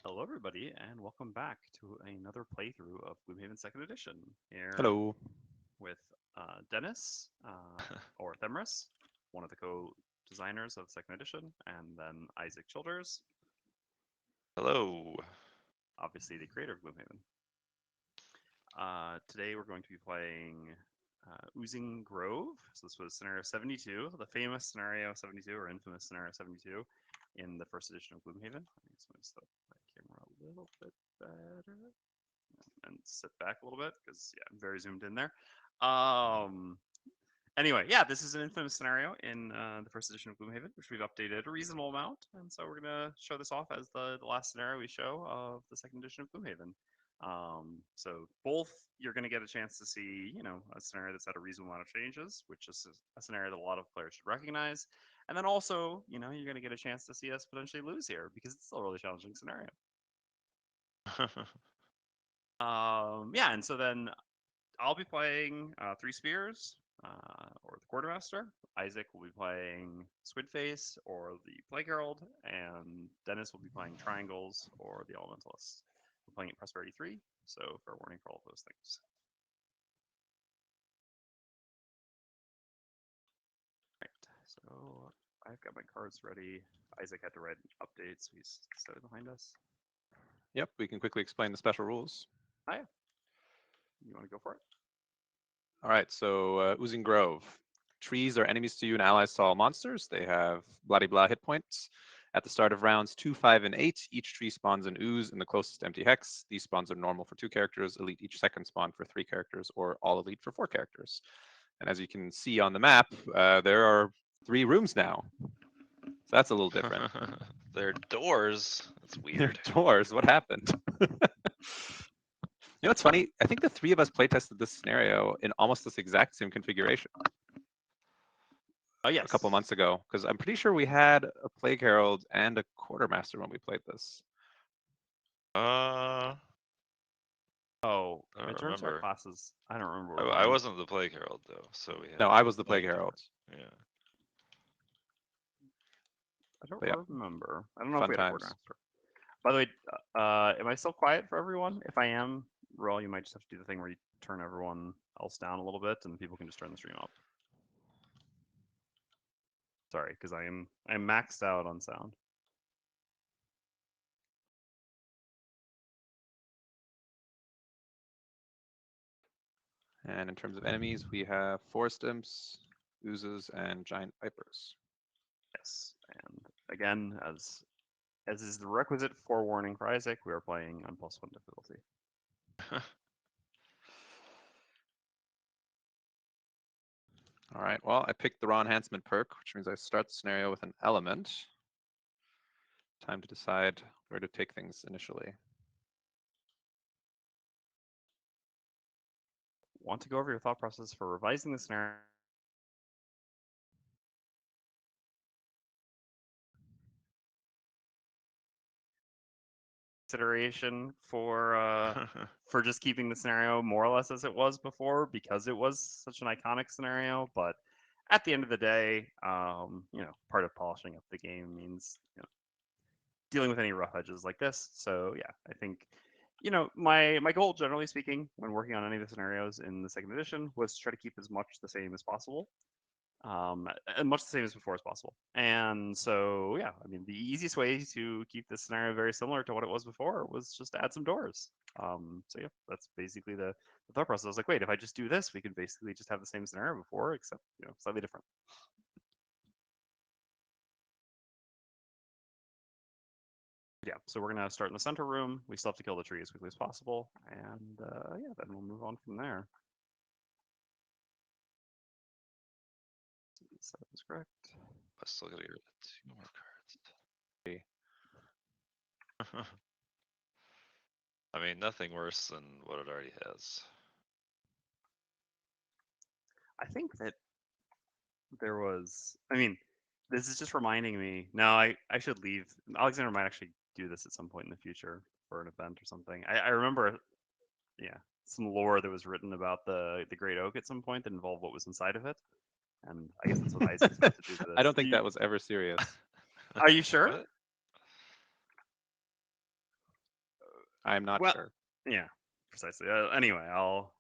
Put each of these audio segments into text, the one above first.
Hello, everybody, and welcome back to another playthrough of Gloomhaven Second Edition. Here Hello. with Dennis, or Themris, one of the co-designers of Second Edition, and then Isaac Childers, Hello. obviously the creator of Gloomhaven. Today we're going to be playing Oozing Grove. So this was scenario 72, the famous scenario 72, or infamous scenario 72, in the first edition of Gloomhaven. I just want to set my camera a little bit better and sit back a little bit because yeah, I'm very zoomed in there. Anyway, yeah, this is an infamous scenario in the first edition of Gloomhaven, which we've updated a reasonable amount, and so we're gonna show this off as the last scenario we show of the second edition of Gloomhaven. So both you're gonna get a chance to see, a scenario that's had a reasonable amount of changes, which is a scenario that a lot of players should recognize, and then also, you're gonna get a chance to see us potentially lose here because it's still a really challenging scenario. Yeah, and so then I'll be playing Three Spears, or the Quartermaster. Isaac will be playing Squidface, or the Plague Herald, and Dennis will be playing Triangles, or the Elementalist. We're playing at Prosperity 3, so fair warning for all of those things. Right, so I've got my cards ready. Isaac had to write an update, so he's stepping behind us. Yep, we can quickly explain the special rules. Oh, yeah. You want to go for it? All right, so Oozing Grove. Trees are enemies to you and allies to all monsters. They have bloody blah hit points. At the start of rounds 2, 5, and 8, each tree spawns an ooze in the closest empty hex. These spawns are normal for 2 characters, elite each second spawn for 3 characters, or all elite for 4 characters. And as you can see on the map, there are 3 rooms now. So that's a little different. They're doors. That's They're weird. doors. What happened? You know what's funny? I think the 3 of us playtested this scenario in almost this exact same configuration Oh, yes. a couple months ago, because I'm pretty sure we had a Plague Herald and a Quartermaster when we played this. Uh, Oh, I in don't terms of our remember. classes, I don't remember. What I, we're I playing. wasn't the Plague Herald though, so we had No, I was the Plague something Herald. different. Yeah. I don't But yeah, remember. I don't know if fun we had a times. Quartermaster. By the way, am I still quiet for everyone? If I am, Roll, you might just have to do the thing where you turn everyone else down a little bit, and people can just turn the stream up. Sorry, because I'm maxed out on sound. And in terms of enemies, we have Forest Imps, Oozes, and Giant Vipers. Yes, and again, as is the requisite forewarning for Isaac, we are playing on +1 difficulty. All right, well, I picked the Raw Enhancement perk, which means I start the scenario with an element. Time to decide where to take things initially. Want to go over your thought process for revising the scenario? Consideration for just keeping the scenario more or less as it was before because it was such an iconic scenario. But at the end of the day, part of polishing up the game means dealing with any rough edges like this. So yeah, I think my goal, generally speaking, when working on any of the scenarios in the second edition, was to try to keep as much the same as possible. And much the same as before as possible. And so, yeah, I mean, the easiest way to keep this scenario very similar to what it was before was just to add some doors. So yeah, that's basically the thought process. I was like, wait, if I just do this, we could basically just have the same scenario before, except slightly different. Yeah, so we're gonna start in the center room. We still have to kill the tree as quickly as possible, and yeah, then we'll move on from there. So that was correct. Let's look at your 2 more cards. I mean, nothing worse than what it already has. I think that there was. I mean, this is just reminding me. No, I should leave. Alexander might actually do this at some point in the future for an event or something. I remember, yeah, some lore that was written about the Great Oak at some point that involved what was inside of it, and I guess that's what Isaac's about to do to this. I don't think that was ever serious. Are you sure? What? I'm not Well, sure. Yeah, precisely. Anyway, I'll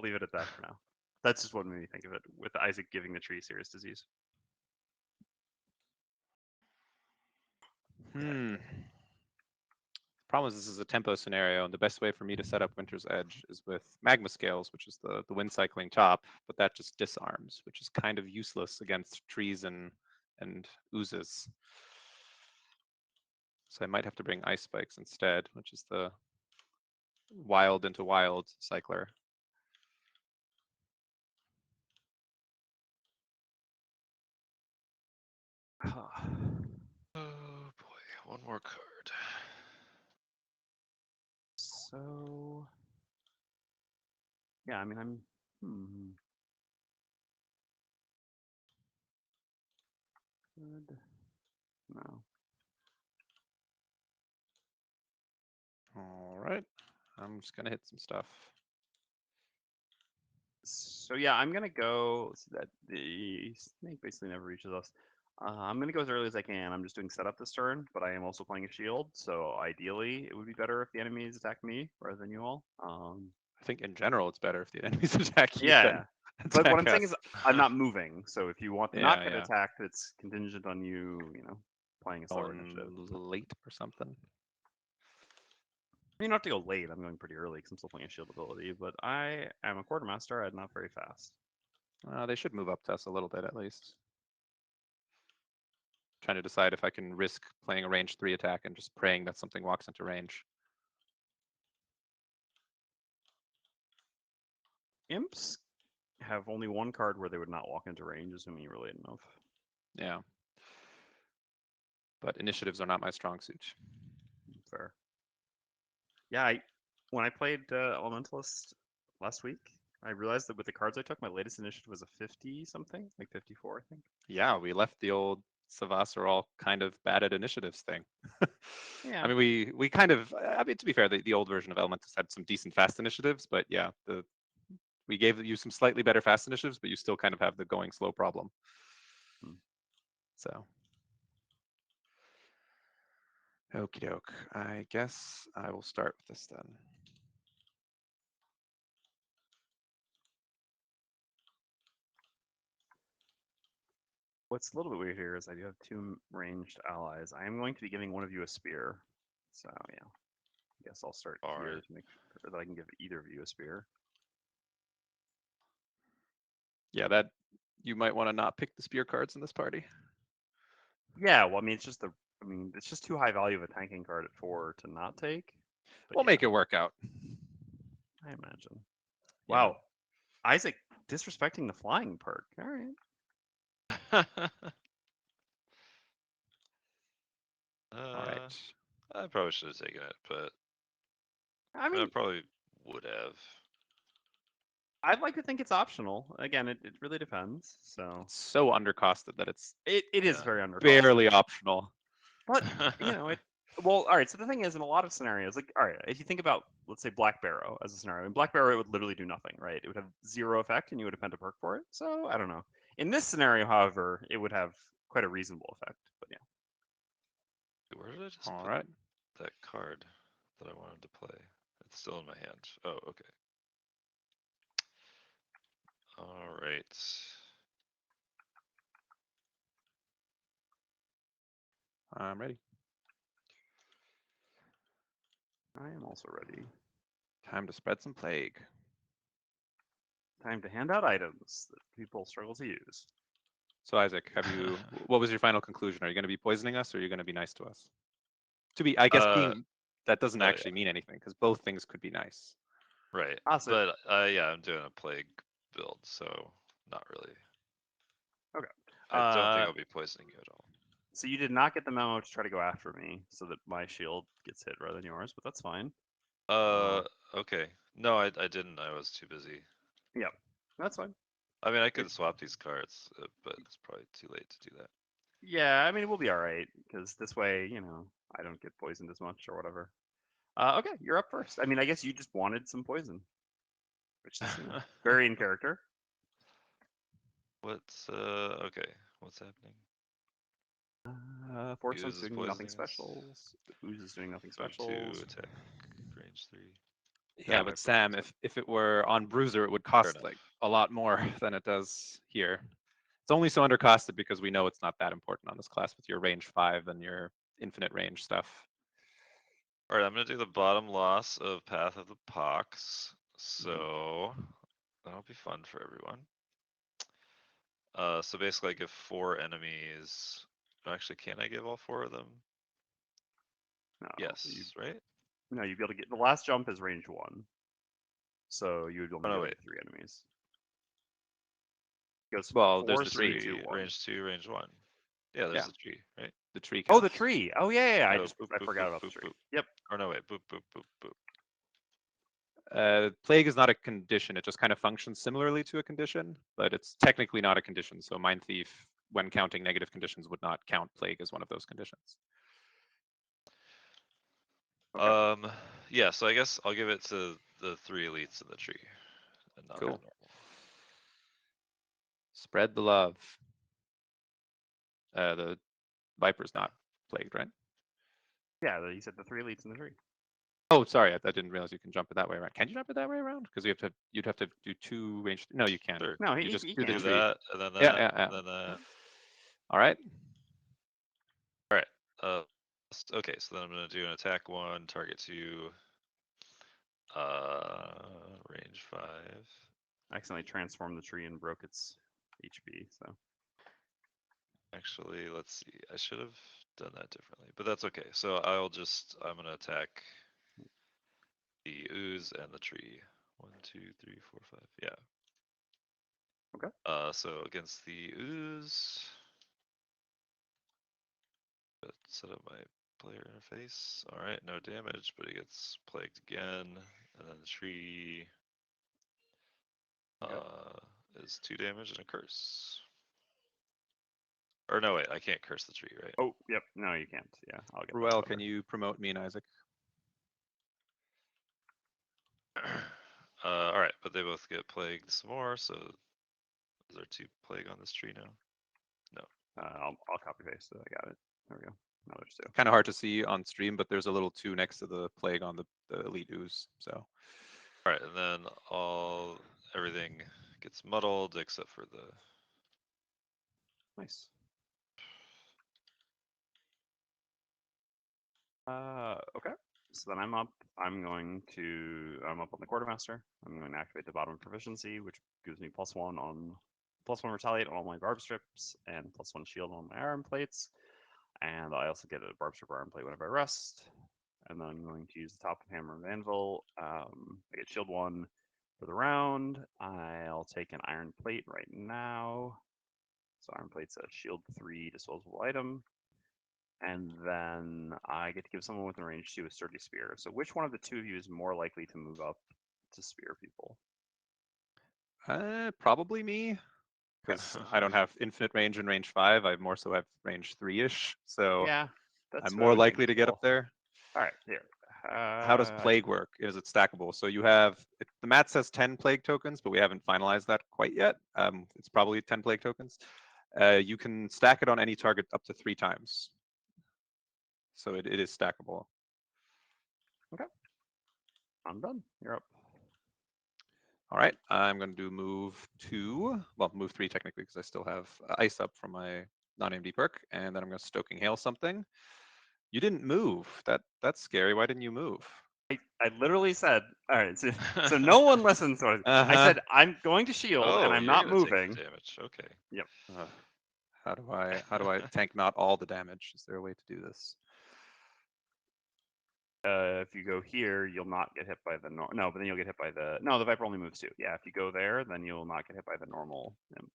leave it at that for now. That's just what made me think of it, with Isaac giving the tree serious disease. Problem is, this is a tempo scenario, and the best way for me to set up Winter's Edge is with Magma Scales, which is the wind cycling top, but that just disarms, which is kind of useless against trees and oozes. So I might have to bring Ice Spikes instead, which is the wild into wild cycler. Oh boy, one more card. So, yeah, I mean, I'm. Good. No. All right, I'm just gonna hit some stuff. So yeah, I'm gonna go. So that the snake basically never reaches us. I'm gonna go as early as I can. I'm just doing setup this turn, but I am also playing a shield. So ideally, it would be better if the enemies attack me rather than you all. I think in general, it's better if the enemies attack you Yeah. than But what attack I'm saying us. is, I'm not moving. So if you want to not Yeah, get yeah. attacked, it's contingent on you, playing a slower Going initiative. late or something. You don't have to go late. I'm going pretty early because I'm still playing a shield ability. But I am a quartermaster. I'm not very fast. They should move up to us a little bit at least. Trying to decide if I can risk playing a range 3 attack and just praying that something walks into range. Imps have only one card where they would not walk into range, assuming you relate enough. Yeah. But initiatives are not my strong suit. Fair. Yeah, when I played Elementalist last week, I realized that with the cards I took, my latest initiative was a 50 something, like 54, I think. Yeah, we left the old Savas are all kind of bad at initiatives thing. Yeah. I mean, we kind of, I mean, to be fair, the old version of Elementus had some decent fast initiatives, but yeah, we gave you some slightly better fast initiatives, but you still kind of have the going slow problem. So. Okie doke. I guess I will start with this then. What's a little bit weird here is I do have 2 ranged allies. I am going to be giving one of you a spear. So, yeah. I guess I'll start here Alright. to make sure that I can give either of you a spear. Yeah, that you might want to not pick the spear cards in this party. Yeah, well, I mean, it's just too high value of a tanking card at 4 to not take. But We'll yeah, make it work out. I imagine. Yeah. Wow. Isaac disrespecting the flying perk. All right. All right. I probably should have taken it, but I I mean, probably would have. I'd like to think it's optional. Again, it really depends. So It's so undercosted that it's it is Yeah. very undercosted. barely optional. But well, all right. So the thing is, in a lot of scenarios, like, all right, if you think about, let's say, Black Barrow as a scenario, in Black Barrow, it would literally do nothing, right? It would have 0 effect, and you would append a perk for it. So I don't know. In this scenario, however, it would have quite a reasonable effect. But yeah. Where did I just All put right. that card that I wanted to play? It's still in my hand. Oh, okay. All right. I'm ready. I am also ready. Time to spread some plague. Time to hand out items that people struggle to use. So Isaac, what was your final conclusion? Are you going to be poisoning us or are you going to be nice to us? I guess that doesn't oh, actually mean anything because both things could be nice. Right. Awesome. But yeah, I'm doing a plague build, so not really. Okay. I don't think I'll be poisoning you at all. So you did not get the memo to try to go after me so that my shield gets hit rather than yours, but that's fine. Okay. No, I didn't. I was too busy. Yep, that's fine. I mean, I could swap these cards, but it's probably too late to do that. Yeah, I mean, we'll be all right because this way, I don't get poisoned as much or whatever. Okay, you're up first. I mean, I guess you just wanted some poison, which is very in character. What's okay? What's happening? Force Ooze is doing nothing poisoning us. special. Ooze is doing nothing Going special. to attack. range 3. Yeah, but but Sam, if it were on Bruiser, it would cost enough. like a lot more than it does here. It's only so undercosted because we know it's not that important on this class with your range 5 and your infinite range stuff. All right, I'm gonna do the bottom loss of Path of the Pox. So that'll be fun for everyone. So basically I give 4 enemies. Actually, can I give all 4 of them? No, Yes, right? No, you'd be able to get the last jump is range 1. So you would only Oh, be no, able to wait. get 3 enemies. It goes Well, there's 4, the 3, tree. 2, 1. Range 2, range 1. Yeah, there's Yeah. the tree, right? The tree Oh, counts. the tree. Oh yeah. Oh, boop, I boop, forgot boop, about the boop, tree. boop. Yep. Or no, wait, boop, boop, boop, boop. Plague is not a condition. It just kind of functions similarly to a condition, but it's technically not a condition. So Mind Thief, when counting negative conditions, would not count Plague as one of those conditions. Okay. Yeah, so I guess I'll give it to the 3 elites in the tree. And not Cool. the normal. Spread the love. The Viper's not plagued, right? Yeah, you said the 3 elites in the tree. Oh, sorry, I didn't realize you can jump it that way around. Can you jump it that way around? Because you'd have to do 2 range. No, you can't. Sure. No, You just he do the can. Do tree. that, and then that, Yeah. and then that. All right. Alright. Okay, so then I'm gonna do an attack 1, target 2, range 5. I accidentally transformed the tree and broke its HP. So Actually, let's see. I should have done that differently, but that's okay. So I'm gonna attack the ooze and the tree. 1, 2, 3, 4, 5. Yeah. Okay. So against the ooze, set up my player interface. All right, no damage, but it gets plagued again, and then the tree is 2 damage and a curse. Or no, wait, I can't curse the tree, right? Oh, yep. No, you can't. Yeah, I'll get that. Ruel, Later. can you promote me and Isaac? All right, but they both get plagued some more. So is there 2 plague on this tree now? I'll copy paste it. I got it. There we go. Now there's 2. Kind of hard to see on stream, but there's a little 2 next to the plague on the elite ooze. So All right, and then everything gets muddled except for the. Nice. Okay. So then I'm up. I'm up on the quartermaster. I'm going to activate the bottom proficiency, which gives me +1 retaliate on all my barb strips and +1 shield on my iron plates. And I also get a barb strip iron plate whenever I rest. And then I'm going to use the top of hammer and anvil. I get shield 1 for the round. I'll take an iron plate right now. So iron plate's a shield 3 disposable item. And then I get to give someone within range 2 a sturdy spear. So which one of the 2 of you is more likely to move up to spear people? probably me, because I don't have infinite range and range 5. I more so have range 3-ish. So Yeah, that's I'm what I more would think likely as to get well. up there. All right, here. How does plague work? Is it stackable? So you have the mat says 10 plague tokens, but we haven't finalized that quite yet. It's probably 10 plague tokens. You can stack it on any target up to 3 times. So it is stackable. Okay. I'm done. You're up. All right, I'm going to do move 3 technically, because I still have ice up from my non-AMD perk, and then I'm going to stoking hail something. You didn't move. That's scary. Why didn't you move? I literally said, all right, so no one listens to it. I said, I'm going to shield and Oh, I'm you're not gonna take moving. the damage. Okay. Yep. How do I tank not all the damage? Is there a way to do this? If you go here, you'll not get hit by the no, but then you'll get hit by the the Viper only moves 2. Yeah, if you go there, then you'll not get hit by the normal imp.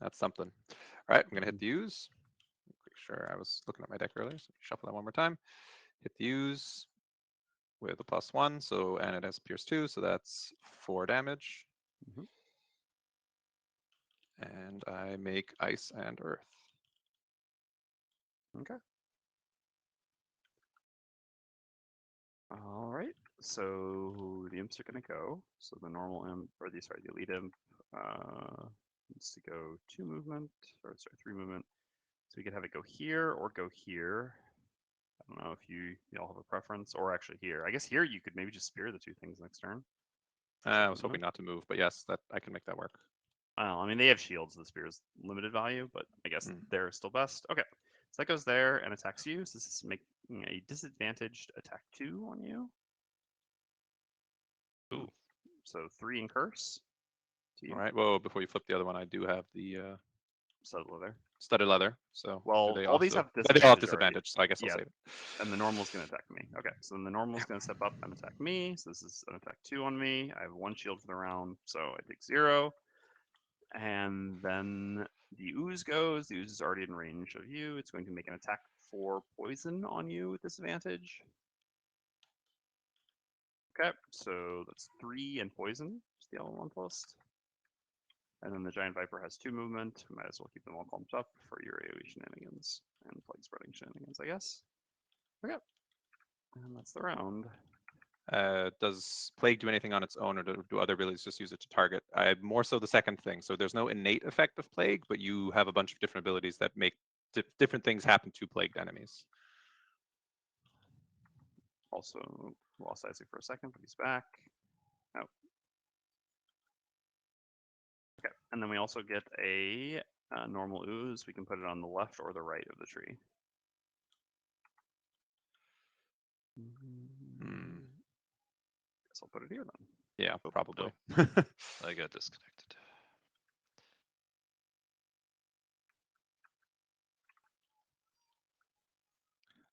That's something. All right, I'm gonna hit the use. Pretty sure I was looking at my deck earlier, so shuffle that one more time. Hit the use with a +1, so and it has pierce 2, so that's 4 damage. Mhm. And I make ice and earth. Okay. All right. So the imps are gonna go. So the normal imp, or the elite imp, needs to go 2 movement, or sorry, 3 movement. So we could have it go here or go here. don't know if y'all have a preference, or actually here. I guess here you could maybe just spear the 2 things next turn. I was hoping not to move, but yes, that I can make that work. Well, I mean, they have shields. The spear is limited value, but I guess they're still best. Okay, so that goes there and attacks you. So this is making a disadvantaged attack 2 on you. Ooh. So 3 in curse. To you. All right. Whoa, before you flip the other one, I do have the Studded leather. studded leather. So Well, do they all these also, have but they all have disadvantage already. disadvantage, so I guess I'll Yeah. save it. And the normal's going to attack me. Okay, so then the normal's going to step up and attack me. So this is an attack 2 on me. I have 1 shield for the round, so I take 0. And then the ooze goes. The ooze is already in range of you. It's going to make an attack for poison on you with disadvantage. Okay, so that's 3 and poison. Just the L1 plus. And then the giant viper has 2 movement. We might as well keep them all clumped up for your AoE shenanigans and plague spreading shenanigans, I guess. Okay, and that's the round. Does plague do anything on its own, or do other abilities just use it to target? More so the second thing. So there's no innate effect of plague, but you have a bunch of different abilities that make different things happen to plagued enemies. Also lost Isaac for a second, but he's back. Oh. Okay, and then we also get a normal ooze. We can put it on the left or the right of the tree. Guess I'll put it here then. Yeah, probably. I got disconnected.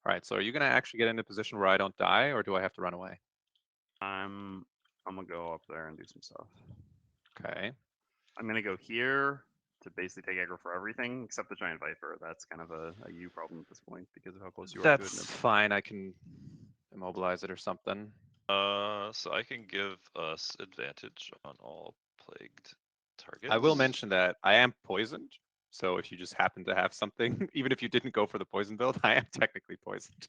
All right, so are you going to actually get in a position where I don't die, or do I have to run away? I'm gonna go up there and do some stuff. Okay. I'm gonna go here to basically take aggro for everything except the giant viper. That's kind of a you problem at this point because of how close you are to it. That's fine. I can immobilize it or something. So I can give us advantage on all plagued targets. I will mention that I am poisoned. So if you just happen to have something, even if you didn't go for the poison build, I am technically poisoned.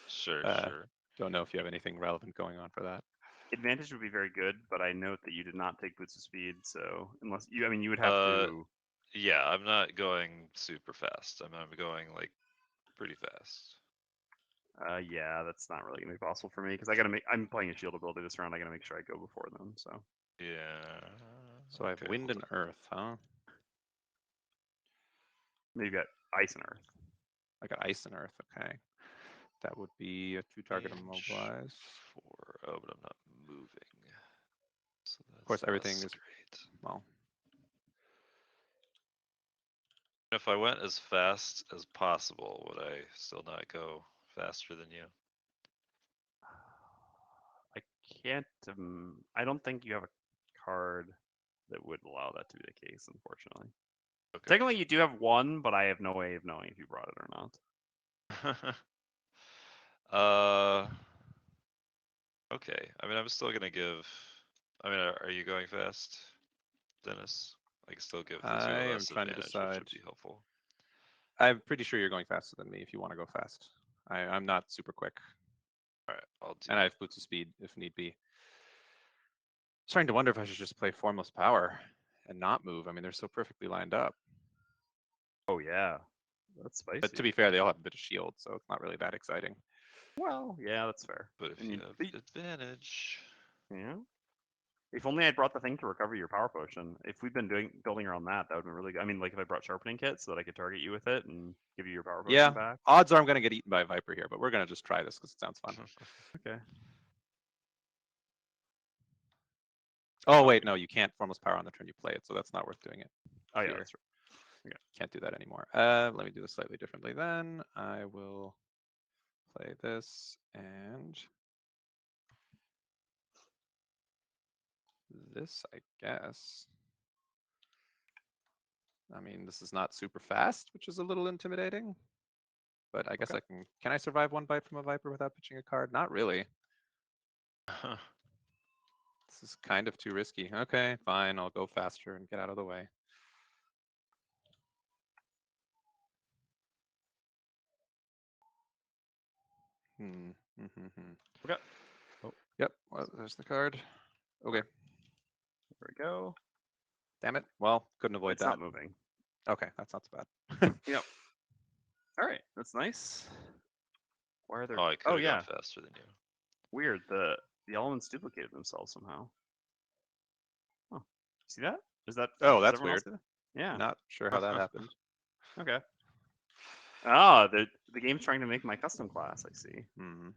Sure, sure. Don't know if you have anything relevant going on for that. Advantage would be very good, but I note that you did not take boots of speed, so unless you, I mean, you would have to. Yeah, I'm not going super fast. I'm going like pretty fast. Yeah, that's not really gonna be possible for me because I gotta make. I'm playing a shield ability this round. I gotta make sure I go before them. So. Yeah. So I have wind and earth, huh? You've got ice and earth. I got ice and earth. Okay. That would be a 2-target immobilize. 4. Oh, but I'm not moving. So that's Of course, everything is great. well. If I went as fast as possible, would I still not go faster than you? I can't. I don't think you have a card that would allow that to be the case, unfortunately. Okay. Technically, you do have one, but I have no way of knowing if you brought it or not. Okay. I mean, I'm still gonna give. I mean, are you going fast, Dennis? I can still give the 2 I of am us trying to advantage, decide. which would be helpful. I'm pretty sure you're going faster than me if you want to go fast. I'm not super quick. All right, I'll do. And I have boots of speed if need be. Starting to wonder if I should just play Formless Power and not move. I mean, they're so perfectly lined up. Oh yeah, that's spicy. But to be fair, they all have a bit of shield, so it's not really that exciting. Well, yeah, that's fair. But if you have advantage, yeah. If only I'd brought the thing to recover your power potion. If we'd been building around that, that would be really good. I mean, like if I brought sharpening kit so that I could target you with it and give you your power potion back. Odds are I'm going to get eaten by a viper here, but we're going to just try this because it sounds fun. Okay. Oh wait, no, you can't Formless Power on the turn you play it, so that's not worth doing it. Oh yeah, that's right. Okay. Can't do that anymore. Let me do this slightly differently then. I will play this and this, I guess. I mean, this is not super fast, which is a little intimidating. But I guess I can. Can I survive one bite from a viper without pitching a card? Not really. This is kind of too risky. Okay, fine. I'll go faster and get out of the way. Okay. Oh. Yep. Well, there's the card. Okay. There we go. Damn it. Well, couldn't avoid that. It's not moving. Okay, that's not so bad. Yep. All right, that's nice. Why are there? Oh, I could Oh have yeah, gone faster than you. weird. The elements duplicated themselves somehow. Oh, see that? Is that? Oh, Does that's everyone else weird. see that? Yeah. Not sure how that happened. Okay. Ah, the game's trying to make my custom class. I see. Hmm.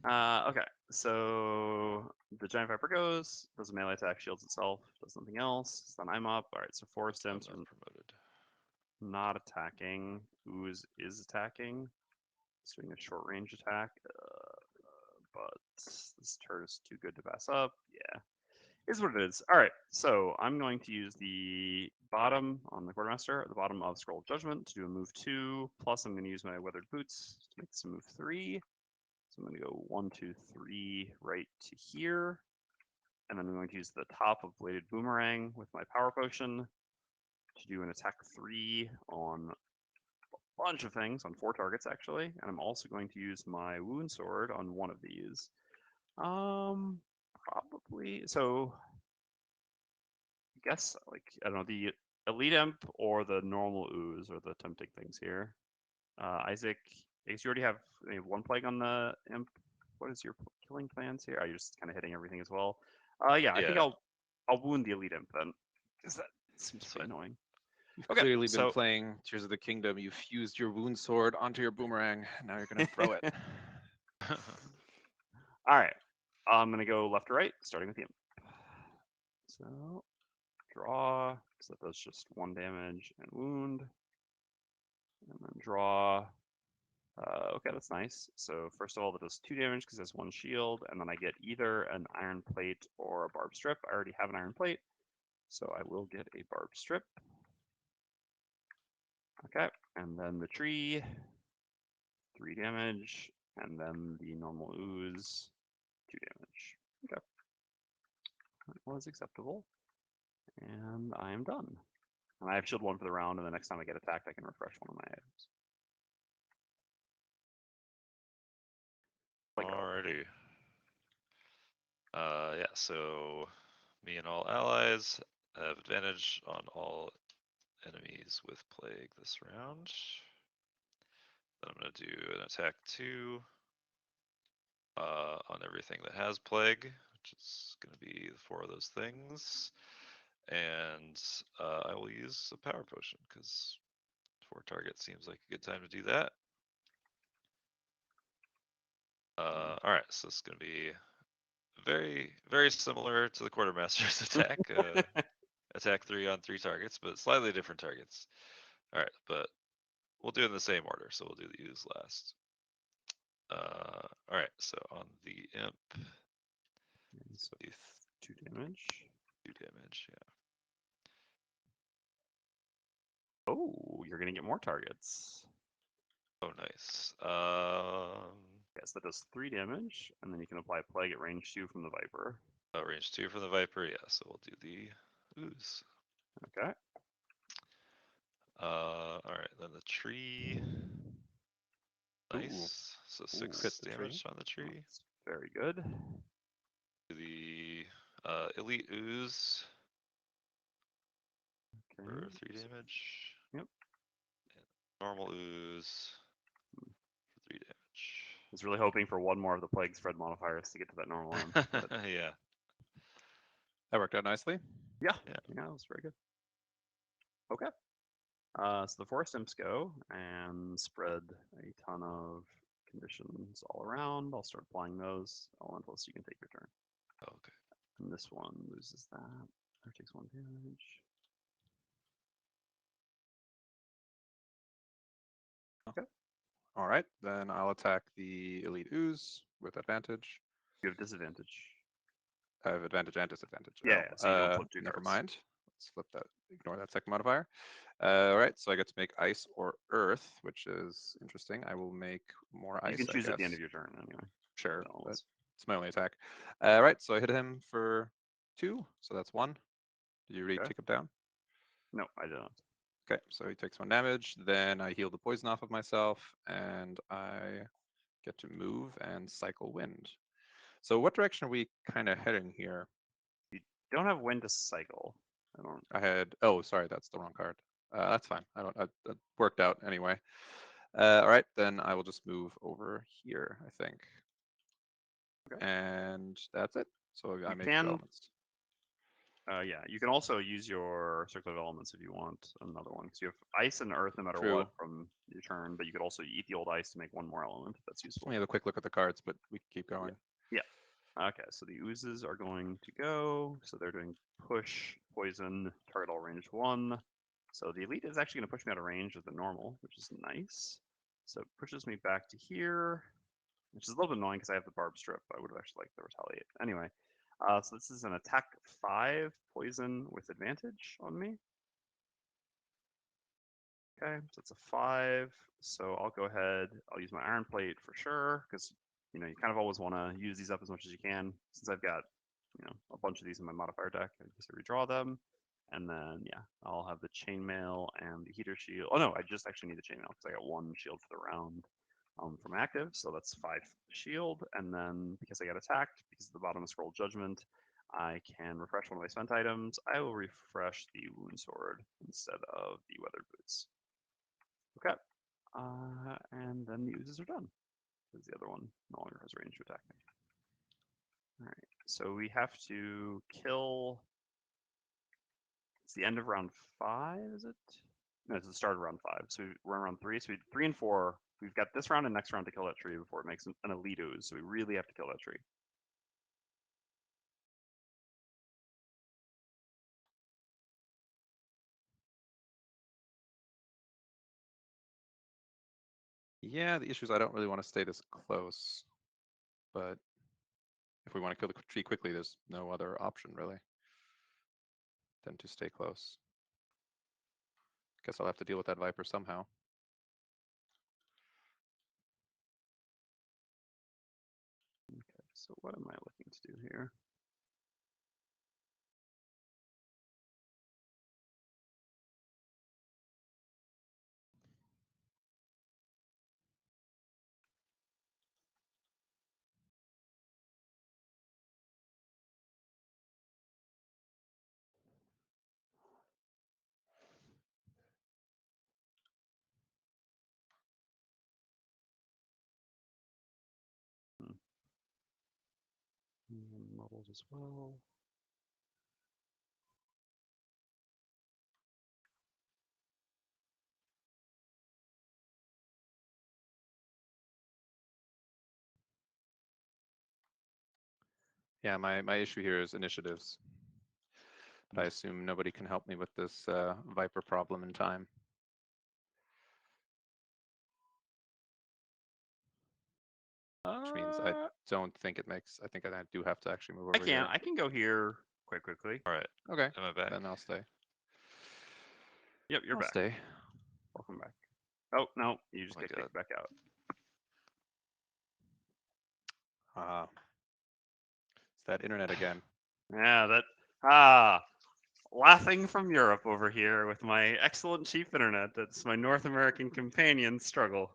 Okay, so the giant viper goes, does a melee attack, shields itself, does something else. Then I'm up. All right, so four I'm stems not are promoted. not attacking. Ooze is attacking. It's doing a short range attack, but this turret is too good to pass up. Yeah, is what it is. All right, so I'm going to use the bottom on the quartermaster, at the bottom of Scroll of Judgment to do a move 2. Plus, I'm going to use my weathered boots to make this a move 3. So I'm going to go 1, 2, 3 right to here. And then I'm going to use the top of Bladed Boomerang with my Power Potion to do an attack 3 on a bunch of things, on 4 targets actually. And I'm also going to use my Wound Sword on one of these. Probably, so I guess, like, I don't know, the Elite Imp or the normal Ooze are the tempting things here. Isaac, I guess you already have 1 plague on the Imp. What is your killing plans here? Are you just kind of hitting everything as well? Yeah, I think Yeah, I'll wound the Elite Imp then, because that seems that's pretty fine. annoying. You've Okay, clearly been so playing Tears of the Kingdom. You fused your wound sword onto your boomerang. Now you're gonna throw it. all right, I'm gonna go left to right, starting with the Imp. So draw, so that does just 1 damage and wound, and then draw. Okay, that's nice. So first of all, that does 2 damage because that's 1 shield, and then I get either an iron plate or a barbed strip. I already have an iron plate, so I will get a barbed strip. Okay, and then the tree, 3 damage, and then the normal ooze, 2 damage. Okay, that was acceptable, and I am done. And I have shield 1 for the round, and the next time I get attacked, I can refresh one of my items. Like, oh, Alrighty. Yeah, so me and all allies have advantage on all enemies with plague this round. Then I'm gonna do an attack 2 on everything that has plague, which is gonna be 4 of those things. And I will use a power potion because 4 targets seems like a good time to do that. Alright, so it's gonna be very, very similar to the quartermaster's attack. Attack 3 on 3 targets, but slightly different targets. Alright, but we'll do it in the same order, so we'll do the ooze last. Alright, so on the imp, so 2 damage. 2 damage, yeah. Oh, you're gonna get more targets. Oh, nice. Yes, that does 3 damage, and then you can apply plague at range 2 from the Viper. Range 2 from the Viper, yeah, so we'll do the ooze. Okay. Alright, then the tree. Ooh. Nice. So Ooh, 6 hit the tree. damage on the tree. That's very good. The elite ooze Okay. for 3 damage. Yep. And normal ooze for 3 damage. I was really hoping for 1 more of the plague spread modifiers to get to that normal imp. But Yeah. That worked out nicely. yeah, Yeah. that was very good. Okay. So the forest imps go and spread a ton of conditions all around. I'll start applying those. Elementals, you can take your turn. Okay. And this one loses that. Or takes 1 damage. Okay. All right, then I'll attack the elite ooze with advantage. You have disadvantage. I have advantage and disadvantage. Yeah, so you don't flip 2 never cards. mind. Let's flip that. Ignore that second modifier. All right, so I get to make ice or earth, which is interesting. I will make more ice. You can choose I at the end guess. of your turn anyway. Sure, So but it's my only attack. All right, so I hit him for 2, so that's 1. Did you already Okay. take him down? No, I don't. Okay, so he takes 1 damage. Then I heal the poison off of myself, and I get to move and cycle wind. So what direction are we kind of heading here? You don't have wind to cycle. I don't. I had, oh, sorry, that's the wrong card. That's fine. I don't, that worked out anyway. All right, then I will just move over here, I think. Okay. And that's it. So I You made can- two elements. Yeah, you can also use your circle of elements if you want another one, because you have ice and earth no matter True. what from your turn, but you could also eat the old ice to make one more element. That's useful. Let me have a quick look at the cards, but we can keep going. Okay, so the oozes are going to go. So they're doing push, poison, target all range 1. So the elite is actually going to push me out of range with the normal, which is nice. So it pushes me back to here, which is a little bit annoying because I have the barb strip. I would have actually liked the retaliate. Anyway, so this is an attack 5 poison with advantage on me. Okay, so it's a 5. So I'll go ahead. I'll use my iron plate for sure because you kind of always want to use these up as much as you can. Since I've got a bunch of these in my modifier deck, I just redraw them, and then yeah, I'll have the chainmail and the heater shield. Oh no, I just actually need the chainmail because I got 1 shield for the round from active, so that's 5 shield. And then because I got attacked, because of the bottom of scroll judgment, I can refresh one of my spent items. I will refresh the wound sword instead of the weathered boots. Okay. And then the oozes are done. Because the other one no longer has range to attack me. Alright, so we have to kill. It's the end of round 5, is it? No, it's the start of round 5. So we're on round 3. So 3 and 4. We've got this round and next round to kill that tree before it makes an elite ooze. So we really have to kill that tree. Yeah, the issue is I don't really want to stay this close, but if we want to kill the tree quickly, there's no other option really than to stay close. Guess I'll have to deal with that viper somehow. Okay, so what am I looking to do here? Models as well. Yeah, my issue here is initiatives. But I assume nobody can help me with this viper problem in time. Which means I don't think it makes. I think I do have to actually move over here. I can go here quite quickly. All right. Okay. Am I back? Then I'll stay. Yep, you're I'll back. stay. Welcome back. Oh no, you just my get God. kicked back out. It's that internet again. Yeah, laughing from Europe over here with my excellent cheap internet. That's my North American companion struggle.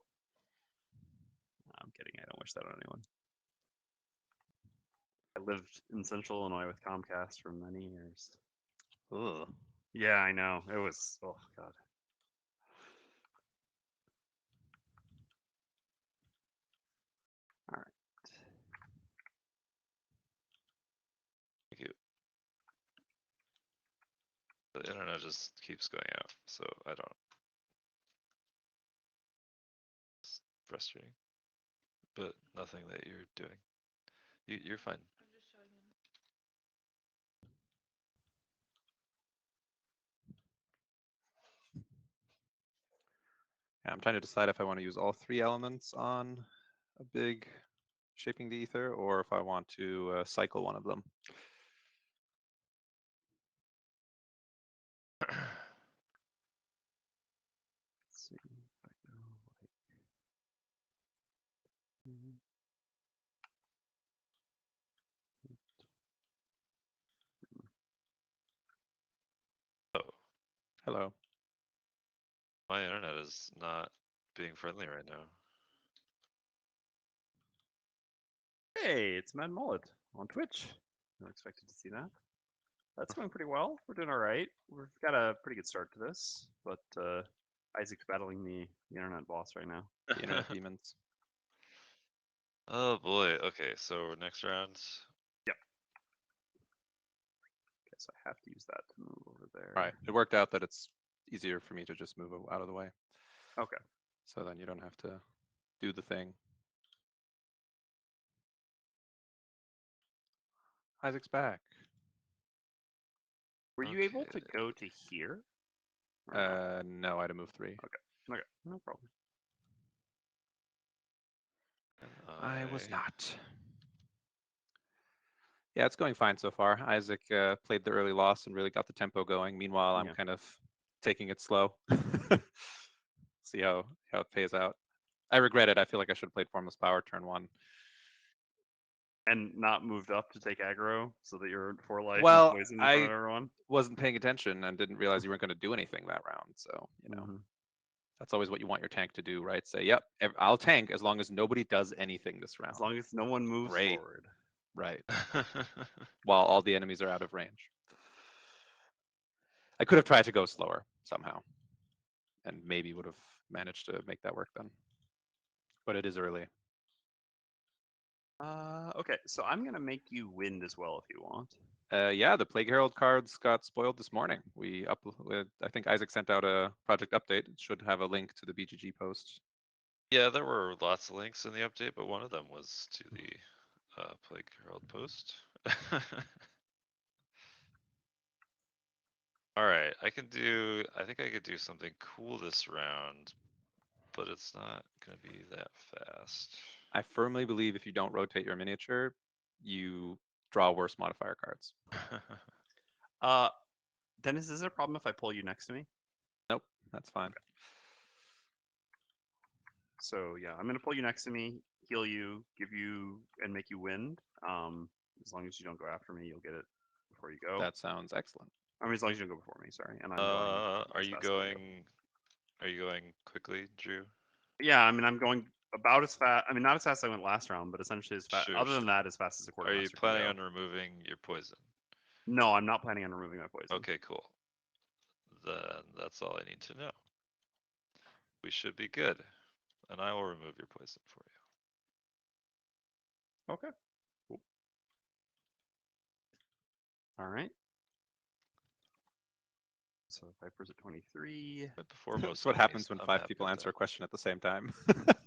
I'm kidding. I don't wish that on anyone. I lived in Central Illinois with Comcast for many years. Ugh. Yeah, I know. It was. Oh God. All right. Thank you. The internet just keeps going out, so I don't. It's frustrating, but nothing that you're doing. You're fine. Yeah, I'm trying to decide if I want to use all 3 elements on a big shaping the ether, or if I want to cycle one of them. Let's see if I go like. Oh, Hello. my internet is not being friendly right now. Hey, it's Mad Mullet on Twitch. Not expected to see that. That's going pretty well. We're doing all right. We've got a pretty good start to this, but Isaac's battling the internet boss right now. The internet demons. Oh boy. Okay, so next round. Guess I have to use that to move over there. All right. It worked out that it's easier for me to just move out of the way. Okay. So then you don't have to do the thing. Isaac's back. Were you able to Okay. go to here? Or not? No, I had to move 3. Okay, no problem. And I was not. Yeah, it's going fine so far. Isaac played the early loss and really got the tempo going. Meanwhile, I'm Yeah. kind of taking it slow. See how it pays out. I regret it. I feel like I should have played Formless Power turn 1. And not moved up to take aggro so that you're 4 life Well, and poison in front I of everyone. wasn't paying attention and didn't realize you weren't going to do anything that round. So, Mhm. that's always what you want your tank to do, right? Say, yep, I'll tank as long as nobody does anything this round. As long as no one moves Great. forward. Right. While all the enemies are out of range. I could have tried to go slower somehow and maybe would have managed to make that work then. But it is early. Okay, so I'm gonna make you wind as well if you want. Yeah, the Plague Herald cards got spoiled this morning. I think Isaac sent out a project update. It should have a link to the BGG post. Yeah, there were lots of links in the update, but one of them was to the Plague Herald post. All right, I think I could do something cool this round, but it's not gonna be that fast. I firmly believe if you don't rotate your miniature, you draw worse modifier cards. Dennis, is it a problem if I pull you next to me? Nope, that's fine. So yeah, I'm gonna pull you next to me, heal you, give you, and make you wind. As long as you don't go after me, you'll get it before you go. That sounds excellent. I mean, as long as you don't go before me, sorry. And I'm going. Are as you fast as I go. going? Are you going quickly, Drew? Yeah, I mean, I'm going about as fast. I mean, not as fast as I went last round, but essentially as fast. Sure, Other than sure. that, as fast as a Are you quartermaster can planning go. on removing your poison? No, I'm not planning on removing my poison. Okay, cool. Then that's all I need to know. We should be good, and I will remove your poison for you. Okay. Cool. All right. So Viper's at 23. But before most That's what enemies, happens when I'm 5 happy people with answer that. a question at the same time.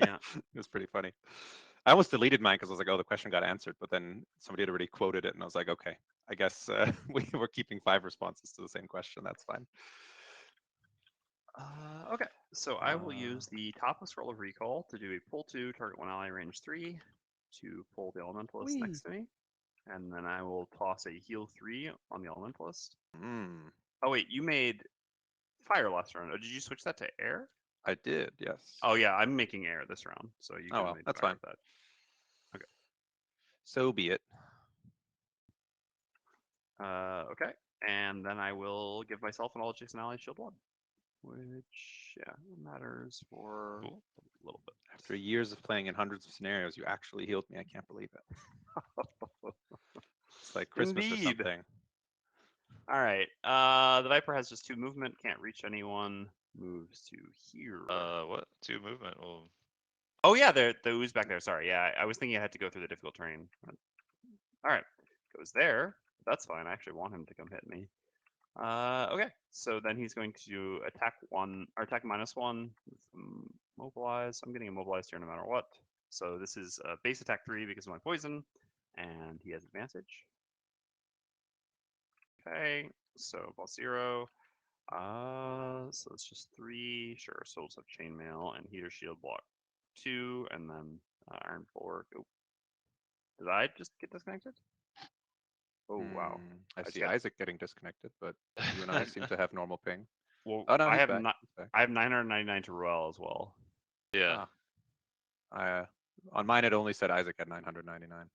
Yeah. It was pretty funny. I almost deleted mine because I was like, oh, the question got answered, but then somebody had already quoted it, and I was like, okay, I guess we were keeping 5 responses to the same question. That's fine. Okay. So I will use the topless roll of recall to do a pull 2, target 1 ally, range 3, to pull the elementalist Whee! next to me. And then I will toss a heal 3 on the elementalist. Mm, Oh, wait, you made fire last round. Oh, did you switch that to air? I did, yes. Oh, yeah, I'm making air this round. So you Oh, can well, make that's fire fine. with that. So be it. Okay. And then I will give myself an all chase and ally shield 1. Which, yeah, matters for Cool. a little bit. After years of playing in hundreds of scenarios, you actually healed me. I can't believe it. It's like Christmas Indeed. or something. All right. The Viper has just 2 movement, can't reach anyone. Moves to here. What? 2 movement. Well, Oh yeah, the ooze back there. Sorry, yeah, I was thinking I had to go through the difficult terrain. All right, goes there. That's fine. I actually want him to come hit me. Okay. So then he's going to attack 1 or attack -1 with mobilize. I'm getting immobilized here no matter what. So this is base attack 3 because of my poison, and he has advantage. Okay, so +0. So it's just 3. Sure, souls have chainmail and heater shield block 2, and then iron bulwark. Oh, did I just get disconnected? Oh wow. I just see got- Isaac getting disconnected, but you and I seem to have normal ping. Well, Oh no, I he's have back. not. He's back. I have 999 to Ruel as well. yeah. Ah. On mine, it only said Isaac had 999.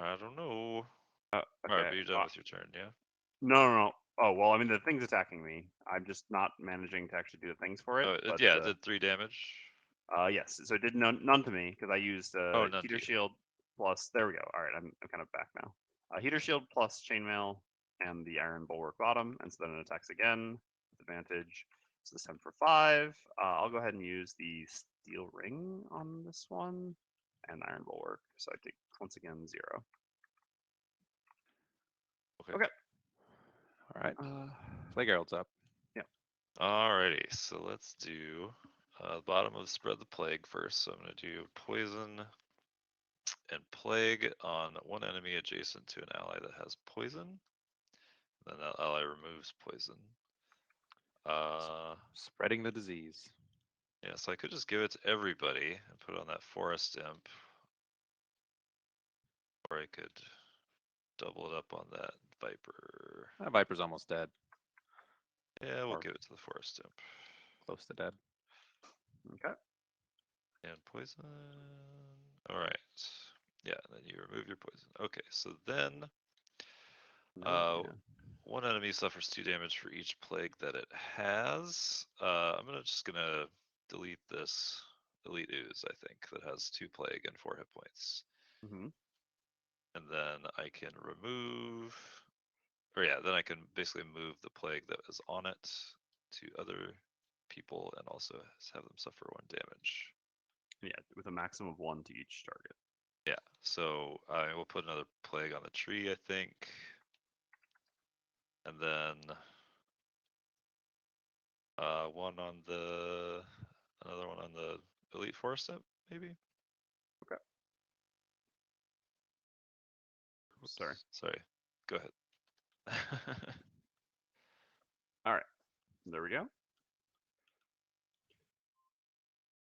I don't know. Okay. All right, but you're done with your turn, yeah? No. Oh well, I mean the thing's attacking me. I'm just not managing to actually do the things for it. Oh, but, yeah, it did 3 damage. Yes. So it did none to me because I used Oh, none to heater you. shield plus. There we go. All right, I'm kind of back now. Heater shield plus chainmail and the iron bulwark bottom, and so then it attacks again with advantage. So this time for 5. I'll go ahead and use the steel ring on this one, and iron bulwark. So I take once again 0. Okay. All right. Uh, Plague Herald's up. Alrighty, so let's do the bottom of Spread the Plague first. So I'm going to do poison and plague on one enemy adjacent to an ally that has poison. Then that ally removes poison. Spreading the disease. Yeah, so I could just give it to everybody and put it on that forest imp. Or I could double it up on that viper. That Viper's almost dead. Yeah, we'll Or- give it to the forest imp. Close to dead. okay. And poison. Alright. Yeah, then you remove your poison. Okay, so then No, yeah. one enemy suffers 2 damage for each plague that it has. I'm just gonna delete this Elite Ooze, I think, that has 2 plague and 4 hit points. Mm-hmm. And then I can remove, or yeah, then I can basically move the plague that is on it to other people and also have them suffer 1 damage. Yeah, with a maximum of 1 to each target. Yeah, so I will put another plague on the tree, I think. And then another one on the elite forest imp, maybe? Okay. Oops, Sorry. Sorry. Go ahead. All right. There we go.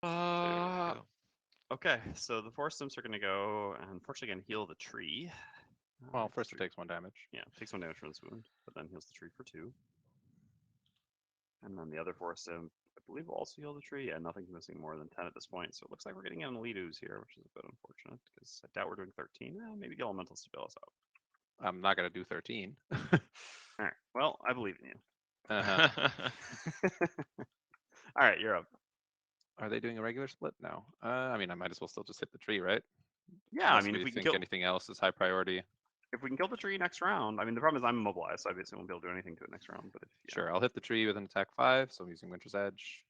There we go. Okay, so the forest imps are going to go and unfortunately going to heal the tree. Well, The first it tree- takes 1 damage. Yeah, takes 1 damage from this wound, but then heals the tree for 2. And then the other forest imp, I believe, will also heal the tree. Yeah, nothing's missing more than 10 at this point, so it looks like we're getting an elite ooze here, which is a bit unfortunate because I doubt we're doing 13. Maybe the elementals to bail us out. I'm not going to do 13. All right, well, I believe in you. Uh-huh. All right, you're up. Are they doing a regular split? No. I mean, I might as well still just hit the tree, right? Yeah, Unless I mean, we if we can think kill anything else is high priority. the tree next round, I mean, the problem is I'm immobilized, so I basically won't be able to do anything to it next round. But if Sure, I'll hit the tree with an attack 5, so I'm using Winter's Edge.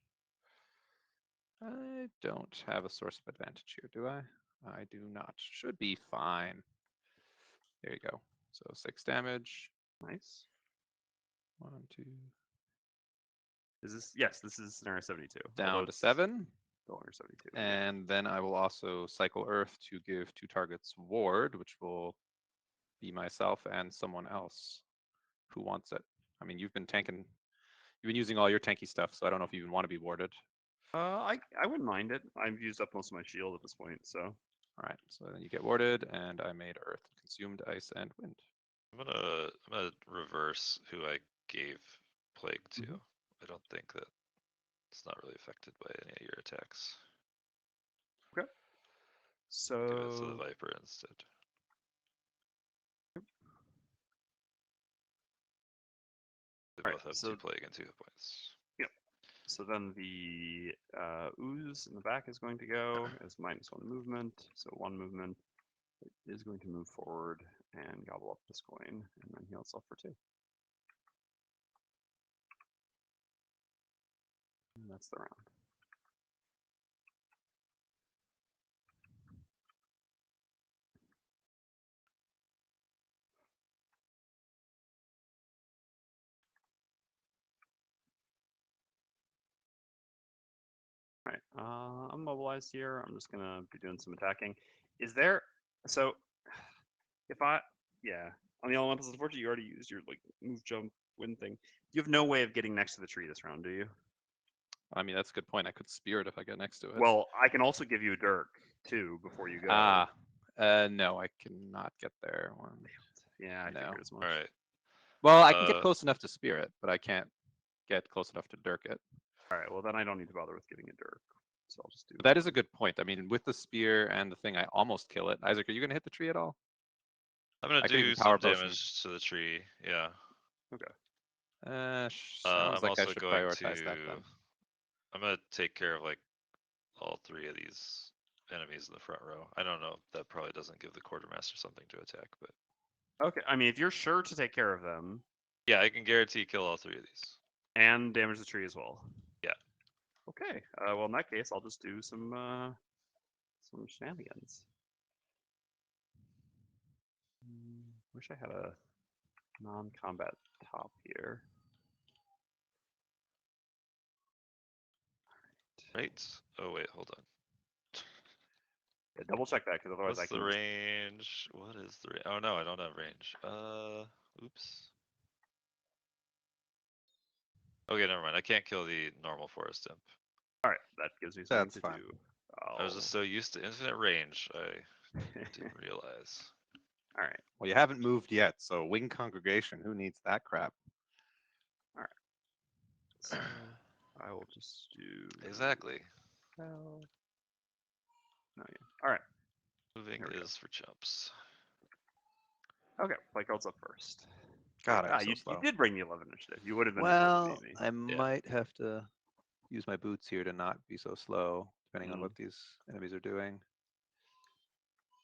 I don't have a source of advantage here, do I? I do not. Should be fine. There you go. So 6 damage. nice. 1, 2. Is this? Yes, this is scenario 72. although Down to it's 7. still under 72. And then I will also cycle Earth to give 2 targets ward, which will be myself and someone else who wants it. I mean, you've been using all your tanky stuff, so I don't know if you even want to be warded. I wouldn't mind it. I've used up most of my shield at this point, so All right, so then you get warded, and I made Earth, consumed ice, and wind. I'm gonna reverse who I gave plague to. Mhm. I don't think that it's not really affected by any of your attacks. okay. Give it to the So viper instead. They Alright, both have so 2 plague and 2 hit points. so then the ooze in the back is going to go as -1 movement. So 1 movement. It is going to move forward and gobble up this coin, and then heal itself for 2. And that's the round. All right, I'm mobilized here. I'm just gonna be doing some attacking. Is there so if yeah, on the elementals, unfortunately, you already used your like move, jump, win thing. You have no way of getting next to the tree this round, do you? I mean, that's a good point. I could spear it if I get next to it. Well, I can also give you a dirk too before you go. No, I cannot get there. Yeah, I No. figured as much. All right. Well, I can get close enough to spear it, but I can't get close enough to dirk it. All right, well then I don't need to bother with getting a dirk, so I'll just do. But that is a good point. I mean, with the spear and the thing, I almost kill it. Isaac, are you gonna hit the tree at all? I'm gonna I could do even some power potion. damage to the tree. Yeah. Sounds I'm like I also should going prioritize to. that then. I'm gonna take care of like all 3 of these enemies in the front row. I don't know. That probably doesn't give the quartermaster something to attack, but Okay, I mean if you're sure to take care of them, yeah, I can guarantee kill all 3 of these. And damage the tree as well. Yeah. Okay. Well, in that case, I'll just do some shenanigans. Wish I had a non-combat top here. Right. Oh wait, hold on. Yeah, double check that because otherwise What's I the can. range? What is the range? Oh no, I don't have range. Oops. Okay, never mind. I can't kill the normal forest imp. All right, that gives me something That's to fine. do. I was just so used to infinite range, I didn't realize. All right. Well, you haven't moved yet, so wing congregation. Who needs that crap? So I will just do Exactly. Well, no, yeah. All right. Moving Here we go. is for chumps. Okay, play cards up first. God, I'm so you slow. did bring the 11 initiative. You would have been able Well, to beat me. I might have to use my boots here to not be so slow, depending on what these enemies are doing.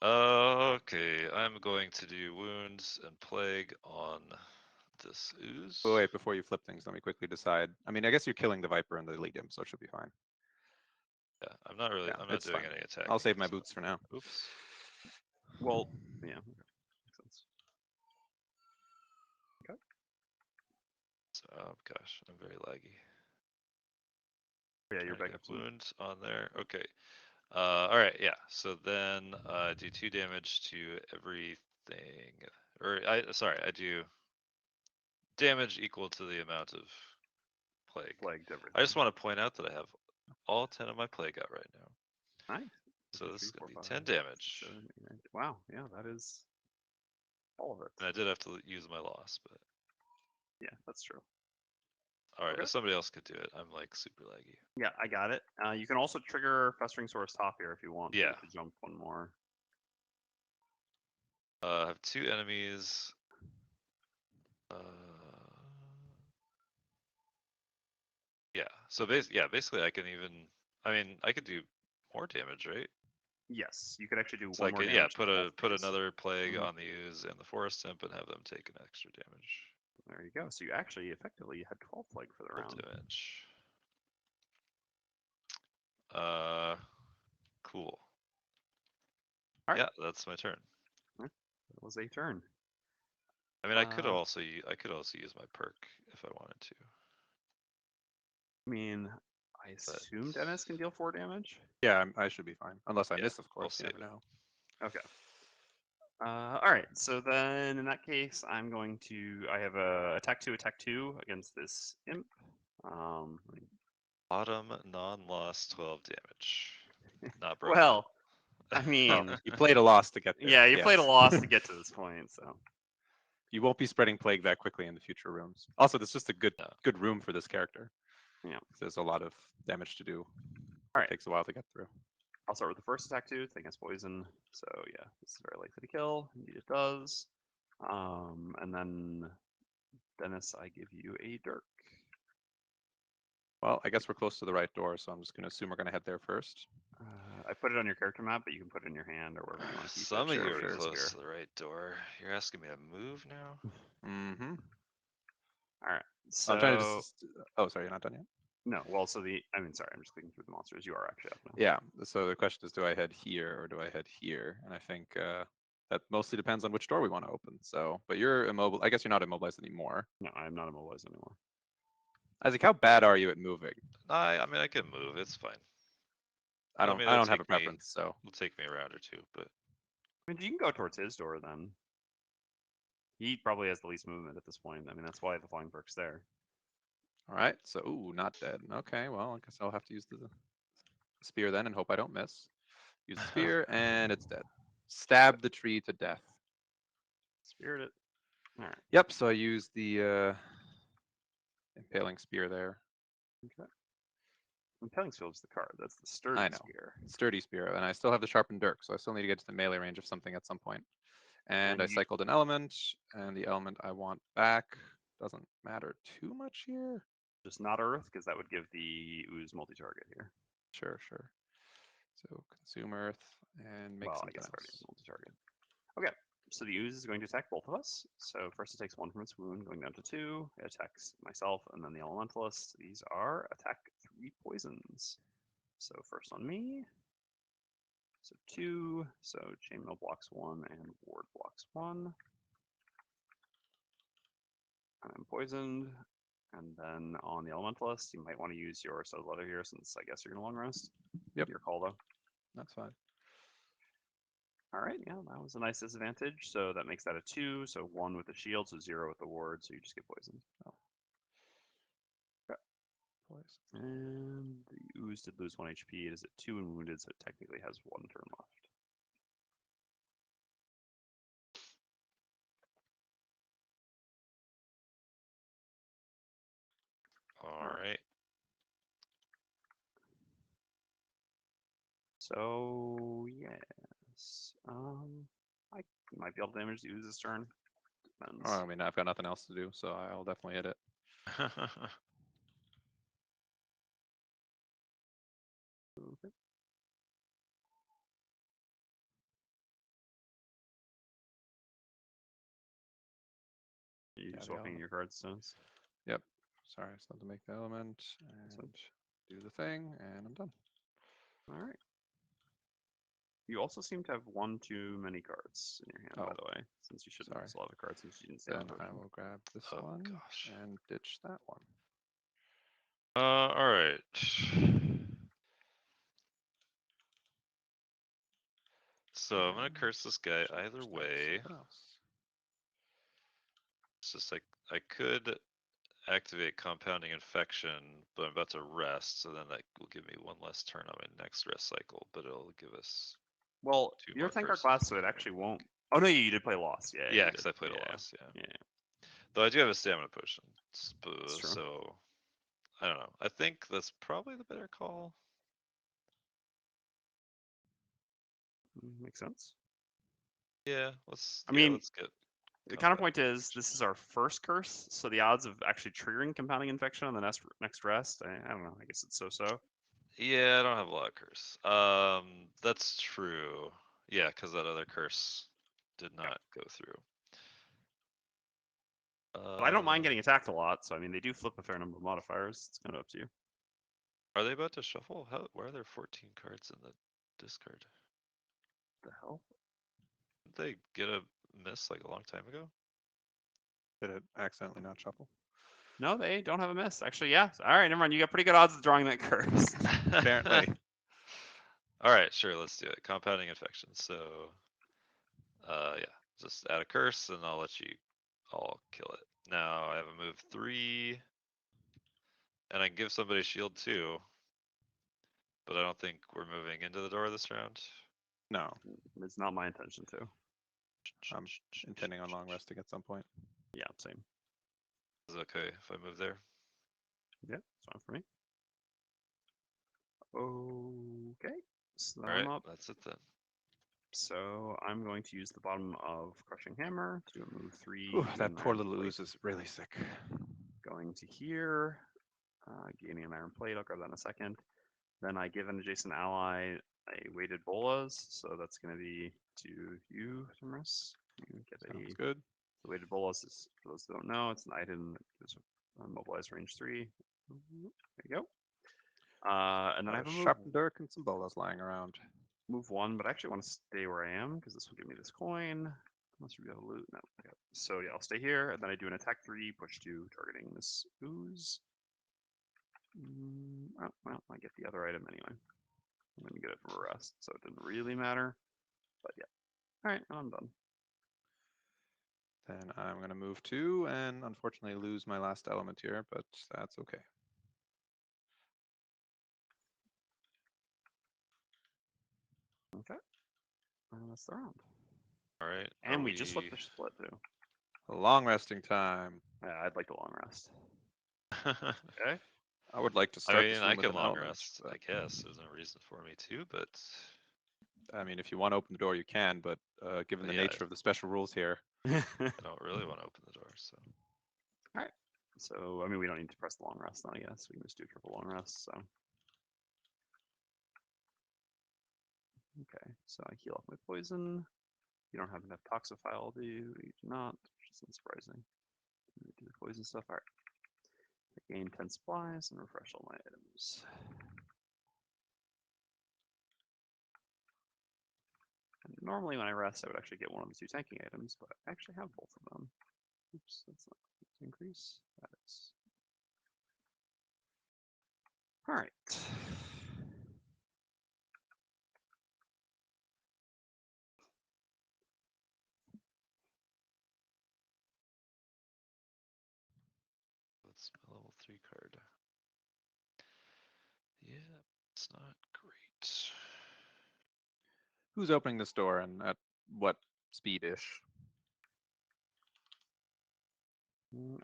Okay, I'm going to do wounds and plague on this ooze. But wait, before you flip things, let me quickly decide. I mean, I guess you're killing the Viper and the Lead Imp, so it should be fine. Yeah, I'm not really. Yeah, I'm not it's doing fine. any attacking. I'll save my so- boots for now. Oops. Well, yeah. Okay. Makes sense. Okay. So, oh gosh, I'm very laggy. Yeah, you're I back get up to wounds on there. Okay. All right. Yeah. So then I do 2 damage to everything, or I do damage equal to the amount of plague. flagged everything. I just want to point out that I have all 10 of my plague out right now. Nice. So Two, this is three, gonna four, be five, 10 damage. 7, 8, 9. Wow. Yeah, that is all of it. And I did have to use my loss, but Yeah, that's true. all right. Okay. If somebody else could do it, I'm like super laggy. Yeah, I got it. You can also trigger Festering Source top here if you want Yeah. to jump one more. I have 2 enemies. Yeah. So basically I can even. I mean, I could do more damage, right? Yes, you could actually do It's one like more yeah, damage. to put both put these. another plague Mhm. on the ooze and the forest imp and have them take an extra damage. There you go. So you actually effectively had 12 plague for the Full round. damage. Cool. All right. Yeah, that's my turn. That was a turn. I mean, I could Uh, also use my perk if I wanted to. I mean, I assume Dennis can deal 4 damage. Yeah, I should be fine. Unless I Yeah, miss, of I'll course. You save never it. know. Okay. All right. So then, in that case, I'm going to. I have a attack 2 against this imp. Um, Bottom non-loss 12 damage. Not broken. well, I mean, You played a loss to get there. yeah, you played a yes. loss to get to this point. So You won't be spreading plague that quickly in the future rooms. Also, there's just a good No. good room for this character. Yeah. There's a lot of damage to do. All right. Takes a while to get through. I'll start with the first attack 2. Thing is poison. So yeah, this is very likely to kill. Indeed, it does. And then Dennis, I give you a dirk. Well, I guess we're close to the right door, so I'm just going to assume we're going to head there first. I put it on your character map, but you can put it in your hand or wherever you want to keep Some it. of you Sure, are sure. close to the right door. You're asking me to move now? Mm-hmm. All right. I'm trying to So just. Oh, sorry, you're not done yet. no. Well, so I mean, sorry, I'm just clicking through the monsters. You are actually up now. Yeah. So the question is, do I head here or do I head here? And I think that mostly depends on which door we want to open. So, but you're immobile. I guess you're not immobilized anymore. No, I'm not immobilized anymore. Isaac, how bad are you at moving? I mean, I can move. It's fine. I mean, don't it'll have a take me- preference. So It'll take me a round or two, but I mean, you can go towards his door then. He probably has the least movement at this point. I mean, that's why the flying perk's there. all right. So ooh, not dead. Okay. Well, I guess I'll have to use the spear then and hope I don't miss. Use the spear and it's dead. Stab the tree to death. Spirit it. All right. Yep. So I use the impaling spear there. Okay. Impaling Field's the card. That's the sturdy I know. spear. Sturdy spear, and I still have the sharpened dirk, so I still need to get to the melee range of something at some point. And And I you- cycled an element, and the element I want back doesn't matter too much here. Just not Earth, because that would give the ooze multi-target here. Sure, sure. So consume earth and make Well, I something guess it already else. is multi-target. Okay. So the ooze is going to attack both of us. So first it takes 1 from its wound, going down to 2. It attacks myself and then the elementalist. These are attack 3 poisons. So first on me. So 2. So chainmail blocks 1 and ward blocks 1. I'm poisoned. And then on the elementalist, you might want to use your studded leather here, since I guess you're gonna long rest. Yep. Your call though. That's fine. All right, yeah, that was a nice disadvantage. So that makes that a 2. So 1 with the shield, so 0 with the ward. So you just get poisoned. Poison. And the ooze did lose 1 HP. It is at 2 and wounded, so it technically has 1 turn left. All right. So yes, I might be able to damage the ooze this turn. Depends. Oh, I mean, I've got nothing else to do, so I'll definitely hit it. Okay. You Yeah, just the swapping element. your card stones. Yep. Sorry, I just have to make the element fine. and do the thing, and I'm done. All right. You also seem to have 1 too many cards in your hand, by Oh, the way, since you shouldn't sorry. have a lot of cards since you didn't stay on Then I potion. will grab this Oh, one gosh. and ditch that one. All right. So I'm gonna And curse this guy change either that to way. something else. It's just like I could activate compounding infection, but I'm about to rest, so then that will give me 1 less turn on my next rest cycle, but it'll give us Well, 2 you're more a thank card curses. class, so it actually won't. Oh no, you did play lost. Yeah. Yeah, you because did. I played Yeah. a loss. Yeah. Yeah. Though I do have a stamina potion, That's true. so I don't know. I think that's probably the better call. Makes sense. Yeah, let's. I mean, let's get. the counterpoint compounding is infection. this is our first curse, so the odds of actually triggering compounding infection on the next rest, I don't know. I guess it's so. Yeah, I don't have a lot of curse. That's true. Yeah, because that other curse did not go through. But I don't mind getting attacked a lot, so I mean they do flip a fair number of modifiers. It's kind of up to you. Are they about to shuffle? Why are there 14 cards in the discard? The hell? Didn't they get a miss like a long time ago? Did it accidentally not shuffle? No, they don't have a miss. Actually, yeah. All right, never mind. You got pretty good odds of drawing that curse. Apparently. All right, sure, let's do it. Compounding infection. So, yeah, just add a curse, and I'll let you all kill it. Now I have a move 3, and I can give somebody a shield too, but I don't think we're moving into the door this round. No, It's not my intention to. I'm intending on long resting at some point. Yeah, same. Is it okay if I move there? Yeah, it's fine for me. Okay, so All I'm right, up. that's it then. So I'm going to use the bottom of Crushing Hammer to move 3. Ooh, that gain poor Iron little Plate. ooze is really sick. Going to here, gaining an Iron Plate. I'll grab that in a second. Then I give an adjacent ally a weighted bolas, so that's going to be to you, Timurus. You get Sounds a good. the weighted bolas is, for those who don't know, it's an item that gives mobilized range 3. There you go. And then I have a sharpened dirk and some bolas lying around. move 1, but I actually want to stay where I am because this will give me this coin. Unless we have a loot. No. Okay. So yeah, I'll stay here, and then I do an attack 3, push 2, targeting this ooze. Oh, well, I get the other item anyway. I'm gonna get it from a rest, so it didn't really matter. But yeah. All right, I'm done. Then I'm going to move 2 and unfortunately lose my last element here, but that's okay. Okay. And that's the round. All right. And we just flipped the split too. Long resting time. Yeah, I'd like a long rest. Okay. I would like to I start mean, this I room with can an long element. rest. But, I guess there's no reason for me to, but I mean, if you want to open the door, you can. But given the Yeah, nature of the special rules here, I don't really want to open the door. So All right. So I mean, we don't need to press the long rest, then I guess we can just do triple long rest. So. Okay, so I heal off my poison. You don't have enough Toxophile, do you? You do not, which is unsurprising. Do the poison stuff. All right. I gain 10 supplies and refresh all my items. And normally when I rest, I would actually get one of the 2 tanking items, but I actually have both of them. Oops, that's not increase. That is. All right. That's my level 3 card. Yeah, it's not great. Who's opening this door and at what speed-ish?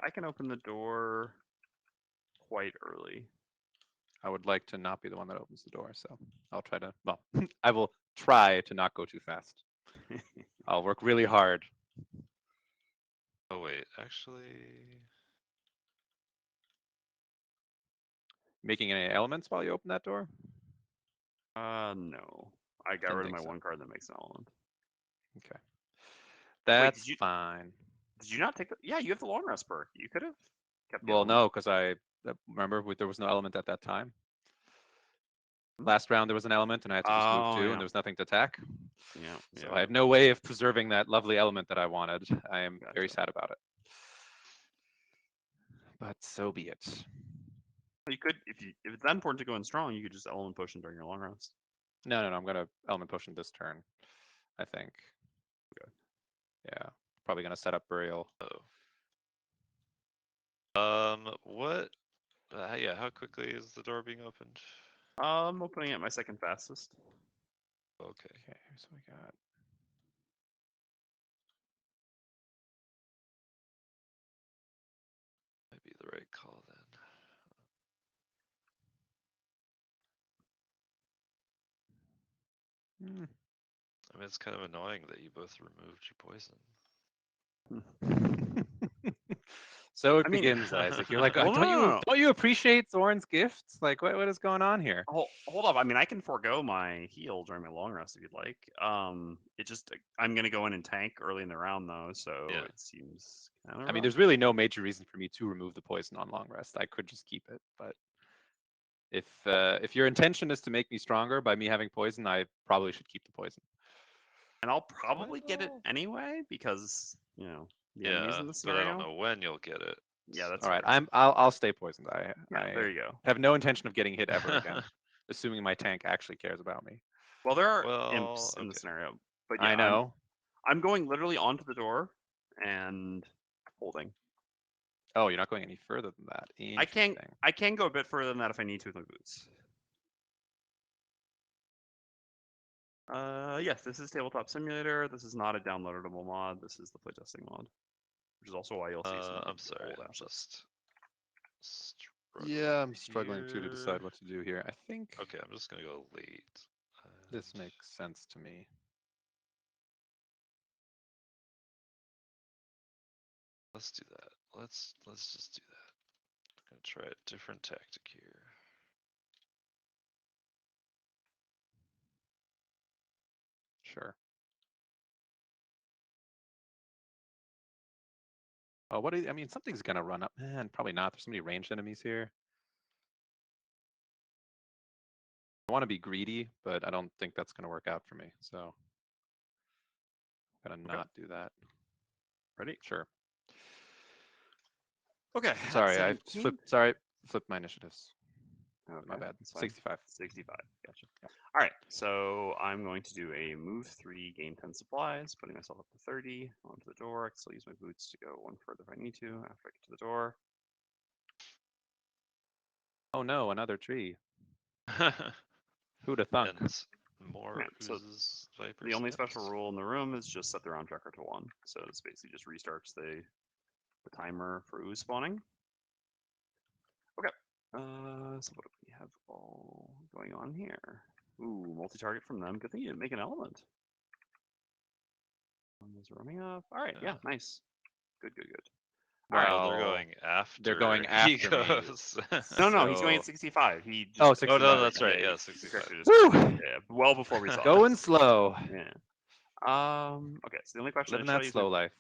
I can open the door quite early. I would like to not be the one that opens the door, so I'll try to. Well, I will try to not go too fast. I'll work really hard. Oh wait, actually, Making any elements while you open that door? No. I got Didn't rid of think my so. 1 card that makes an element. Okay. That's you- fine. Did you not take the? Yeah, you have the long rest perk. You could have kept the Well, element. no, because I remember there was no element at that time. Last round there was an element, and I had to just move Oh, 2, yeah. and there was nothing to attack. Yeah. So I have no way of preserving that lovely element that I wanted. I am very Gotcha. sad about it. But so be it. You could, if it's that important to go in strong, you could just element potion during your long rest. No, I'm gonna element potion this turn, I think. Okay. Yeah, probably gonna set up burial. what? Yeah, how quickly is the door being opened? I'm opening it my 2nd fastest. Okay. Okay, so we got. Might be the right call then. I mean, it's kind of annoying that you both removed your poison. So it I mean- begins, Isaac. You're like, Well, no. don't you appreciate Thorn's gifts? Like, what is going on here? Hold up. I mean, I can forego my heal during my long rest if you'd like. It just I'm gonna go in and tank early in the round though, so Yeah. it seems kind of I mean, rough. there's really no major reason for me to remove the poison on long rest. I could just keep it, but if your intention is to make me stronger by me having poison, I probably should keep the poison. And I'll probably get it Well- anyway because the enemies Yeah, in the but scenario. I don't know when you'll get it. Yeah, that's All right. fair. I'll stay poisoned. Yeah, I there you go. have no intention of getting hit ever again, assuming my tank actually cares about me. Well, there are Well, imps in the okay. scenario, but yeah, I know. I'm going literally onto the door and holding. Oh, you're not going any further than that. Interesting. I can go a bit further than that if I need to with my boots. Yes, this is Tabletop Simulator. This is not a downloadable mod. This is the playtesting mod, which is also why you'll see some I'm sorry. old I'm assets. just Yeah, I'm struggling here. to decide what to do here. I think Okay, I'm just gonna go late. this and- makes sense to me. Let's do that. Let's just do that. I'm gonna try a different tactic here. Sure. Oh, I mean, something's gonna run up. Man, probably not. There's so many ranged enemies here. I want to be greedy, but I don't think that's gonna work out for me. So I'm gonna Okay. not do that. Ready? Sure. Okay. Sorry, I 17? flipped my initiatives. Okay, My bad. that's fine. 65. 65. Gotcha. All right, so I'm going to do a move 3, gain 10 supplies, putting myself up to 30 onto the door. I can still use my boots to go one further if I need to after I get to the door. Oh no, another tree. Who'd have thunk? and more Yeah, so oozes, vipers. The only next. special rule in the room is just set the round tracker to 1. So this basically just restarts the timer for ooze spawning. Okay. So what do we have all going on here? Ooh, multi-target from them. Good thing you didn't make an element. One is roaming up. All right, yeah, nice. Good. All right. Well, they're going after. They're going he after me. goes. No, he's going So- at 65. He just, Oh, Oh no, 65. that's right. he Yeah, just 65. corrected his Woo! score. Yeah, well before we saw Going this. slow. Yeah. Okay, so the only question Living is, should I that use slow life.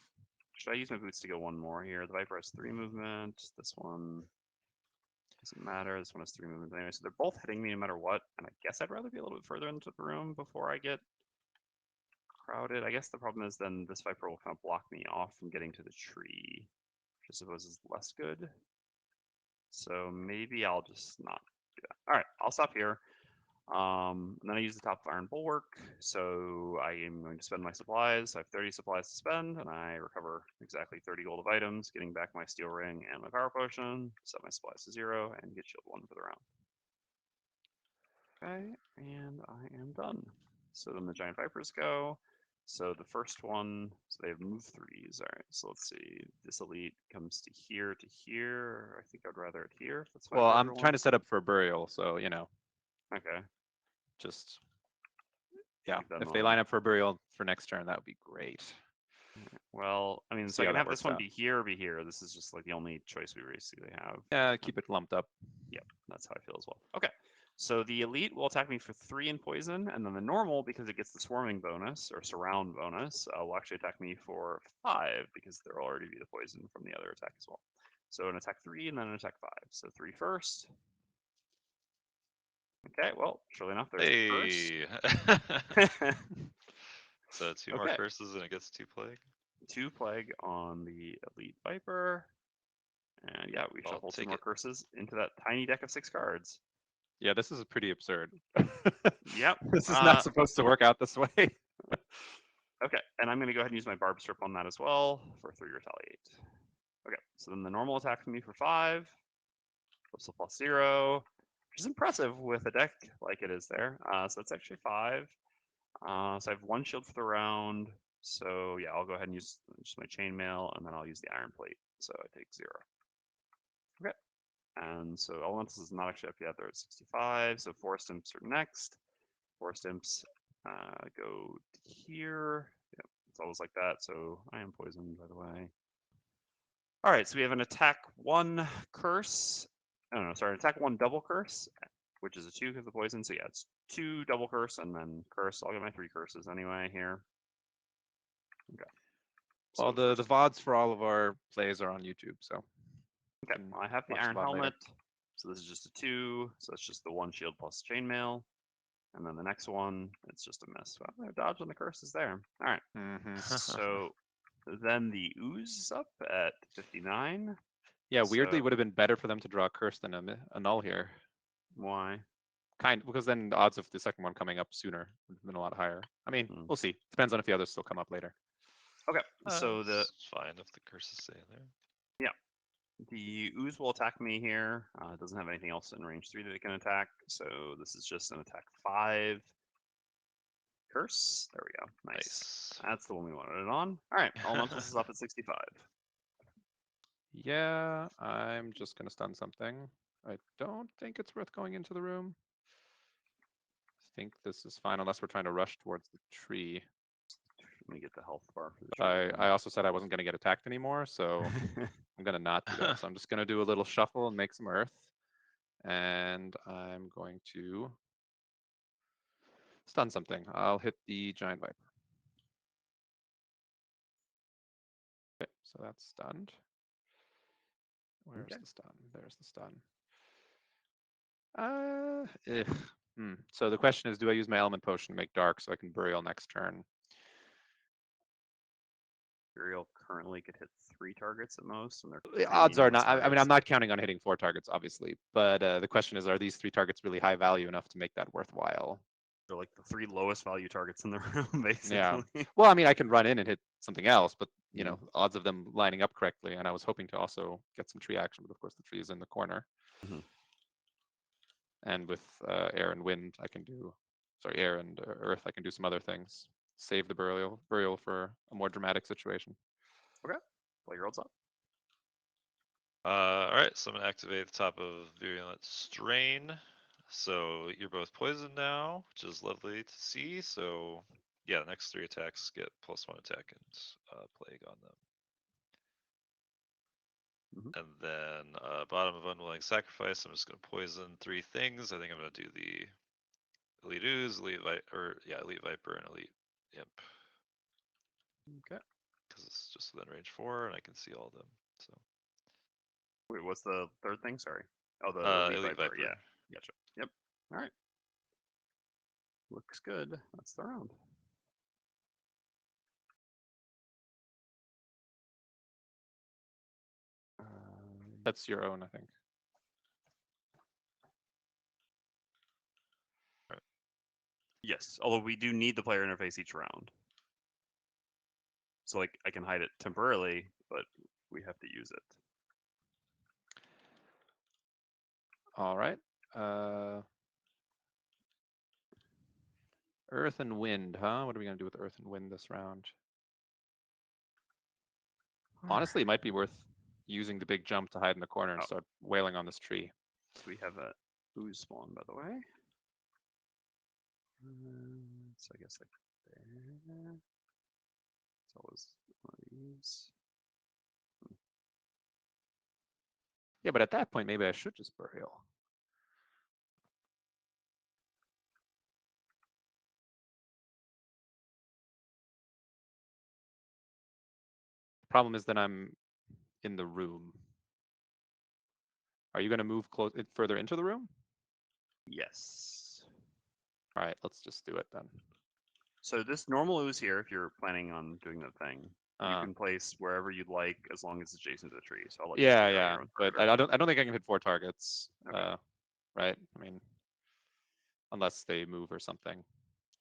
should I use my boots to go one more here? The Viper has 3 movement. This one doesn't matter. This one has 3 movement anyway. So they're both hitting me no matter what. And I guess I'd rather be a little bit further into the room before I get crowded. I guess the problem is then this Viper will kind of block me off from getting to the tree, which I suppose is less good. So maybe I'll just not do that. All right, I'll stop here. And then I use the top of Iron Bulwark, so I am going to spend my supplies. I have 30 supplies to spend, and I recover exactly 30 gold of items, getting back my steel ring and my power potion, set my supplies to 0, and get shield 1 for the round. Okay, and I am done. So then the Giant Vipers go. So the first one, so they have move 3s. All right, so let's see. This elite comes to here to here. I think I'd rather it here, if that's fine Well, for I'm trying everyone. to set up for a burial, so you know, Okay. just yeah. Keep that in If they mind. line up for a burial for next turn, that would be great. Well, I mean, so See I how can that have this works one out. be here or be here. This is just like the only choice we basically have. Yeah, keep it lumped up. Yep, that's how I feel as well. Okay, so the elite will attack me for 3 in poison, and then the normal, because it gets the swarming bonus or surround bonus, will actually attack me for 5 because there'll already be the poison from the other attack as well. So an attack 3 and then an attack 5. So 3 first. Okay, well, surely enough, there's Hey. curse. So 2 more Okay. curses and it gets 2 plague. 2 plague on the elite viper. And yeah, we I'll shuffle 2 take more it. curses into that tiny deck of 6 cards. Yeah, this is pretty absurd. Yep. This is not supposed to work out this way. Okay, and I'm going to go ahead and use my barb strip on that as well for 3 retaliate. Okay, so then the normal attack from me for 5, plus a plus 0, which is impressive with a deck like it is there. So that's actually 5. So I have 1 shield for the round. So yeah, I'll go ahead and use just my chainmail, and then I'll use the iron plate. So I take 0. Okay, and so elementals is not actually up yet. They're at 65. So forest imps are next. Forest imps go here. Yep, it's always like that. So I am poisoned, by the way. All right, so we have an attack 1 curse. Oh no, sorry, attack 1 double curse, which is a 2 because of poison. So yeah, it's 2 double curse and then curse. I'll get my 3 curses anyway here. Okay. Well, the VODs for all of our plays are on YouTube, so okay, well, I have the watch the iron VOD later. helmet. So this is just a 2. So it's just the 1 shield plus chainmail. And then the next one, it's just a miss. Well, dodge on the curse is there. All right. So then the ooze is up at 59. yeah, weirdly, So would have been better for them to draw a curse than a null here. why? Because then the odds of the second one coming up sooner would have been a lot higher. I mean, we'll see. Depends on if the others still come up later. Okay, so it's fine if the curses stay in there. the ooze will attack me here. It doesn't have anything else in range 3 that it can attack, so this is just an attack 5. Curse. There we go. Nice. That's the one we wanted it on. All right, elementals is up at 65. Yeah, I'm just gonna stun something. I don't think it's worth going into the room. I think this is fine unless we're trying to rush towards the tree. Let me get the health bar for the But I also said I wasn't gonna get attacked anymore, so I'm gonna not do that. So I'm just gonna do a little shuffle and make some earth. And I'm going to stun something. I'll hit the giant viper. Okay, so that's stunned. Where's the stun? There's the stun. So the question is, do I use my element potion to make dark so I can burial next turn? Burial currently could hit 3 targets at most, and they're The odds are not. I mean, targets. I'm not counting on hitting 4 targets, obviously. But the question is, are these 3 targets really high value enough to make that worthwhile? They're like the 3 lowest value targets in the room, basically. Yeah. Well, I mean, I can run in and hit something else, but you know, odds of them lining up correctly. And I was hoping to also get some tree action, but of course the tree is in the corner. And with air and wind, I can do, sorry, air and earth, I can do some other things. Save the burial for a more dramatic situation. Okay, play your olds up. All right, so I'm gonna activate the top of Virulent Strain. So you're both poisoned now, which is lovely to see. So yeah, the next 3 attacks get +1 attack and plague on them. And then bottom of Unwilling Sacrifice, I'm just gonna poison 3 things. I think I'm gonna do the Elite Ooze, Elite Viper, and Elite Imp. Okay. because it's just within range 4, and I can see all of them. So Wait, what's the third thing? Sorry. Oh, the Elite Viper. Yeah. Gotcha. Yep. All right. Looks good. That's the round. That's your own, I think. Yes, although we do need the player interface each round. So like I can hide it temporarily, but we have to use it. All right. Earth and wind, huh? What are we gonna do with earth and wind this round? Honestly, it might be worth using the big jump to hide in the corner and Oh. start wailing on this tree. So we have a ooze spawn, by the way. So I guess like there. It's always one of these. Yeah, but at that point, maybe I should just burial. Problem is that I'm in the room. Are you going to move further into the room? Yes. All right, let's just do it then. So this normal ooze here, if you're planning on doing the thing, you can place wherever you'd like as long as it's adjacent to the tree. So I'll let you Yeah, figure out yeah, your own but perimeter. I don't think I can hit 4 targets. Okay. Right? I mean, unless they move or something.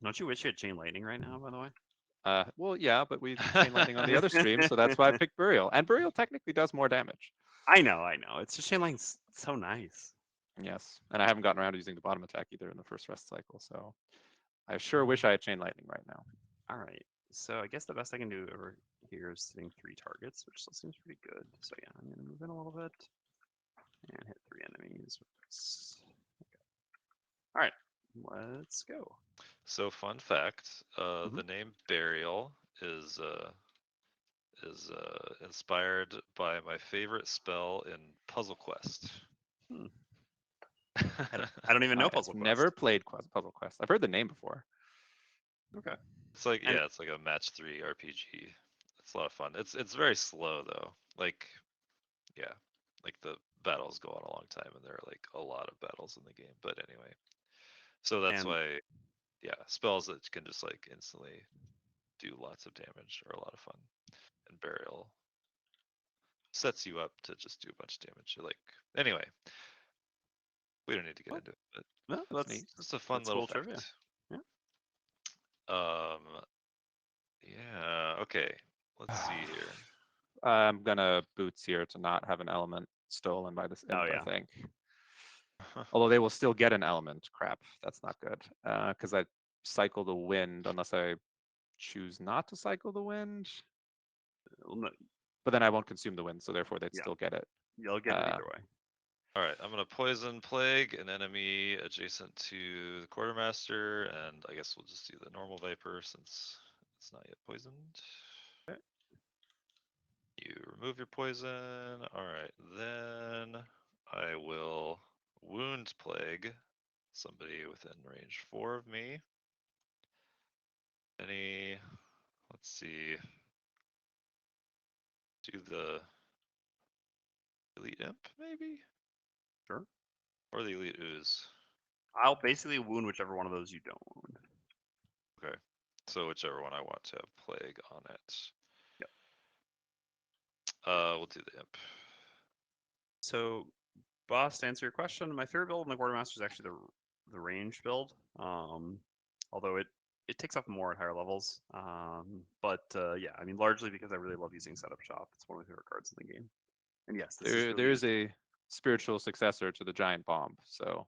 Don't you wish you had chain lightning right now, by the way? Well, yeah, but we chain lightning on the other stream, so that's why I picked burial. And burial technically does more damage. I know. It's just chain lightning's so nice. Yes, and I haven't gotten around to using the bottom attack either in the first rest cycle, so I sure wish I had chain lightning right now. All right. So I guess the best I can do over here is hitting 3 targets, which still seems pretty good. So yeah, I'm gonna move in a little bit and hit 3 enemies. Okay. All right, let's go. So fun fact, Mhm. the name Burial is inspired by my favorite spell in Puzzle Quest. Hmm. I don't even know Puzzle I've Quest. never played Puzzle Quest. I've heard the name before. Okay. It's like And- it's like a match 3 RPG. It's a lot of fun. It's very slow though. Like yeah, like the battles go on a long time, and there are like a lot of battles in the game. But anyway, so that's And why yeah, spells that can just like instantly do lots of damage are a lot of fun. And Burial sets you up to just do a bunch of damage. Like anyway, we don't need to get into it, but no, neat. it's a fun that's little cool fact. trivia. Yeah. Yeah. Okay. Let's see here. I'm gonna boots here to not have an element stolen by this imp, Oh, yeah. I think. Although they will still get an element. Crap, that's not good. Because I cycle the wind unless I choose not to cycle the wind. Well, no, But then I won't consume the wind, so therefore they'd Yeah. still get it. you'll get it either way. All right, I'm gonna poison plague an enemy adjacent to the quartermaster, and I guess we'll just do the normal viper since it's not yet poisoned. Okay. You remove your poison. All right, then I will wound plague somebody within range 4 of me. Let's see, do the elite imp maybe, Sure. or the elite ooze. I'll basically wound whichever one of those you don't wound. Okay, so whichever one I want to have plague on it. Yep. We'll do the imp. So, boss, to answer your question, my favorite build in the quartermaster is actually the range build. Although it takes off more at higher levels. But yeah, I mean, largely because I really love using setup shop. It's one of my favorite cards in the game. And yes, this is There is a spiritual successor to the giant bomb, so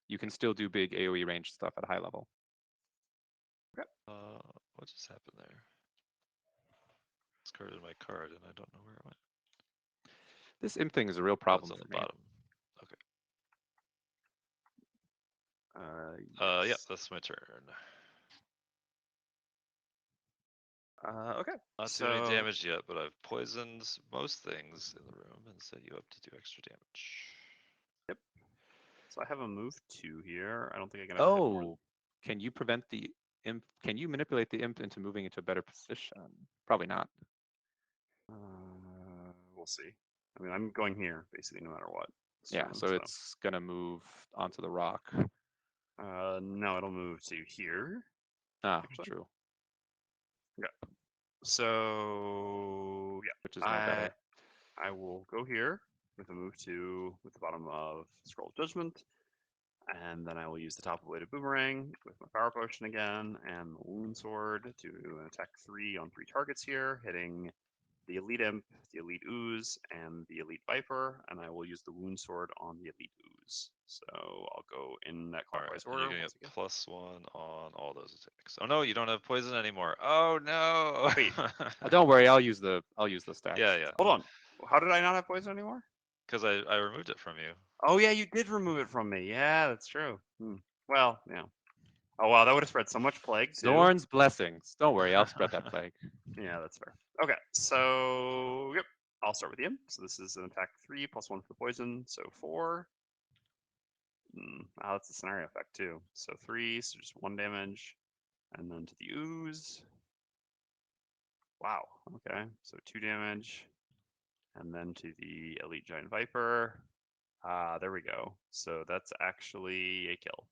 you can still do big AoE range stuff at high level. What just happened there? Discarded my card and I don't know where it went. This imp thing is a real Oh, it's problem on for the me. bottom. yes. Yeah, that's my turn. Okay. Not doing any damage yet, but I've poisoned most things in the room and set you up to do extra damage. Yep. So I have a move 2 here. I don't think I can ever hit more. Oh, can you prevent the imp. Can you manipulate the imp into moving into a better position? Probably not. We'll see. I mean, I'm going here basically no matter what. Yeah, so it's gonna move onto the rock. No, it'll move to here. Ah, Actually. true. Yeah. So yeah, Which is no better. I will go here with a move to with the bottom of Scroll of Judgment, and then I will use the top of Bladed Boomerang with my Power Potion again, and the Wound Sword to attack 3 on 3 targets here, hitting the Elite Imp, the Elite Ooze, and the Elite Viper, and I will use the Wound Sword on the Elite Ooze. So I'll go in that All right, clockwise and order. you're gonna once get again. +1 on all those attacks. Oh no, you don't have poison anymore. Oh no. Wait. Don't worry, I'll use the stacks. Yeah. Hold on. How did I not have poison anymore? Because I removed it from you. Oh yeah, you did remove it from me. Yeah, that's true. Well, yeah. Oh wow, that would have spread so much plague too. Zorn's blessings. Don't worry, I'll spread that plague. Yeah, that's fair. Okay, so yep, I'll start with you. So this is an attack 3 +1 for the poison, so 4. That's a scenario effect too. So 3, so just 1 damage, and then to the ooze. Wow. Okay, so 2 damage, and then to the elite giant viper. There we go. So that's actually a kill.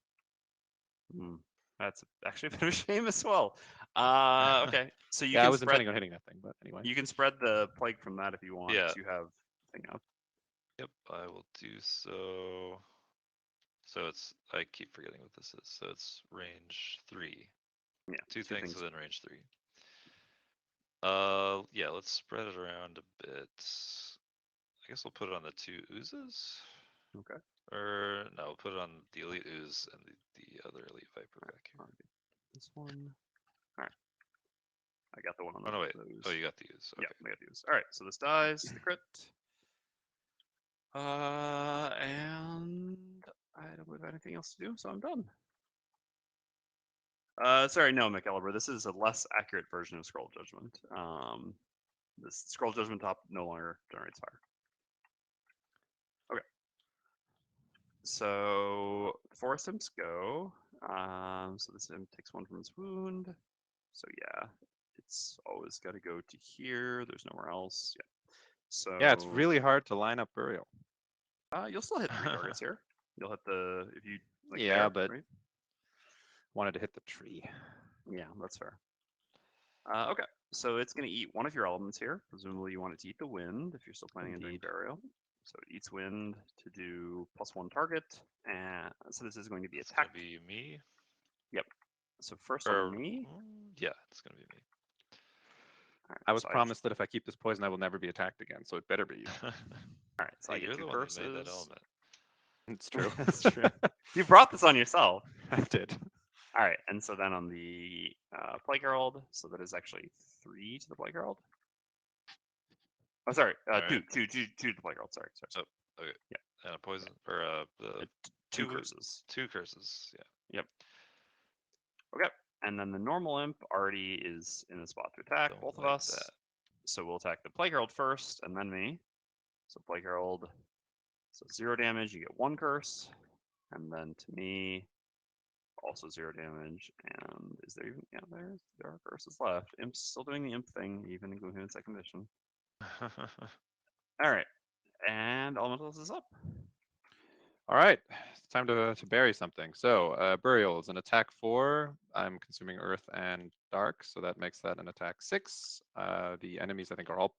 That's actually a bit of a shame as well. Okay, so you Yeah, I can was spread. intending on hitting that thing, but anyway. You can spread the plague from that if you want. Yeah. You have thing up. Yep, I will do so. So it's I keep forgetting what this is. So it's range 3. Yeah, Two two things things. within range 3. Yeah, let's spread it around a bit. I guess we'll put it on the 2 oozes. Okay. Or no, we'll put it on the elite ooze and the other elite viper back here. This one. All right. I got the one on Oh the. no, wait. Ooze. Oh, you got the ooze. Okay. Yeah, I got the ooze. All right. So this dies the crit. And I don't have anything else to do, so I'm done. Sorry, no, McElliber. This is a less accurate version of Scroll Judgment. This Scroll Judgment top no longer generates fire. Okay. So forest imps go. So this imp takes 1 from its wound. So yeah, it's always got to go to here. There's nowhere else. Yeah. So Yeah, it's really hard to line up burial. You'll still hit 3 targets here. You'll hit the if you like Yeah, there, but right? wanted to hit the tree. Yeah, that's fair. Okay, so it's going to eat one of your elements here. Presumably, you want it to eat the wind if you're still planning on doing Indeed. burial. So it eats wind to do +1 target, and so this is going to be It's gonna attack. be me. Yep. So first Or on me. yeah, it's gonna be me. All right, I was so promised that if I keep this poison, I will never be attacked again, so it better be you. all right, so Hey, I get you're 2 the one curses. that made that element. It's true. That's true. You brought this on yourself. I did. All right, and so then on the Plague Herald, so that is actually 3 to the Plague Herald. Oh, sorry, All two right. to the Plague Herald. Sorry. Oh, okay. Yeah. And a poison or the 2 curses. 2 curses. Yeah. Yep. Okay, and then the normal imp already is in the spot to attack Don't both of like us. that. So we'll attack the Plague Herald first, and then me. So Plague Herald, so 0 damage. You get 1 curse, and then to me, also 0 damage. And is there even? Yeah, there are curses left. Imp's still doing the imp thing, even in Gloomhaven second edition. All right, and Elementals is up. All right, it's time to bury something. So burial is an attack 4. I'm consuming earth and dark, so that makes that an attack 6. The enemies I think are all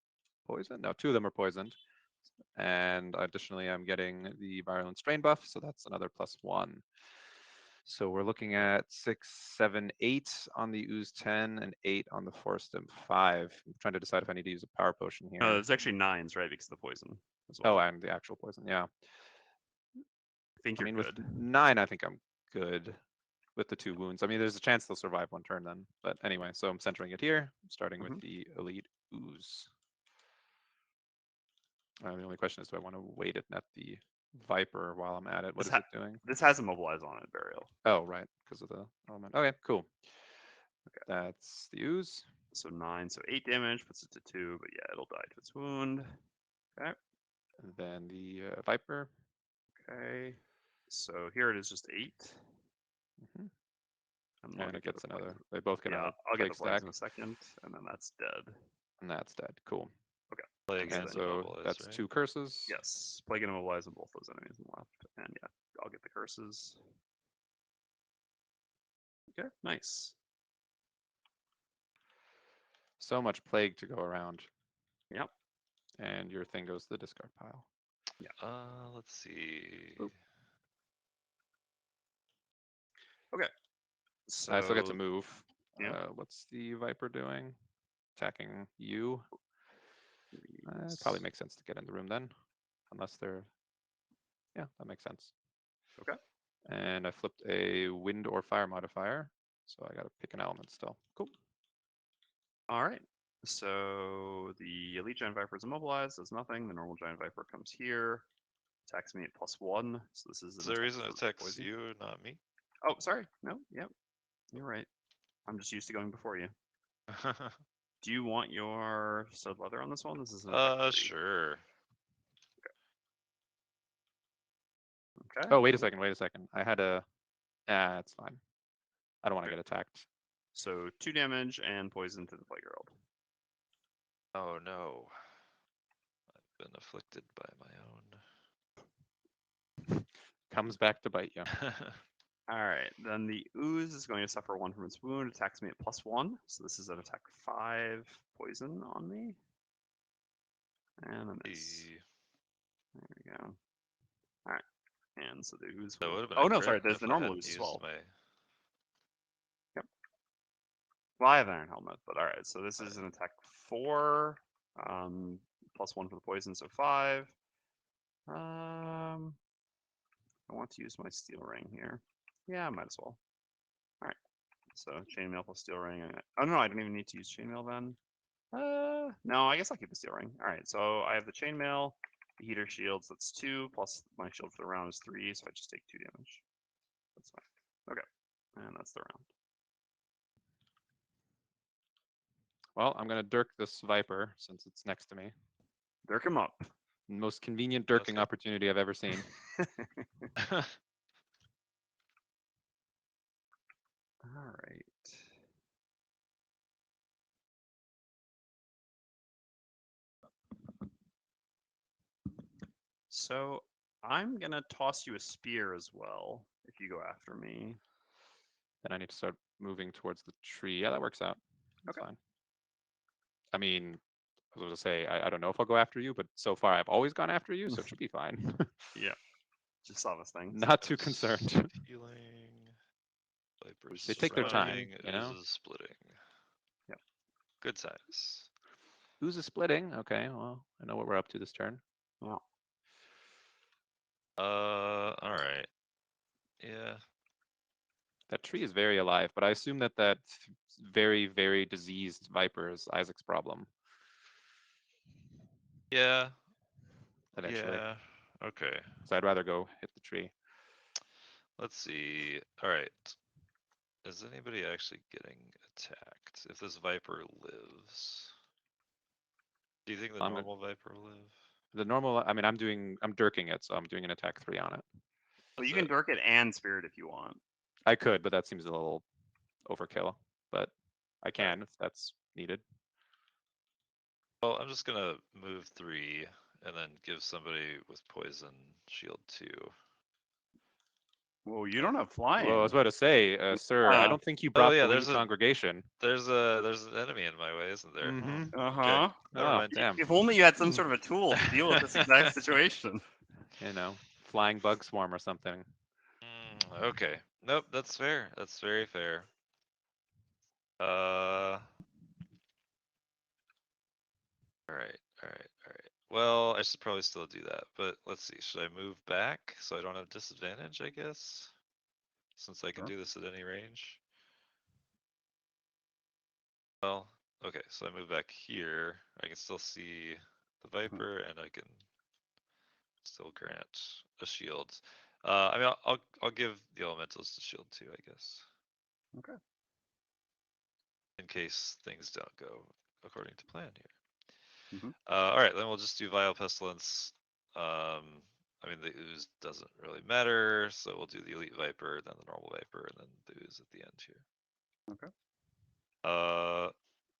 poisoned. No, 2 of them are poisoned. And additionally, I'm getting the virulent strain buff, so that's another +1. So we're looking at 6, 7, 8 on the ooze 10 and 8 on the forest imp 5. I'm trying to decide if I need to use a power potion here. No, it's actually 9s, right? Because of the poison as Oh, well. and the actual poison, yeah. I think you're good. With 9, I think I'm good with the 2 wounds. I mean, there's a chance they'll survive 1 turn then. But anyway, so I'm centering it here, starting with the elite ooze. The only question is, do I want to wait it at the viper while I'm at it? What is it doing? This has immobilize on it, burial. Oh, right, because of the element. Okay, cool. Okay, that's the ooze. So 9, so 8 damage, puts it to 2, but yeah, it'll die to its wound. Okay. And then the viper. Okay. So here it is just 8. Mhm. And And let me it get gets the another. poison. They both get Yeah, a I'll get plague the stack, poison in a second, and then that's dead. and that's dead. Cool. Plague And and so immobilize, that's right? 2 curses. Yes, plague and immobilize on both those enemies on the left, and yeah, I'll get the curses. Okay, nice. So much plague to go around. Yep. And your thing goes to the discard pile. Let's see. Oop. Okay. So I still get to move. yeah. What's the Viper doing? Attacking you. It probably makes sense to get in the room then. Unless they're... Yeah, that makes sense. Okay. And I flipped a wind or fire modifier. So I got to pick an element still. Cool. All right. So the Elite Giant Viper is immobilized, does nothing. The normal Giant Viper comes here, attacks me at +1. So this is Is an there a attack reason it for attacks poison. you, not me? Oh, sorry. No, yep. You're right. I'm just used to going before you. Do you want your stud leather on this one? This is an attack 3. Sure. Okay. Oh, wait a second. I had a... it's fine. I don't want to Okay. get attacked. So 2 damage and poison to the Plague Herald. Oh no. I've been afflicted by my Comes back to bite you. own. All right. Then the Ooze is going to suffer 1 from its wound. Attacks me at +1. So this is an attack 5 poison on me. And a miss. There we go. All right. And so the Ooze. That would have been Oh a no, crit sorry. There's if the I normal hadn't Ooze as used well. my. Well, I have Iron Helmet, but all right. So this is an attack 4, +1 for the poison, so 5. I want to use my Steel Ring here. Yeah, I might as well. All right. So Chainmail plus Steel Ring. Oh no, I don't even need to use Chainmail then. No, I guess I'll keep the Steel Ring. All right. So I have the Chainmail, the Heater Shields. That's 2 plus my shield for the round is 3. So I just take 2 damage. That's fine. Okay, and that's the round. Well, I'm going to dirk this Viper since it's next to me. Dirk him up. Most convenient That's dirking good. opportunity I've ever seen. All right. So I'm gonna toss you a spear as well if you go after me. Then I need to start moving towards the tree. Yeah, that works out. That's Okay. fine. I mean, I was going to say, I don't know if I'll go after you, but so far I've always gone after you, so it should be fine. Yeah. Just saw this thing. Not too concerned. Healing. Vipers They take their time, running, you know? Oozes splitting. Yep. Good size. Who's a splitting? Okay, well, I know what we're up to this turn. Yeah. All right. Yeah. That tree is very alive, but I assume that that very, very diseased Viper is Isaac's problem. Yeah. Eventually. Yeah. Okay. So I'd rather go hit the tree. Let's see. All right. Is anybody actually getting attacked if this Viper lives? Do you think the I'm normal Viper will live? The normal, I mean, I'm dirking it, so I'm doing an attack 3 on it. Well, you That's can it. Dirk it and Spirit if you want. I could, but that seems a little overkill. But I can if that's needed. Well, I'm just gonna move 3 and then give somebody with poison shield 2. Well, you don't have flying. Well, I was about to say, sir, I Yeah. don't think you brought yeah, the there's Winged a- Congregation. There's an enemy in my way, isn't there? Mm-hmm. Uh-huh. Never Oh, mind. damn. If only you had some sort of a tool to deal with this exact situation. You know, flying bug swarm or something. Okay. Nope, that's fair. That's very fair. All right. Well, I should probably still do that, but let's see. Should I move back so I don't have disadvantage, I guess? Since I can Sure. do this at any range. Well, okay, so I move back here. I can still see the Viper and I can still grant a shield. I mean, I'll give the elementals the shield too, I guess. Okay. In case things don't go according to plan here. Mhm. All right, then we'll just do Vile Pestilence. I mean, the ooze doesn't really matter, so we'll do the elite viper, then the normal viper, and then the ooze at the end here. Okay.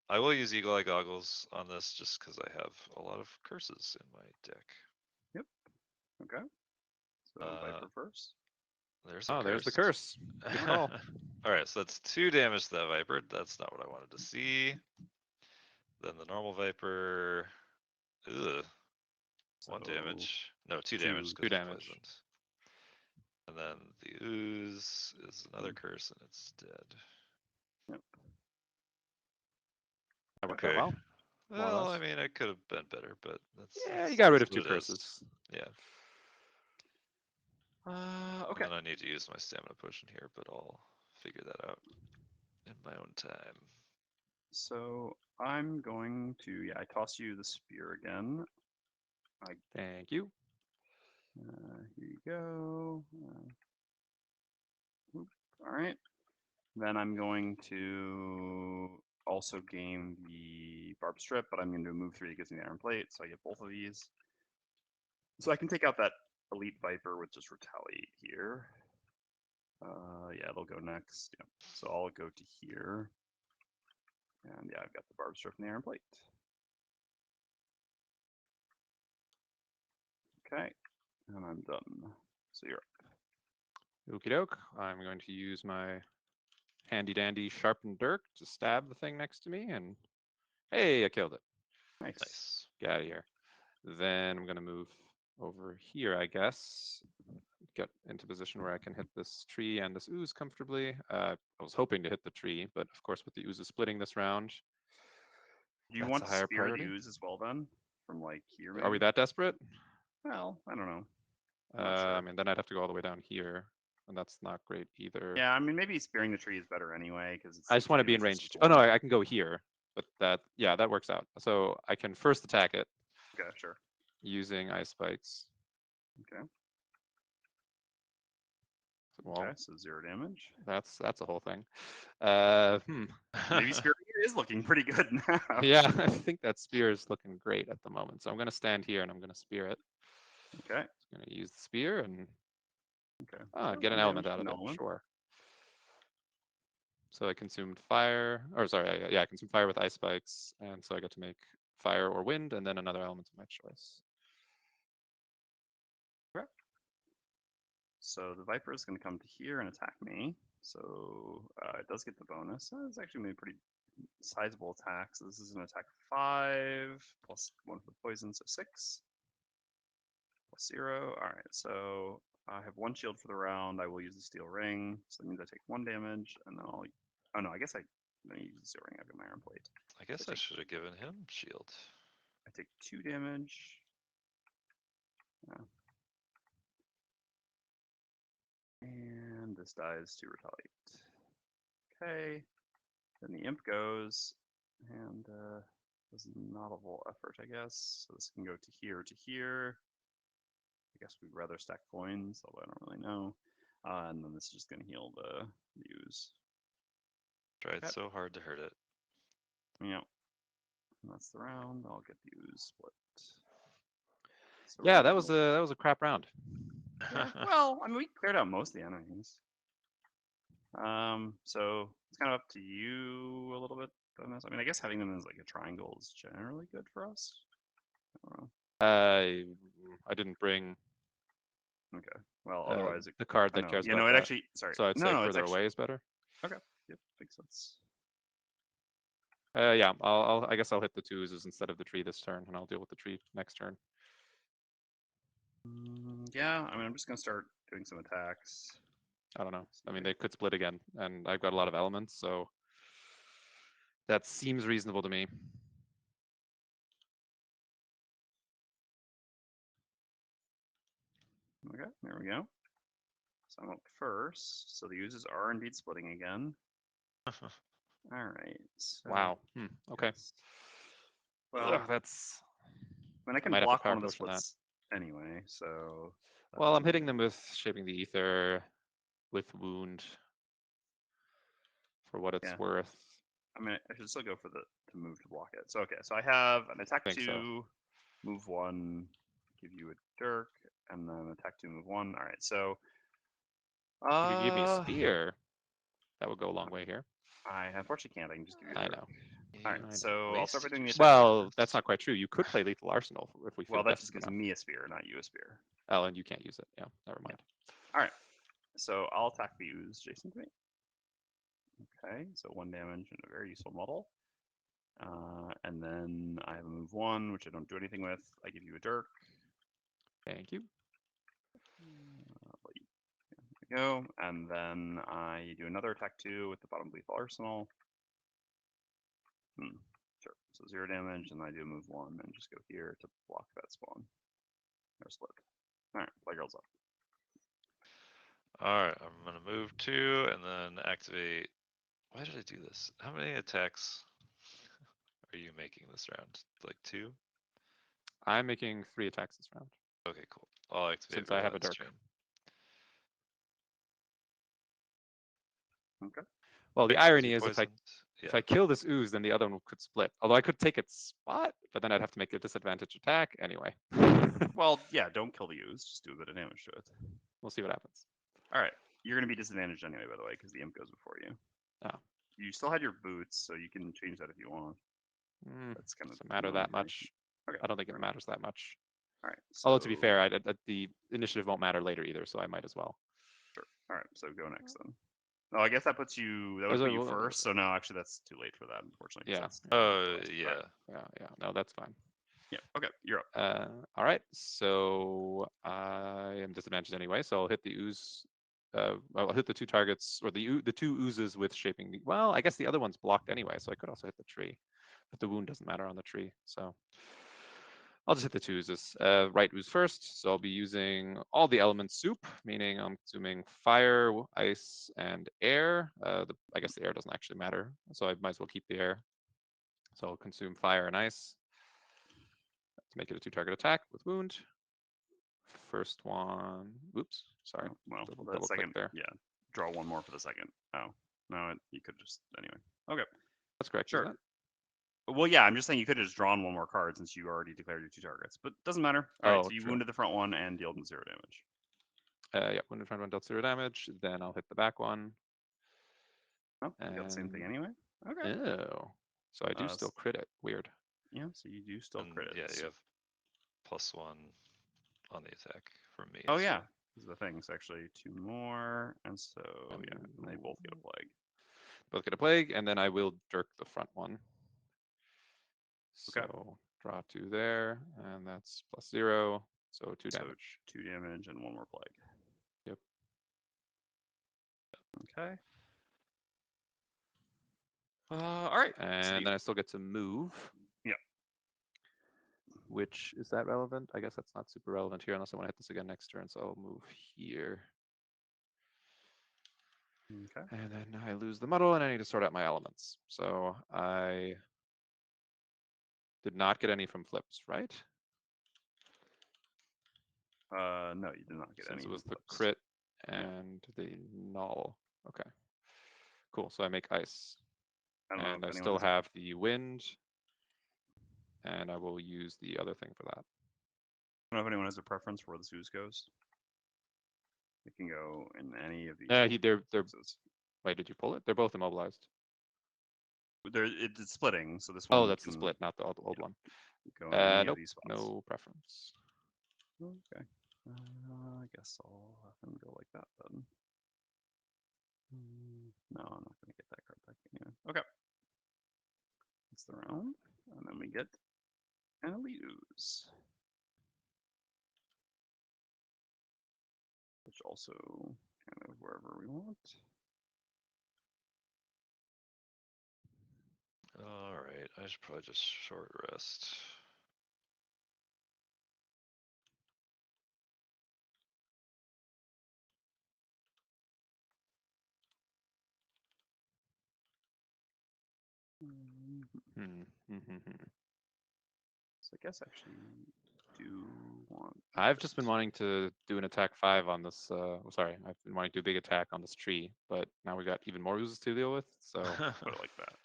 I will use eagle eye goggles on this just because I have a lot of curses in my deck. Yep. Okay. So viper first. There's a Oh, curse. there's the curse. Good call. All right, so that's 2 damage to that viper. That's not what I wanted to see. Then the normal viper. Ugh. 1 So, damage. No, 2 two- damage two because it's damage. poisoned. And then the ooze is another curse and it's dead. Yep. That worked out well. more or Well, I less. mean, it could have been better, but that's Yeah, you got rid of what 2 it is. curses. Yeah. Okay. And then I need to use my stamina potion here, but I'll figure that out in my own time. So I'm going to I toss you the spear again. Thank you. Here you go. All right. Then I'm going to also gain the barb strip, but I'm going to move 3. It gives me the iron plate, so I get both of these. So I can take out that elite viper with just retaliate here. Yeah, it'll go next. Yeah. So I'll go to here. And yeah, I've got the barb strip and the iron plate. Okay. And I'm done. So you're up. Okie doke. I'm going to use my handy dandy sharpened dirk to stab the thing next to me, and hey, I killed it. Nice. Nice. Get out of here. Then I'm gonna move over here, I guess. Get into position where I can hit this tree and this ooze comfortably. I was hoping to hit the tree, but of course with the ooze splitting this round, Do you that's want a to higher spear priority. the ooze as well then? From like here, maybe? Are we that desperate? Well, I don't know. I'm not sure. I mean, then I'd have to go all the way down here, and that's not great either. Yeah, I mean, maybe spearing the tree is better anyway because it's. I just want to be in range. Oh no, I can go here, but yeah, that works out. So I can first attack it Okay, sure. using ice spikes. Okay. Well, Okay, so 0 damage. that's a whole thing. Maybe spearing it is looking pretty good now. Yeah, I think that spear is looking great at the moment. So I'm gonna stand here and I'm gonna spear it. Okay. I'm gonna use the spear and Okay. get an 1 element damage out of from it. an element. Sure. So I consumed fire, or sorry, yeah, I consumed fire with ice spikes, and so I get to make fire or wind, and then another element of my choice. Okay. So the viper is going to come to here and attack me. So it does get the bonus. It's actually made a pretty sizable attack. So this is an attack 5 plus 1 for poison, so 6 plus 0. All right, so I have 1 shield for the round. I will use the steel ring. So that means I take 1 damage, and then I'll. Oh no, I guess I use the steel ring. I've got my iron plate. I guess I should have given him shield. I take 2 damage. And this dies to retaliate. Okay. Then the imp goes, and does not a full effort, I guess. So this can go to here. I guess we'd rather stack coins, although I don't really know. And then this is just going to heal the ooze. Tried so hard to hurt it. Yeah. And that's the round. I'll get the ooze split. So Yeah, that was a crap round. Yeah. Well, I mean, we cleared out most of the enemies. So it's kind of up to you a little bit. I mean, I guess having them as like a triangle is generally good for us. I don't know. I didn't bring Okay. Well, otherwise, the card that cares you about know, it that. actually. Sorry. So I'd say no, it's further actually, away is better. Okay. Yep. Makes sense. Yeah, I guess I'll hit the 2 oozes instead of the tree this turn, and I'll deal with the tree next turn. Yeah. I mean, I'm just gonna start doing some attacks. I don't know. I mean, they could split again, and I've got a lot of elements, so that seems reasonable to me. Okay. There we go. So I'm up first. So the oozes are indeed splitting again. All right. So, Wow. Okay. yes. Well, that's. I mean, I can might have to block power one of the potion that. splits anyway. So. Well, I'm hitting them with shaping the ether, with wound, for what it's worth. I mean, I should still go for to move to block it. So okay, so I have an attack 2, so. move 1, give you a dirk, and then attack 2, move 1. All right, so If you give me a spear, that would go a long way here. I unfortunately can't. I can just give you. I a know. All I right, know. so I'll start by doing the attack. Well, that's not quite true. You could play Lethal Arsenal if we feel Well, that just desperate gives enough. me a spear, not you a spear. Oh, and you can't use it. Yeah, never mind. All right, so I'll attack the ooze, Jason, to me. Okay, so 1 damage and a very useful model. And then I have a move 1, which I don't do anything with. I give you a dirk. Thank you. There we go. And then I do another attack 2 with the bottom lethal arsenal. Sure. So 0 damage, and I do move 1 and just go here to block that spawn. Or split. All right, play girls up. All right, I'm gonna move 2 and then activate. Why did I do this? How many attacks are you making this round? Like 2? I'm making 3 attacks this round. Okay, cool. I'll activate. Since I have a dirk. Stream. Okay. Well, the Wait, irony 2 is poisoned? if I kill this ooze, then the other one could split. Although I could take its spot, but then I'd have to make a disadvantage attack anyway. Well, yeah, don't kill the ooze. Just do a bit of damage to it. We'll see what happens. All right. You're going to be disadvantaged anyway, by the way, because the imp goes before you. Oh. You still had your boots, so you can change that if you want. That's kind of Doesn't matter that much. Okay. I don't think it matters that much. All right. Although to be fair, the initiative won't matter later either, so I might as well. Sure. All right. So go next then. Oh, I guess that puts you. That would put you first. So no, actually, that's too late for that, unfortunately. Yeah. Yeah. Yeah. No, that's fine. Yeah. Okay. You're up. All right. So I am disadvantaged anyway, so I'll hit the ooze. I'll hit the 2 targets, or the 2 oozes with shaping. Well, I guess the other one's blocked anyway, so I could also hit the tree, but the wound doesn't matter on the tree. So I'll just hit the 2 oozes. Right ooze first, so I'll be using all the elements soup, meaning I'm consuming fire, ice, and air. I guess the air doesn't actually matter, so I might as well keep the air. So I'll consume fire and ice to make it a 2 target attack with wound. First one. Oops, sorry. Well, Double the click second. there. Yeah. Draw 1 more for the second. Oh no, you could just anyway. Okay. That's correct. Sure. Well, yeah, I'm just saying you could have just drawn 1 more card since you already declared your 2 targets, but doesn't matter. All right, so you wounded the front one and dealt 0 damage. Yeah, wounded front one dealt 0 damage. Then I'll hit the back one. Oh, you got the same thing anyway. Okay. Oh, so I do still crit it. Weird. Yeah, so you do still crit it. Yeah, you have +1 on the attack from me. Oh yeah, these are the things. Actually, 2 more, and so yeah, and they both get a plague. Both get a plague, and then I will dirk the front one. Okay. So draw 2 there, and that's +0, so 2 damage. 2 damage and 1 more plague. Yep. Okay. All right. And then I still get to move. Yeah. Which, is that relevant? I guess that's not super relevant here unless I want to hit this again next turn, so I'll move here. Okay. And then I lose the muddle and I need to sort out my elements. So I did not get any from flips, right? No, you did not get any. Since it was the crit and the null. Okay. Cool, so I make ice. And I still have the wind. And I will use the other thing for that. I don't know if anyone has a preference for where the Zeus goes. It can go in any of these. They're wait, did you pull it? They're both immobilized. It's splitting, so this one. Oh, that's the split, not the old one. Go in any nope, of these spots. no preference. Okay. I guess I'll have them go like that then. No, I'm not going to get that card back anyway. Okay. That's the round. And then we get an Elite Ooze. Which also kind of wherever we want. All right, I should probably just short rest. So I guess actually do want. I've just been wanting to do an attack 5 on this. Sorry, I've been wanting to do a big attack on this tree, but now we got even more oozes to deal with. So put it like that.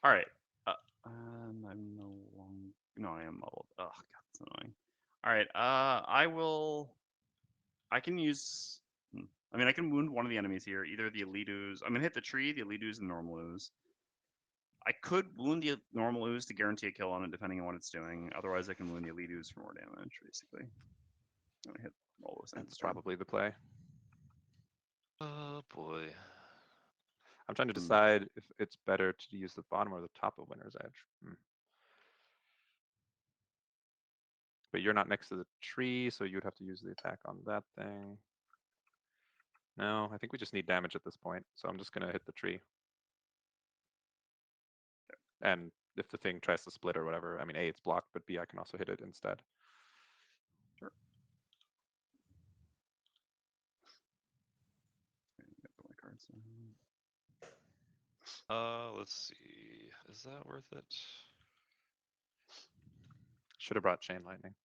All right. And I'm no longer. No, I am muddled. Oh god, that's annoying. All right. I will I can use. I mean, I can wound one of the enemies here. Either the elite ooze. I'm gonna hit the tree, the elite ooze, and the normal ooze. I could wound the normal ooze to guarantee a kill on it, depending on what it's doing. Otherwise, I can wound the elite ooze for more damage, basically. I'm gonna hit all those things. That's probably the play. Oh boy. I'm trying to decide if it's better to use the bottom or the top of Winter's Edge. But you're not next to the tree, so you'd have to use the attack on that thing. No, I think we just need damage at this point, so I'm just going to hit the tree. And if the thing tries to split or whatever, I mean, A, it's blocked, but B, I can also hit it instead. Sure. Let's see. Is that worth it? Should have brought Chain Lightning.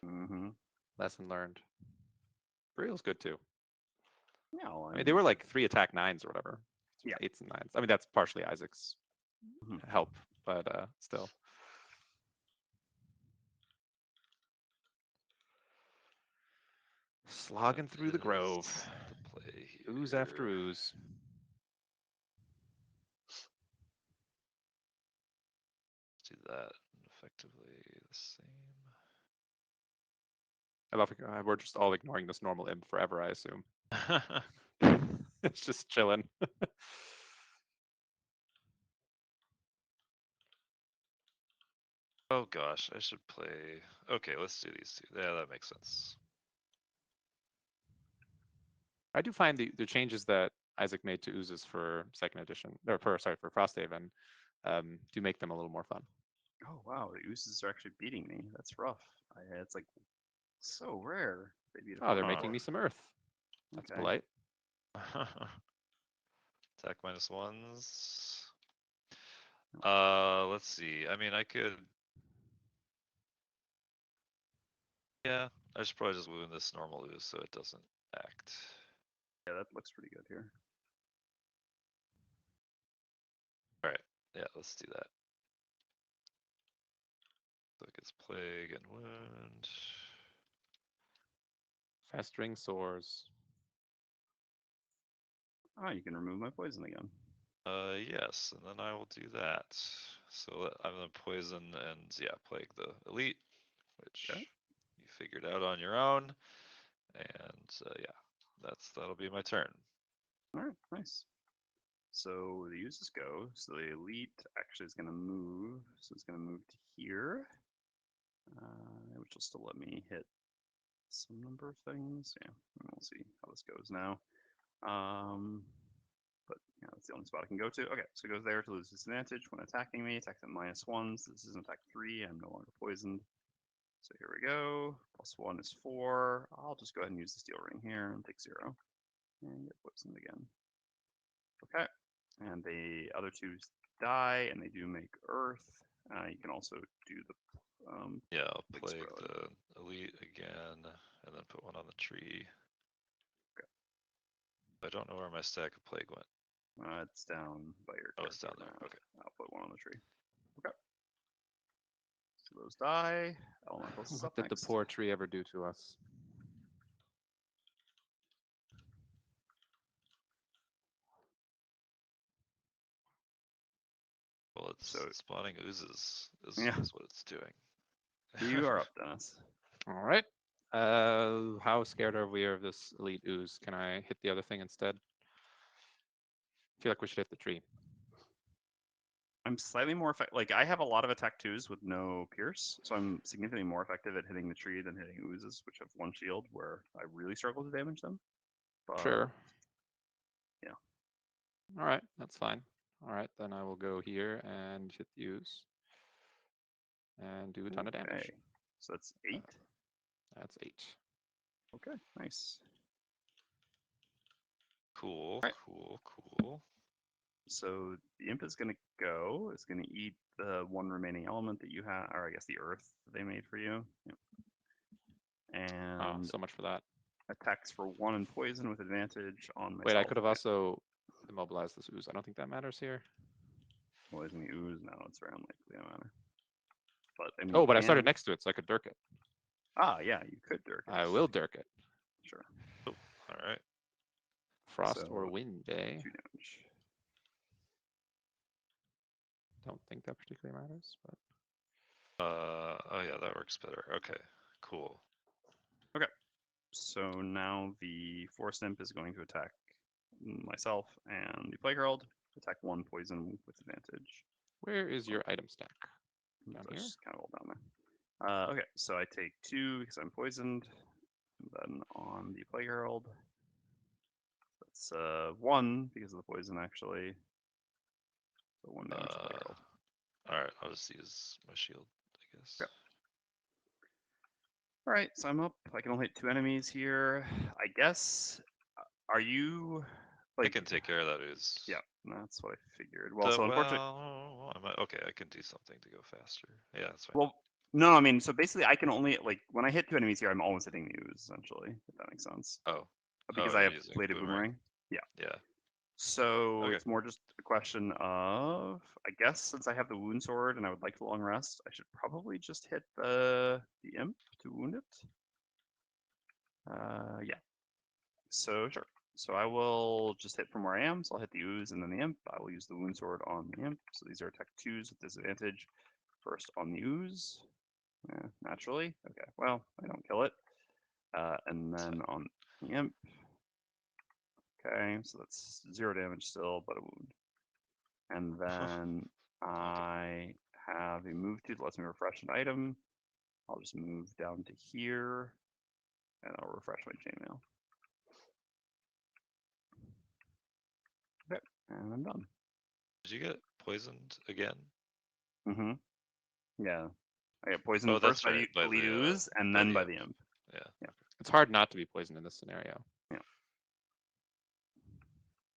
Mm-hmm. Lesson learned. Burial's good too. Yeah, well, I mean, they were like 3 attack 9s or whatever. Yeah. 8s and 9s. I mean, that's partially Isaac's help, but still. Slogging through the grove. The play Ooze after here. ooze. Do that effectively the same. I love it. We're just all ignoring this normal imp forever, I assume. It's just chilling. Oh gosh, I should play. Okay, let's do these two. Yeah, that makes sense. I do find the changes that Isaac made to oozes for second edition, or for Frosthaven, do make them a little more fun. Oh wow, the oozes are actually beating me. That's rough. It's like so rare. They beat Oh, they're Huh. making me some earth. That's Okay. polite. Attack -1s. Let's see. I mean, I could. Yeah, I should probably just wound this normal ooze so it doesn't act. Yeah, that looks pretty good here. All right. Yeah, let's do that. So it gets plague and wound. Festering sores. Ah, you can remove my poison again. Yes, and then I will do that. So I'm gonna poison and yeah, plague the elite, which Okay. you figured out on your own. And yeah, that'll be my turn. All right, nice. So the uses go. So the elite actually is going to move. So it's going to move to here, which will still let me hit some number of things. Yeah, and we'll see how this goes now. But yeah, that's the only spot I can go to. Okay, so it goes there to lose disadvantage when attacking me. Attacks at -1s. This is an attack 3. I'm no longer poisoned. So here we go. +1 is 4. I'll just go ahead and use the steel ring here and take 0. And get poisoned again. Okay. And the other two die, and they do make earth. You can also do the Yeah, I'll plague explode. the elite again, and then put one on the tree. Okay. I don't know where my stack of plague went. It's down by your. Oh, it's down character there. now. Okay. I'll put one on the tree. Okay. So those die. Elementals is What up did the next. poor tree ever do to us? Well, it's So- spawning oozes is Yeah. what it's doing. You are up, Dennis. All right. How scared are we of this elite ooze? Can I hit the other thing instead? I feel like we should hit the tree. I'm slightly more effective. Like I have a lot of attack 2s with no pierce, so I'm significantly more effective at hitting the tree than hitting oozes, which have 1 shield, where I really struggle to damage them. But, Sure. Yeah. All right, that's fine. All right, then I will go here and hit the ooze and do a ton of damage. Okay. So that's 8. That's 8. Okay, nice. Cool, Right. cool. So the imp is going to go. It's going to eat the one remaining element that you have, or I guess the earth that they made for you. Yep. And So much for that. attacks for 1 and poison with advantage on myself. Wait, I could have also immobilized this ooze. I don't think that matters here. Poison the ooze. No, it's very unlikely to matter. But I mean, Oh, but I started next to it, so I could dirk it. Ah, yeah, you could dirk it. I will dirk it. Sure. All right. Frost or So, wind, eh? 2 damage. Don't think that particularly matters, but Oh yeah, that works better. Okay, cool. So now the Forest Imp is going to attack myself and the Plague Herald. Attack 1 poison with advantage. where is your item stack? Down That's here? just kind of all down there. Okay, so I take 2 because I'm poisoned. And then on the Plague Herald, that's 1 because of the poison actually. So 1 damage to Plague Herald. All right, I'll just use my shield, I guess. Okay. All right, so I'm up. I can only hit 2 enemies here. I guess. Are you I like? can take care of that ooze. Yeah, that's what I figured. Well, so unfortunately, okay, I can do something to go faster. Yeah, that's fine. well, no, I mean, so basically, I can only like when I hit 2 enemies here, I'm always hitting the ooze essentially, if that makes sense. Oh, Because oh, I you're have using bladed boomerang. Yeah. Yeah. So Okay. it's more just a question of, I guess, since I have the wound sword and I would like the long rest, I should probably just hit the imp to wound it. Yeah. So sure. So I will just hit from where I am. So I'll hit the ooze and then the imp. I will use the wound sword on the imp. So these are attack 2s with disadvantage. First on the ooze. Yeah, naturally. Okay. Well, I don't kill it. And then on the imp. Okay, so that's 0 damage still, but a wound. And then I have a move to that lets me refresh an item. I'll just move down to here and I'll refresh my chainmail. Okay, and I'm done. Did you get poisoned again? Mm-hmm. Yeah. I get poisoned Oh, first that's by right. the By elite the ooze and then by the imp. Yeah. Yeah. it's hard not to be poisoned in this scenario.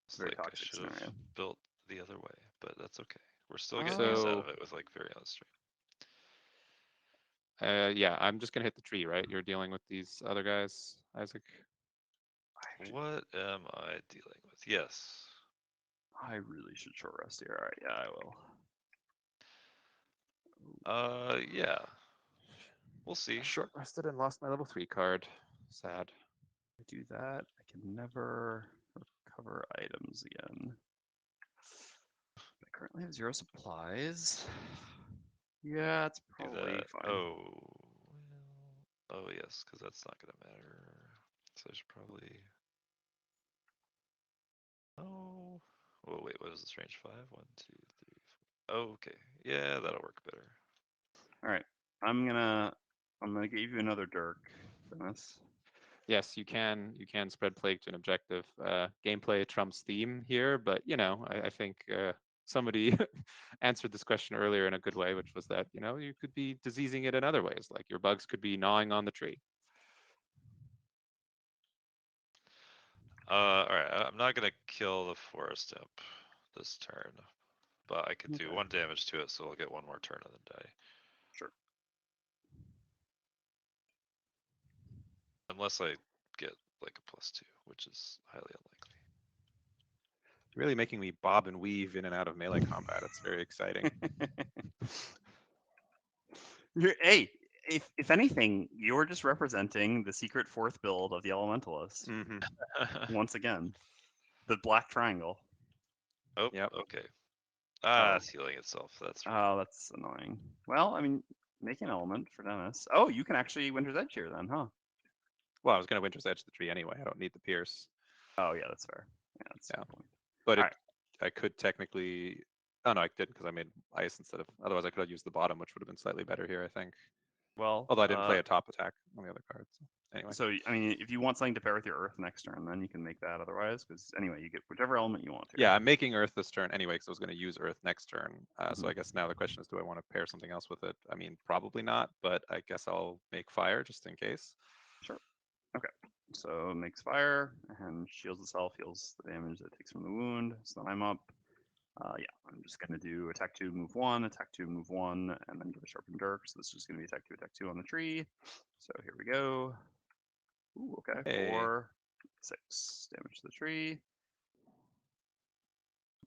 It's Very like I toxic should have scenario. built the other way, but that's okay. We're still getting use out of it with like very honest stream. Yeah, I'm just gonna hit the tree, right? You're dealing with these other guys, Isaac. What am I dealing with? Yes. I really should short rest here. All right, yeah, I will. Yeah. We'll see. Short rested and lost my level 3 card. Sad. If I do that, I can never recover items again. I currently have 0 supplies. Yeah, it's Do probably that. fine. Oh. Oh yes, because that's not gonna matter. So I should probably. Oh. Oh wait, what is this range? 5? 1, 2, 3, 4. Oh, okay. Yeah, that'll work better. All right, I'm gonna give you another Dirk, Dennis. Yes, you can spread plague to an objective. Gameplay trumps theme here, but I think somebody answered this question earlier in a good way, which was that you could be diseasing it in other ways, like your bugs could be gnawing on the tree. All right. I'm not gonna kill the forest imp this turn, but I could do Okay. 1 damage to it, so I'll get 1 more turn of the die. Sure. Unless I get like a +2, which is highly unlikely. You're really making me bob and weave in and out of melee combat. It's very exciting. Hey, if anything, you're just representing the secret 4th build of the Elementalist. Mm-hmm. Once again, the black triangle. Oh, Yep. okay. Oh. It's healing itself. That's right. Oh, that's annoying. Well, I mean, make an element for Dennis. Oh, you can actually Winter's Edge here then, huh? Well, I was going to Winter's Edge the tree anyway. I don't need the pierce. Oh, yeah, that's fair. Yeah, that's a Yeah. good point. But Alright. I could technically. Oh no, I didn't because I made ice instead of. Otherwise, I could have used the bottom, which would have been slightly better here, I think. Well, Although I didn't play a top attack on the other cards. So anyway. So, I mean, if you want something to pair with your Earth next turn, then you can make that otherwise, because anyway, you get whichever element you want to. Yeah, I'm making Earth this turn anyway because I was going to use Earth next turn. So Mhm. I guess now the question is, do I want to pair something else with it? I mean, probably not, but I guess I'll make fire just in case. Sure. Okay. So it makes fire and shields itself, heals the damage that it takes from the wound. So then I'm up. Yeah, I'm just gonna do attack 2, move 1, attack 2, move 1, and then give a sharpened dirk. So this is just gonna be attack 2 on the tree. So here we go. Ooh, okay. Hey. 4, 6 damage to the tree.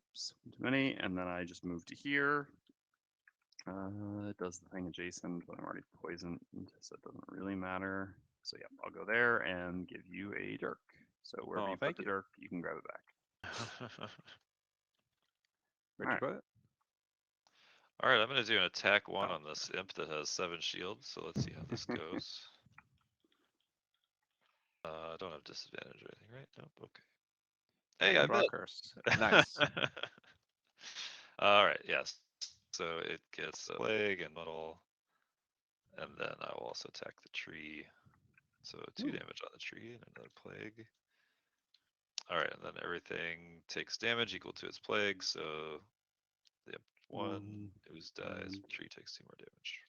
Oops, one too many. And then I just move to here. It does the thing adjacent, but I'm already poisoned, so it doesn't really matter. So yeah, I'll go there and give you a dirk. So wherever Oh, you put thank the you. dirk, you can grab it back. Where'd you Alright. put it? All right, I'm gonna do an attack 1 Oh, on this imp that has 7 shields. So let's see how this goes. I don't have disadvantage or anything, right? Nope. Okay. Hey, I Draw bet. curse. Nice. All right. Yes. So it gets a plague and muddle, and then I will also attack the tree. So 2 Ooh. damage on the tree and another plague. All right, and then everything takes damage equal to its plague. So the imp 1, ooze dies, and- tree takes 2 more damage.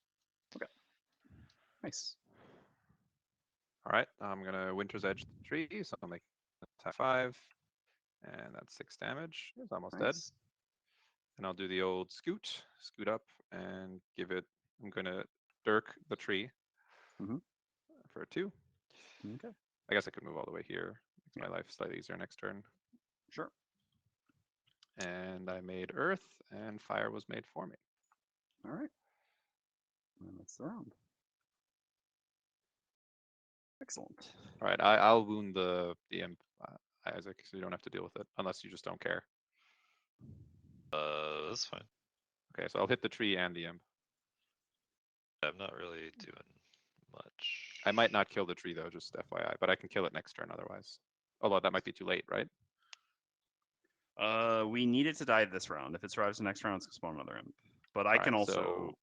Nice. All right, I'm gonna Winter's Edge the tree, so I'll make attack 5, and that's 6 damage. It's almost dead. Nice. And I'll do the old scoot up, and give it. I'm gonna dirk the tree Mhm. for 2. Okay. I guess I could move all the way here. Makes Yeah. my life slightly easier next turn. Sure. And I made earth, and fire was made for me. All right. And that's the round. Excellent. All right, I'll wound the imp, Isaac, so you don't have to deal with it unless you just don't care. That's fine. Okay, so I'll hit the tree and the imp. I'm not really doing much. I might not kill the tree though, just FYI, but I can kill it next turn otherwise. Although that might be too late, right? We need it to die this round. If it survives the next round, it's gonna spawn another imp. But I Alright, can also, so-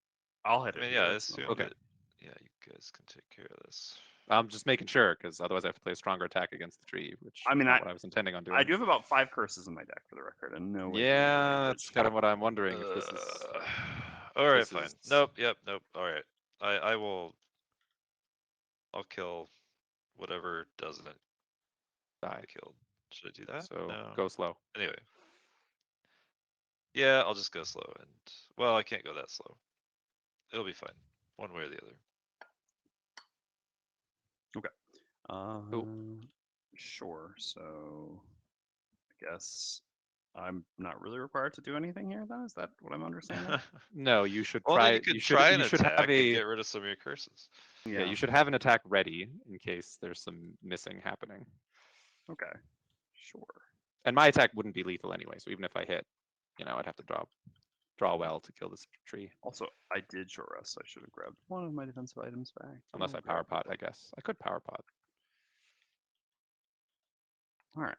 I'll hit I it. mean, here, yeah, I that's no assumed Okay. that. Yeah, you guys can take care of this. I'm just making sure, because otherwise I have to play a stronger attack against the tree, which I is mean, not what I was intending on doing. I do have about 5 curses in my deck for the record, and no way. Yeah, that's kind of what I'm wondering if this is. All right, this fine. is- Nope. Yep. Nope. All right. I will. I'll kill whatever doesn't Die. get killed. Should I do that? So No. go slow. Anyway. Yeah, I'll just go slow and well, I can't go that slow. It'll be fine, one way or the other. Sure. So, I guess I'm not really required to do anything here. Then is that what I'm understanding? No, you should Well, try. then you could should try an you should attack have and a get rid of some of your curses. yeah. You should have an attack ready in case there's some missing happening. Okay. Sure. And my attack wouldn't be lethal anyway, so even if I hit, I'd have to draw well to kill this tree. Also, I did short rest, so I should have grabbed one of my defensive items back. Unless I I'll power grab pot, it. I guess. I could power pot. All right.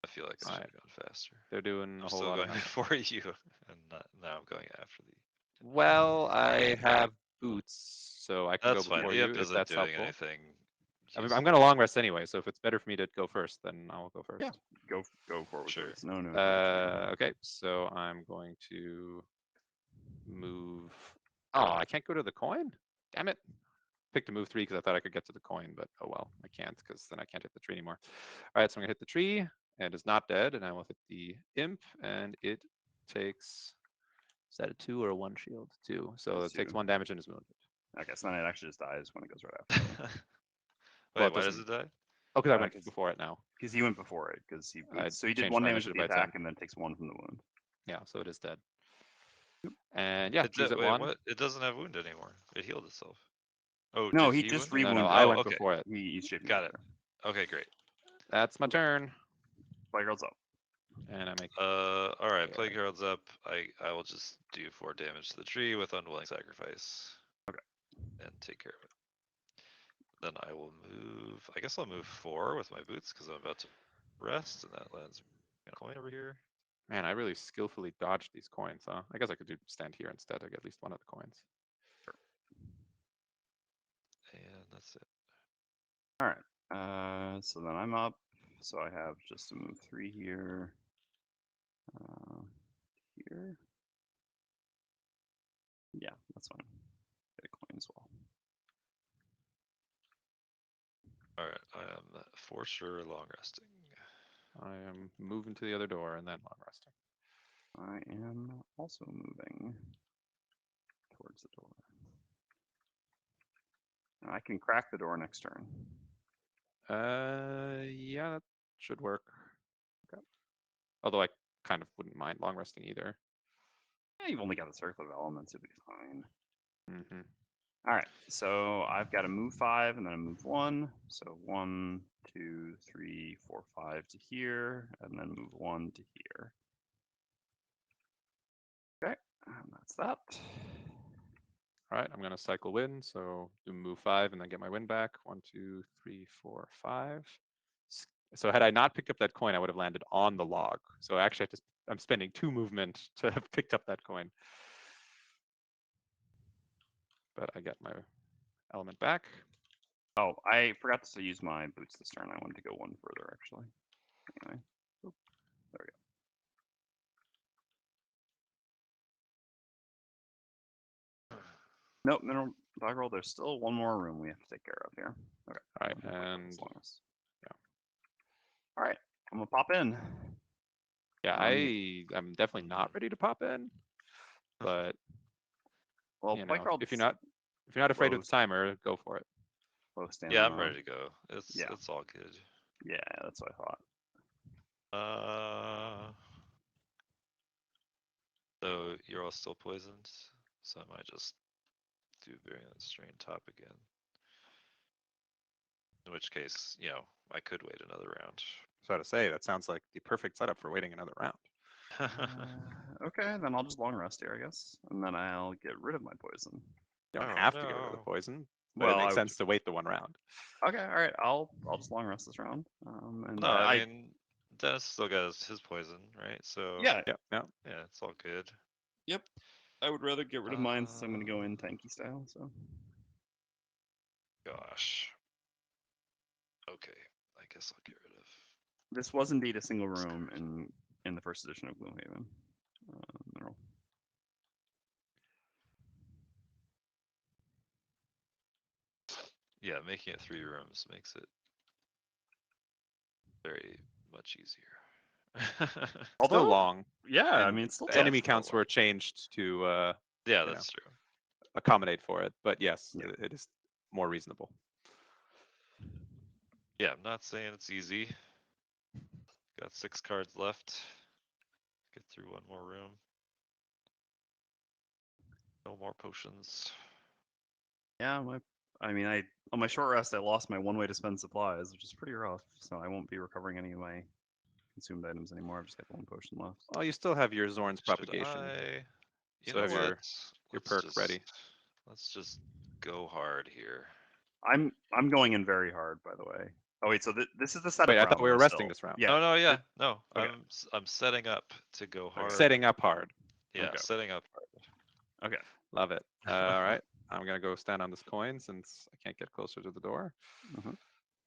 I feel like I should Alright. have gone faster. They're doing a I'm whole still lot going of before you, and now I'm going after the. Well, I have boots, so I can That's go fine. before The you imp if isn't that's doing helpful. anything. I'm gonna long rest anyway, so if it's better for me to go first, then I'll go first. Yeah. Go forward. Sure. Please. No. Okay, so I'm going to move. Oh, I can't go to the coin? Damn it. Picked to move 3 because I thought I could get to the coin, but oh well, I can't because then I can't hit the tree anymore. All right, so I'm gonna hit the tree, and it's not dead, and I will hit the imp, and it takes. Is that a 2 or a 1 shield? 2. So It's it takes 2. 1 damage and is wounded. Okay, so then it actually just dies when it goes right after. Well, Wait, it why does doesn't- it die? Oh, because I Uh, went 'cause- before it now. Because he went before it. Because he I so he did changed 1 my damage with the initiative by 10. attack and then takes 1 from the wound. Yeah, so it is dead. And yeah, It trees did, at wait, 1. what? It doesn't have wound anymore. It healed itself. Oh, No, did he he just wound it? No, rewounded. I Oh, went okay. before it. He's shaping. Got it. Okay, great. That's my Okay. turn. Plague Girl's up. And I make All right, Yeah. Plague Herald's up. I will just do 4 damage to the tree with Unwilling Sacrifice. Okay. And take care of it. Then I will move. I guess I'll move 4 with my boots because I'm about to rest, and that lands a coin over here. Man, I really skillfully dodged these coins, huh? I guess I could stand here instead. I get at least one of the coins. And that's it. All right. So then I'm up. So I have just to move 3 here. Here. Yeah, that's fine. Get a coin as well. All right, I am for sure long resting. I am moving to the other door and then long resting. I am also moving towards the door. I can crack the door next turn. Yeah, that should work. Okay. Although I kind of wouldn't mind long resting either. Yeah, you've only got the circle of elements, it'd be fine. Mm-hmm. All right, so I've got to move 5 and then I move 1. So 1, 2, 3, 4, 5 to here, and then move 1 to here. Okay, and that's that. All right, I'm gonna cycle wind, so do move 5 and then get my wind back. 1, 2, 3, 4, 5. So had I not picked up that coin, I would have landed on the log. So actually, I'm spending 2 movement to have picked up that coin. But I get my element back. Oh, I forgot to use my boots this turn. I wanted to go one further, actually. Anyway, oop, there we go. Nope, mineral dog roll. There's still one more room we have to take care of here. Okay. All right, I'll and as long as- yeah. All right, I'm gonna pop in. Yeah, I'm definitely not ready to pop in, but Well, you Bike know, World's if you're not afraid of low- the timer, go for it. low stamina. Yeah, I'm ready to go. Yeah. It's all good. Yeah, that's what I thought. So you're all still poisoned, so I might just do Virulent Strain top again. In which case, you know, I could wait another round. So to say, that sounds like the perfect setup for waiting another round. Okay, then I'll just long rest here, I guess, and then I'll get rid of my poison. You don't Oh, have to get rid of the no. poison, but Well, it I makes would- sense to wait the 1 round. Okay, all right. I'll just long rest this round. And No, I mean, Dennis still got his poison, right? So yeah, Yeah. yeah, it's all good. yep. I would rather get rid of mine since I'm going to go in tanky style. So Gosh. Okay, I guess I'll get rid of. this was indeed a single room in the first edition of Gloomhaven. Mineral. Yeah, making it 3 rooms makes it very much easier. Although Still long. yeah, I and mean it's still the tough. enemy it's still counts were changed to Yeah, you that's true. accommodate for it. But yes, Yeah. it is more reasonable. Yeah, I'm not saying it's easy. Got 6 cards left. Get through 1 more room. No more potions. Yeah, I mean, on my short rest, I lost my one way to spend supplies, which is pretty rough. So I won't be recovering any of my consumed items anymore. I've just got the 1 potion left. Well, you still have your Zorn's Should propagation. You So know have what? your Let's perk just, ready. Let's just go hard here. I'm going in very hard, by the way. Oh wait, so this is the setup Wait, I round. thought we were though, resting still. this round. Yeah. Oh no, yeah, no. Okay. I'm setting up to go hard. Setting up hard. Yeah, Okay. setting up hard. Okay. Love it. All right. I'm going to go stand on this coin since I can't get closer to the door. Mhm.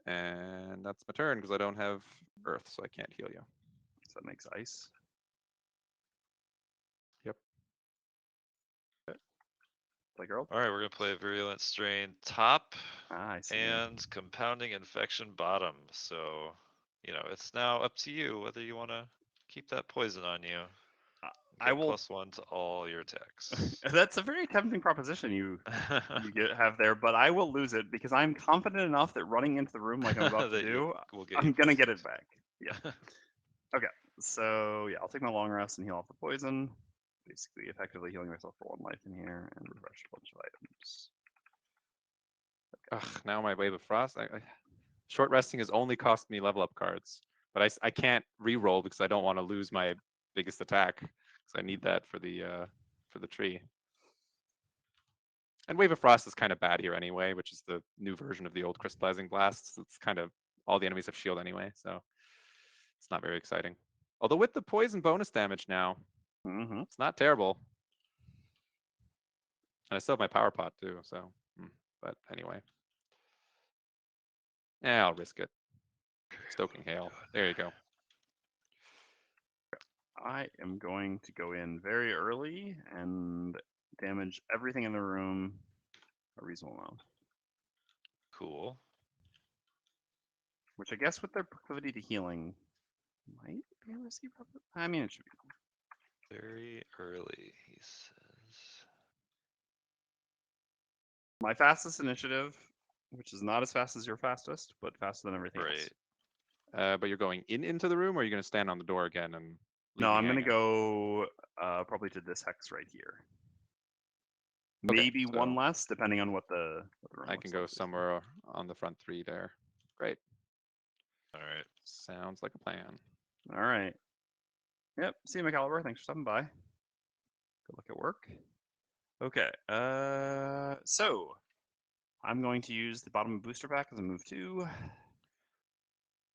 And that's my turn because I don't have earth, so I can't heal you. So that makes ice. Yep. Like girl. All right, we're gonna play Virulent Strain top I see. and Compounding Infection bottom. So, you know, it's now up to you whether you want to keep that poison on you. I will. +1 to all your attacks. That's a very tempting proposition you have there, but I will lose it because I'm confident enough that running into the room like I'm about to That do, we'll get I'm you gonna get +6. it back. Yeah. Okay. So yeah, I'll take my long rest and heal off the poison. Basically, effectively healing myself for 1 life in here and refresh a bunch of items. Ugh, now my Wave of Frost. Short resting has only cost me level up cards, but I can't re-roll because I don't want to lose my biggest attack because I need that for the tree. And Wave of Frost is kind of bad here anyway, which is the new version of the old Crystallizing Blast. It's kind of all the enemies have shield anyway, so it's not very exciting. Although with the poison bonus damage now, it's not terrible. And I still have my power pot too, so but anyway. Yeah, I'll risk it. Stoking Hail. There you go. I am going to go in very early and damage everything in the room a reasonable amount. Cool. Which I guess with their proclivity to healing might be a risky proposition. I mean, it should be. Very early, he says. My fastest initiative, which is not as fast as your fastest, but faster than everything Right. else. But you're going into the room, or are you going to stand on the door again and? No, I'm going to go probably to this hex right here. maybe one so less, depending on what the room I looks can go like. somewhere on the front 3 there. Great. All right. Sounds like a plan. All right. Yep. See you, McCaliber. Thanks for stopping by. Good look at work. Okay. So I'm going to use the bottom booster pack as a move 2.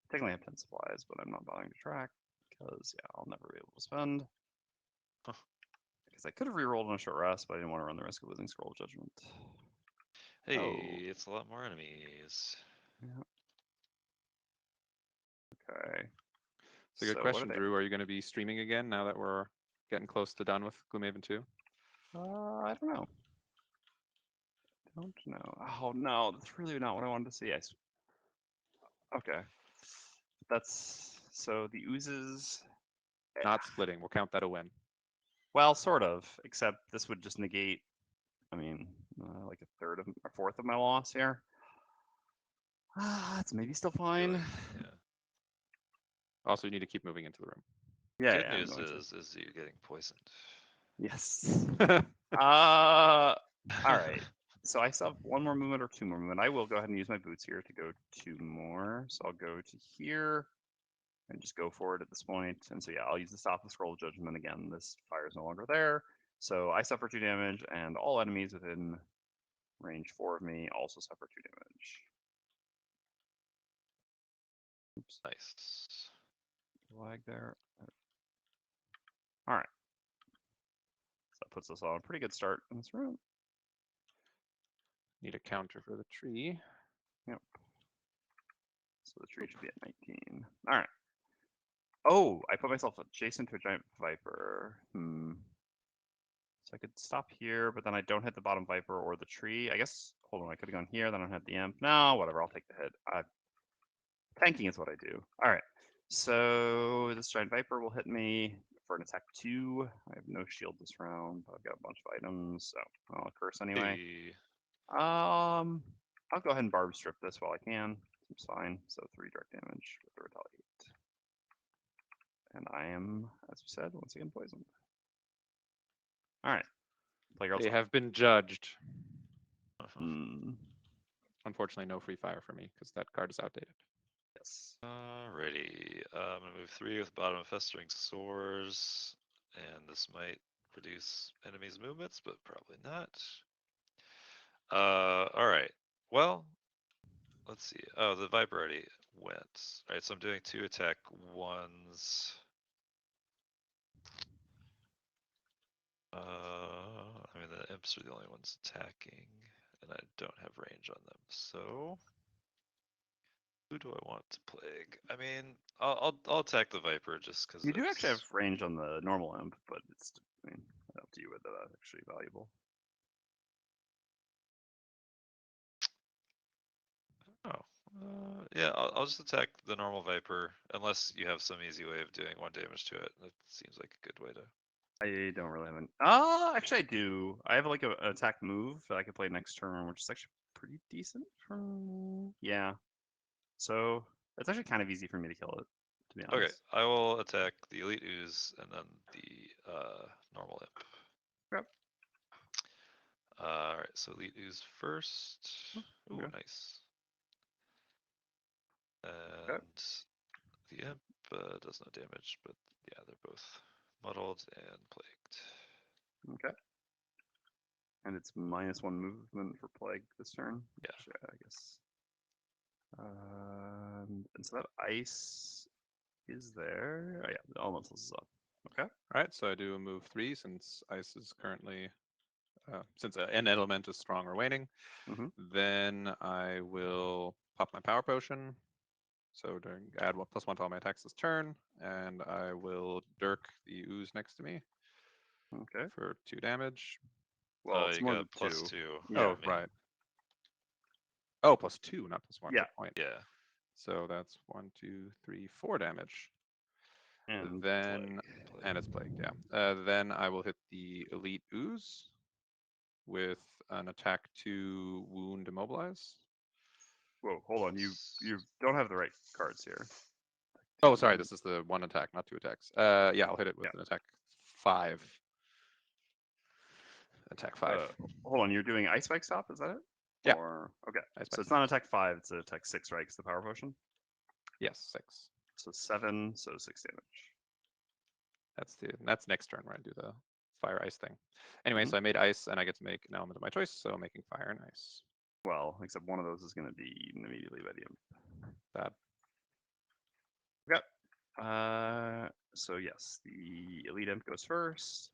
Technically, I have 10 supplies, but I'm not bothering to track because yeah, I'll never be able to spend. Huh. Because I could have rerolled on a short rest, but I didn't want to run the risk of losing Scroll of Judgment. Hey, Oh. it's a lot more enemies. Yeah. Okay. It's a good So what question, are they? Drew. Are you going to be streaming again now that we're getting close to done with Gloomhaven 2? I don't know. Don't know. Oh no, that's really not what I wanted to see. Okay. That's so the oozes. Not splitting. We'll count that a win. Well, sort of. Except this would just negate. I mean, like a third of a fourth of my loss here. It's maybe still Feel fine. like, yeah. Also, you need to keep moving into the room. Yeah, Good yeah, I'm news going to. is you're getting poisoned. Yes. All right. So I still have one more movement or two more movement. I will go ahead and use my boots here to go 2 more. So I'll go to here and just go forward at this point. And so yeah, I'll use the stop the scroll of judgment again. This fire is no longer there. So I suffer 2 damage, and all enemies within range 4 of me also suffer 2 damage. Oops, Nice. lag there. All right. So that puts us on a pretty good start in this room. Need a counter for the tree. Yep. So the tree should be at 19. All right. Oh, I put myself adjacent to a giant viper. So I could stop here, but then I don't hit the bottom viper or the tree. I guess, hold on, I could have gone here, then I hit the imp. No, whatever, I'll take the hit. Tanking is what I do. All right. So this giant viper will hit me for an attack 2. I have no shield this round, but I've got a bunch of items, so I'll curse anyway. Hey, I'll go ahead and barb strip this while I can. It's fine. So 3 direct damage with the retaliate. And I am, as we said, once again poisoned. All right. Playground's They up. have been judged. Hmm. Unfortunately, no free fire for me because that card is outdated. Yes. Alrighty. I'm gonna move 3 with bottom festering sores, and this might reduce enemies' movements, but probably not. Alright. Well, let's see. Oh, the Viper already went. Alright, so I'm doing 2 attack 1s. I mean, the imps are the only ones attacking, and I don't have range on them, so who do I want to plague? I mean, I'll attack the Viper just because You do actually have range on the normal imp, but it's, I mean, up to you whether that's actually valuable. Yeah, I'll just attack the normal Viper, unless you have some easy way of doing 1 damage to it. That seems like a good way to. I don't really have an. Actually, I do. I have like an attack move that I could play next turn, which is actually pretty decent for. Yeah. So it's actually kind of easy for me to kill it, to be Okay, honest. I will attack the Elite Ooze and then the normal Imp. Yep. Alright, so Elite Ooze first. Ooh, Okay. nice. Okay. And the Imp does no damage, but yeah, they're both muddled and plagued. Okay. And it's -1 movement for plague this turn. Yeah. Which, I guess. And so that ice is there. Oh yeah, the elementals is up. Okay. All right, so I do a move 3 since ice is currently, since an element is strong or waning. Mm-hmm. Then I will pop my power potion. So add +1 to all my attacks this turn, and I will dirk the ooze next to me Okay. for 2 damage. Well, it's You more got than 2. +2. Yeah. Oh, right. Oh, +2, not +1. Yeah. Good point. Yeah. So that's 1, 2, 3, 4 damage. And Then Plague. and it's plagued, yeah. Then I will hit the elite ooze with an attack 2 wound immobilize. whoa, hold on. You don't have the right cards here. Oh, sorry, this is the 1 attack, not 2 attacks. Yeah, I'll hit it with Yeah. an attack 5. Attack 5. Hold on, you're doing Ice Spike Stop, is that it? Yeah. Or, okay. Ice So Spike it's not attack 5, it's attack 6, right? Because the power potion. Yes, 6. So 7, so 6 damage. That's next turn where I do the fire ice thing. Anyway, Mhm. so I made ice and I get to make an element of my choice, so I'm making fire and ice. Well, except one of those is going to be eaten immediately by the imp. Bad. So yes, the elite imp goes first.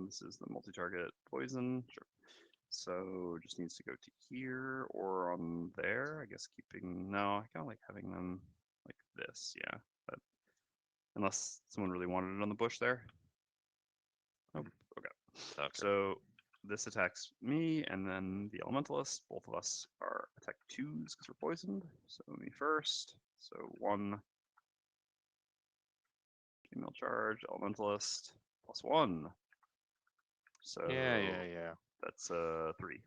This is the multi-target poison. Sure. So just needs to go to here or on there. I guess keeping. No, I kind of like having them like this. Yeah, but unless someone really wanted it on the bush there. Oh, okay. Okay. So this attacks me, and then the elementalist. Both of us are attack 2s because we're poisoned. So me first. So 1. Female charge, elementalist, +1. So Yeah. that's 3.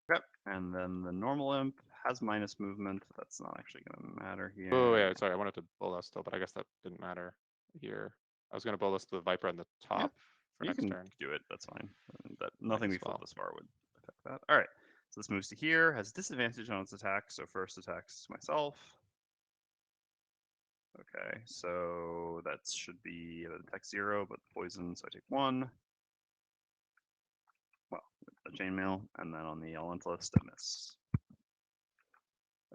Okay. And then the normal imp has minus movement. That's not actually going to matter here. Oh, yeah, sorry, I wanted to bolus still, but I guess that didn't matter here. I was going to bolus the Viper on the top for You next can turn. do it. That's fine. That nothing as we flip well. this far would affect that. All right. So this moves to here. Has disadvantage on its attack. So first attacks myself. Okay. So that should be attack 0, but poison. So I take 1. Well, a chainmail, and then on the elementalist, a miss.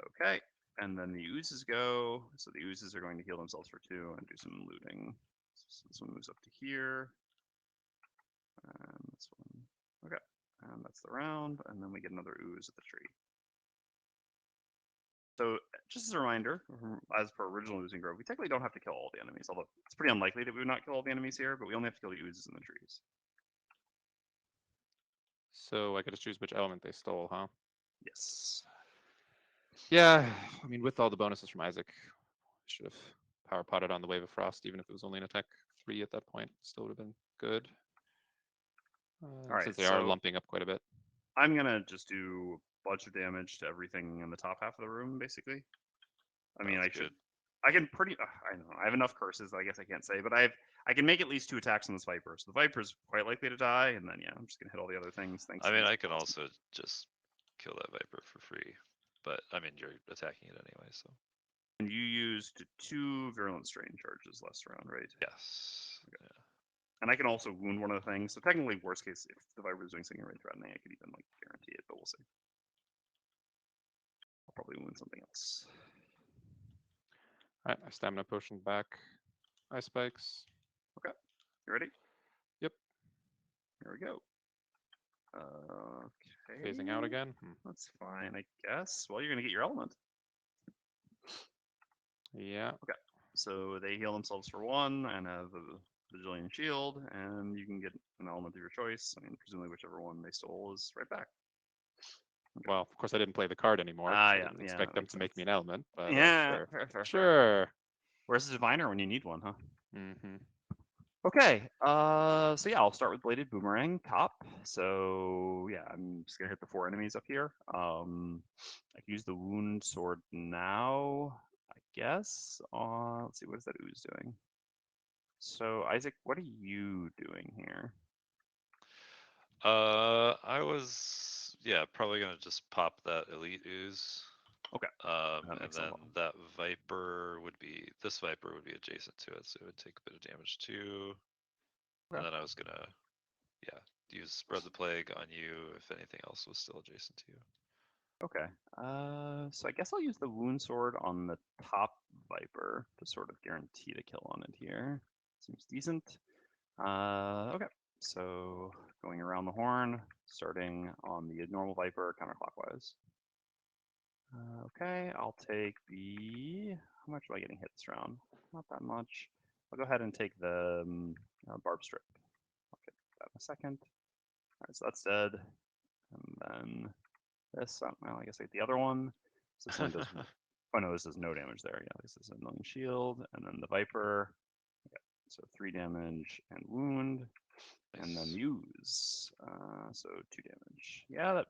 Okay, and then the oozes go. So the oozes are going to heal themselves for 2 and do some looting. So this one moves up to here. And this one. Okay, and that's the round. And then we get another ooze at the tree. So just as a reminder, as per original Oozing Grove, we technically don't have to kill all the enemies, although it's pretty unlikely that we would not kill all the enemies here, but we only have to kill the oozes in the trees. So I could just choose which element they stole, huh? Yes. Yeah, I mean, with all the bonuses from Isaac, I should have power potted on the Wave of Frost, even if it was only an attack 3 at that point. Still would have been good. Alright, Since they are lumping up quite a bit. I'm going to just do a bunch of damage to everything in the top half of the room, basically. I mean, Sounds good. I can pretty. I don't know. I have enough curses. I guess I can't say, but I can make at least 2 attacks on this Viper. So the Viper's quite likely to die, and then yeah, I'm just gonna hit all the other things. Thanks. I mean, to I can also just kill that Viper for free, but I mean, you're attacking it anyway, so. And you used 2 virulent strain charges last round, right? Yes. Okay. Yeah. And I can also wound one of the things. So technically, worst case, if the Viper is doing something really threatening, I could even like guarantee it, but we'll see. I'll probably wound something else. Alright, I stamina potion back. Ice spikes. Okay, you ready? Yep. Here we go. Okay. Phasing out again. That's fine, I guess. Well, you're gonna get your element. Yeah. Okay. So they heal themselves for 1 and have a Vigilian shield, and you can get an element of your choice. I mean, presumably whichever one they stole is right back. Okay. Well, of course, I didn't play the card anymore. I didn't expect them to make me an element, but yeah, sure. fair. Where's the diviner when you need one, huh? Mm-hmm. Okay. So yeah, I'll start with bladed boomerang top. So yeah, I'm just gonna hit the 4 enemies up here. I can use the wound sword now, I guess. Let's see, what is that ooze doing? So Isaac, what are you doing here? I was probably gonna just pop that elite ooze. Okay. And makes then sense. that Viper would be adjacent to it, so it would take a bit of damage too. Okay. And then I was gonna use spread the plague on you if anything else was still adjacent to you. Okay. So I guess I'll use the wound sword on the top Viper to sort of guarantee the kill on it here. Seems decent. Okay. So going around the horn, starting on the normal Viper counterclockwise. Okay, I'll take the. How much am I getting hit this round? Not that much. I'll go ahead and take the barb strip. I'll get that in a second. All right, so that's dead. And then this, well, I guess I get the other one. So this one does. Oh no, this does no damage there. Yeah, this is a million shield, and then the Viper. Okay, so 3 damage and wound, and then Nice. use. So 2 damage. Yeah, that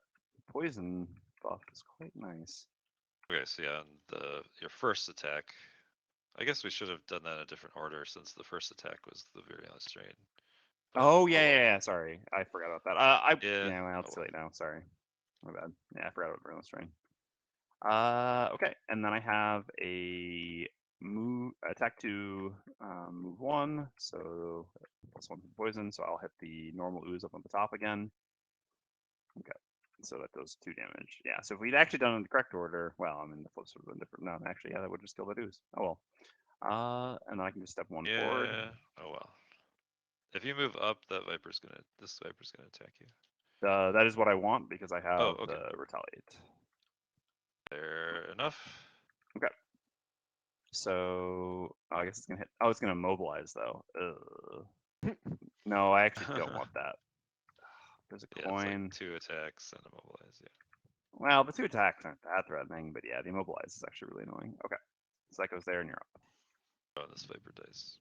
poison buff is quite nice. Okay, so yeah, and your first attack. I guess we should have done that in a different order since the first attack was the virulent strain. Oh yeah, well. yeah. Sorry, I forgot about that. Yeah. Well, Oh, it's too well. late now. Sorry, my bad. Yeah, I forgot about Brilliant Strain. Okay, and then I have a move attack 2, move 1, so +1 to poison. So I'll hit the normal ooze up on the top again. Okay, so that does 2 damage. Yeah, so if we'd actually done it in the correct order, well, I mean the flips would have been different. No, actually, yeah, that would just kill that ooze. Oh well. And then I can just step 1 forward. Yeah. Oh well. If you move up, this viper's gonna attack you. That is what I want because I have Oh, okay. the retaliate. Fair enough. Okay. So I guess it's gonna hit. Oh, it's gonna mobilize though. No, I actually don't want that. There's a Yeah, it's coin. like 2 attacks and immobilize. Yeah. Well, the 2 attacks aren't that threatening, but yeah, the immobilize is actually really annoying. Okay, so that goes there, and you're up. Oh, this viper dice.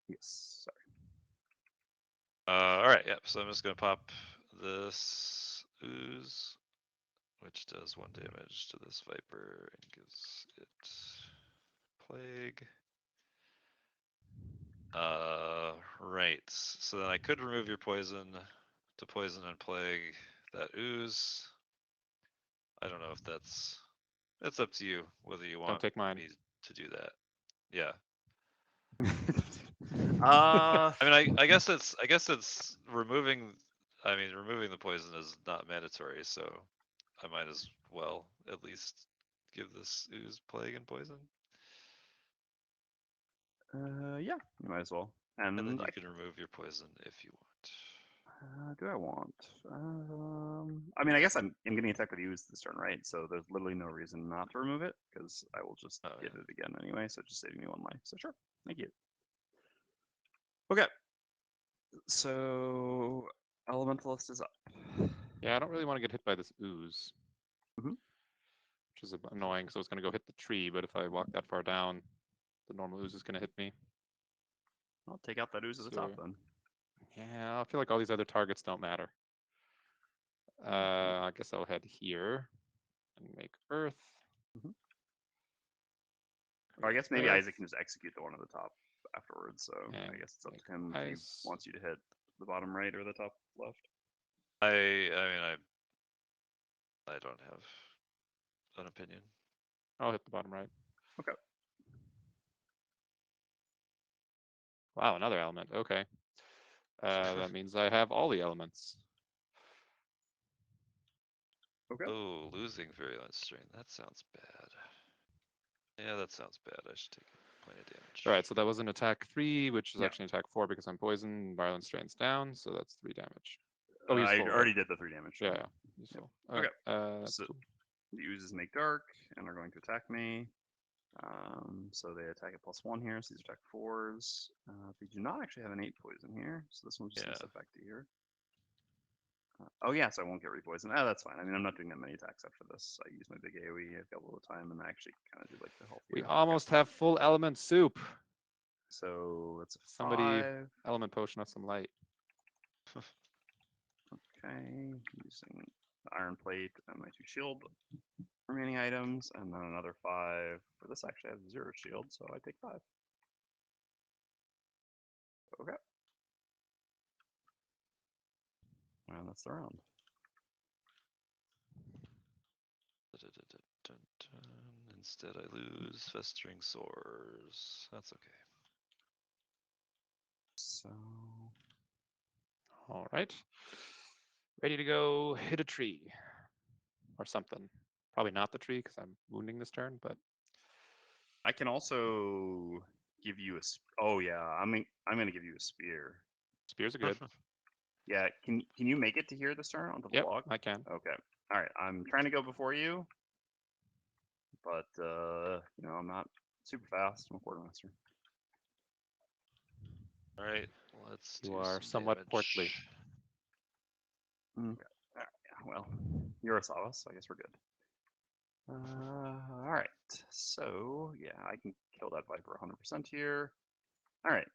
Yes. Sorry. All right. Yep. So I'm just gonna pop this ooze, which does 1 damage to this viper and gives it plague. Right. So then I could remove your poison to poison and plague that ooze. I don't know if it's up to you whether you Don't want take mine. me to do that. Yeah. uh, I mean, I guess it's removing. I mean, removing the poison is not mandatory, so I might as well at least give this ooze plague and poison, yeah, you might as well. and then And you can remove your poison if you want. do I want? I mean, I guess I'm getting attacked with use this turn, right? So there's literally no reason not to remove it because I will just Oh, get yeah. it again anyway. So just saving me 1 life. So sure, thank you. Okay, so Elementalist is up. Yeah, I don't really want to get hit by this ooze, Mhm. which is annoying. So it's going to go hit the tree, but if I walk that far down, the normal ooze is going to hit me. I'll take out that ooze at the top then. Yeah, I feel like all these other targets don't matter. I guess I'll head here and make Earth. Mhm. Or I guess maybe Earth. Isaac can just execute the one at the top afterwards. So I And guess it's up make to him if he ice. wants you to hit the bottom right or the top left. I mean, I don't have an opinion. I'll hit the bottom right. Okay. Wow, another element. Okay. That means I have all the elements. Okay. Oh, losing virulence strain. That sounds bad. Yeah, that sounds bad. I should take plenty of damage. All right, so that was an attack 3, which is Yeah. actually an attack 4 because I'm poisoned. Violence strains down, so that's 3 damage. Oh, I useful. already did the 3 damage. Yeah, yeah, useful. Okay. That's So cool. the oozes make dark and are going to attack me. So they attack at +1 here. So these attack 4s. They do not actually have an 8 poison here, so this one's just gonna Yeah. step back to here. Oh yeah, so I won't get repoisoned. Ah, that's fine. I mean, I'm not doing that many attacks after this. I use my big AoE a couple of time, and I actually kind of do like the healthier. We almost have full element soup. So that's a Somebody 5. element potion us some light. Okay, using the iron plate and my 2 shield remaining items, and then another 5. For this, actually, I have 0 shield, so I take 5. Okay. And that's the round. Instead, I lose festering sores. That's okay. So All right. Ready to go hit a tree or something. Probably not the tree because I'm wounding this turn, but I can also give you a. Oh yeah, I'm gonna give you a spear. spears are good. Yeah, can you make it to here this turn onto the Yep, log? I can. Okay. All right. I'm trying to go before you, but you know I'm not super fast. I'm a quartermaster. All right, let's You do are some somewhat damage. portly. Okay. All right. Yeah, well, you're a Savas, so I guess we're good. All right. So yeah, I can kill that Viper 100% here. All right.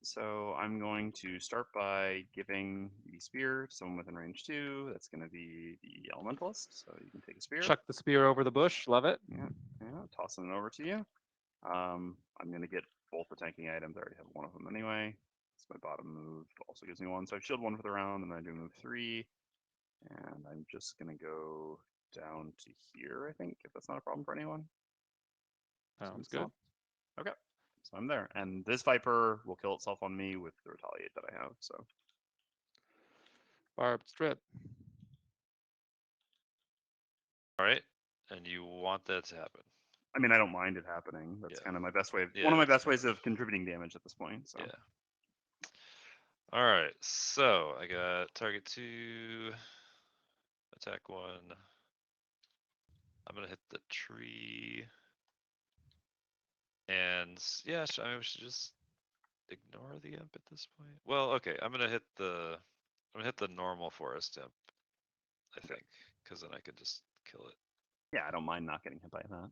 So I'm going to start by giving the spear to someone within range 2. That's going to be the Elementalist. So you can take a spear. Chuck the spear over the bush. Love it. Yeah, tossing it over to you. I'm going to get both the tanking items. I already have one of them anyway. So my bottom move also gives me one. So I shield one for the round, and then I do move 3. And I'm just gonna go down to here, I think, if that's not a problem for anyone. Sounds It's not. good. Okay. So I'm there. And this Viper will kill itself on me with the retaliate that I have. So Barbed strip. All right, and you want that to happen. I mean, I don't mind it happening. That's Yeah. kind of my best way. One Yeah, of my it's best kind ways of- of contributing damage at this point. So Yeah. All right, so I got target 2, attack 1. I'm gonna hit the tree. And yeah, I mean, we should just ignore the imp at this point. Well, okay, I'm gonna hit the normal forest imp, I think, because then I could just kill it. yeah, I don't mind not getting hit by that.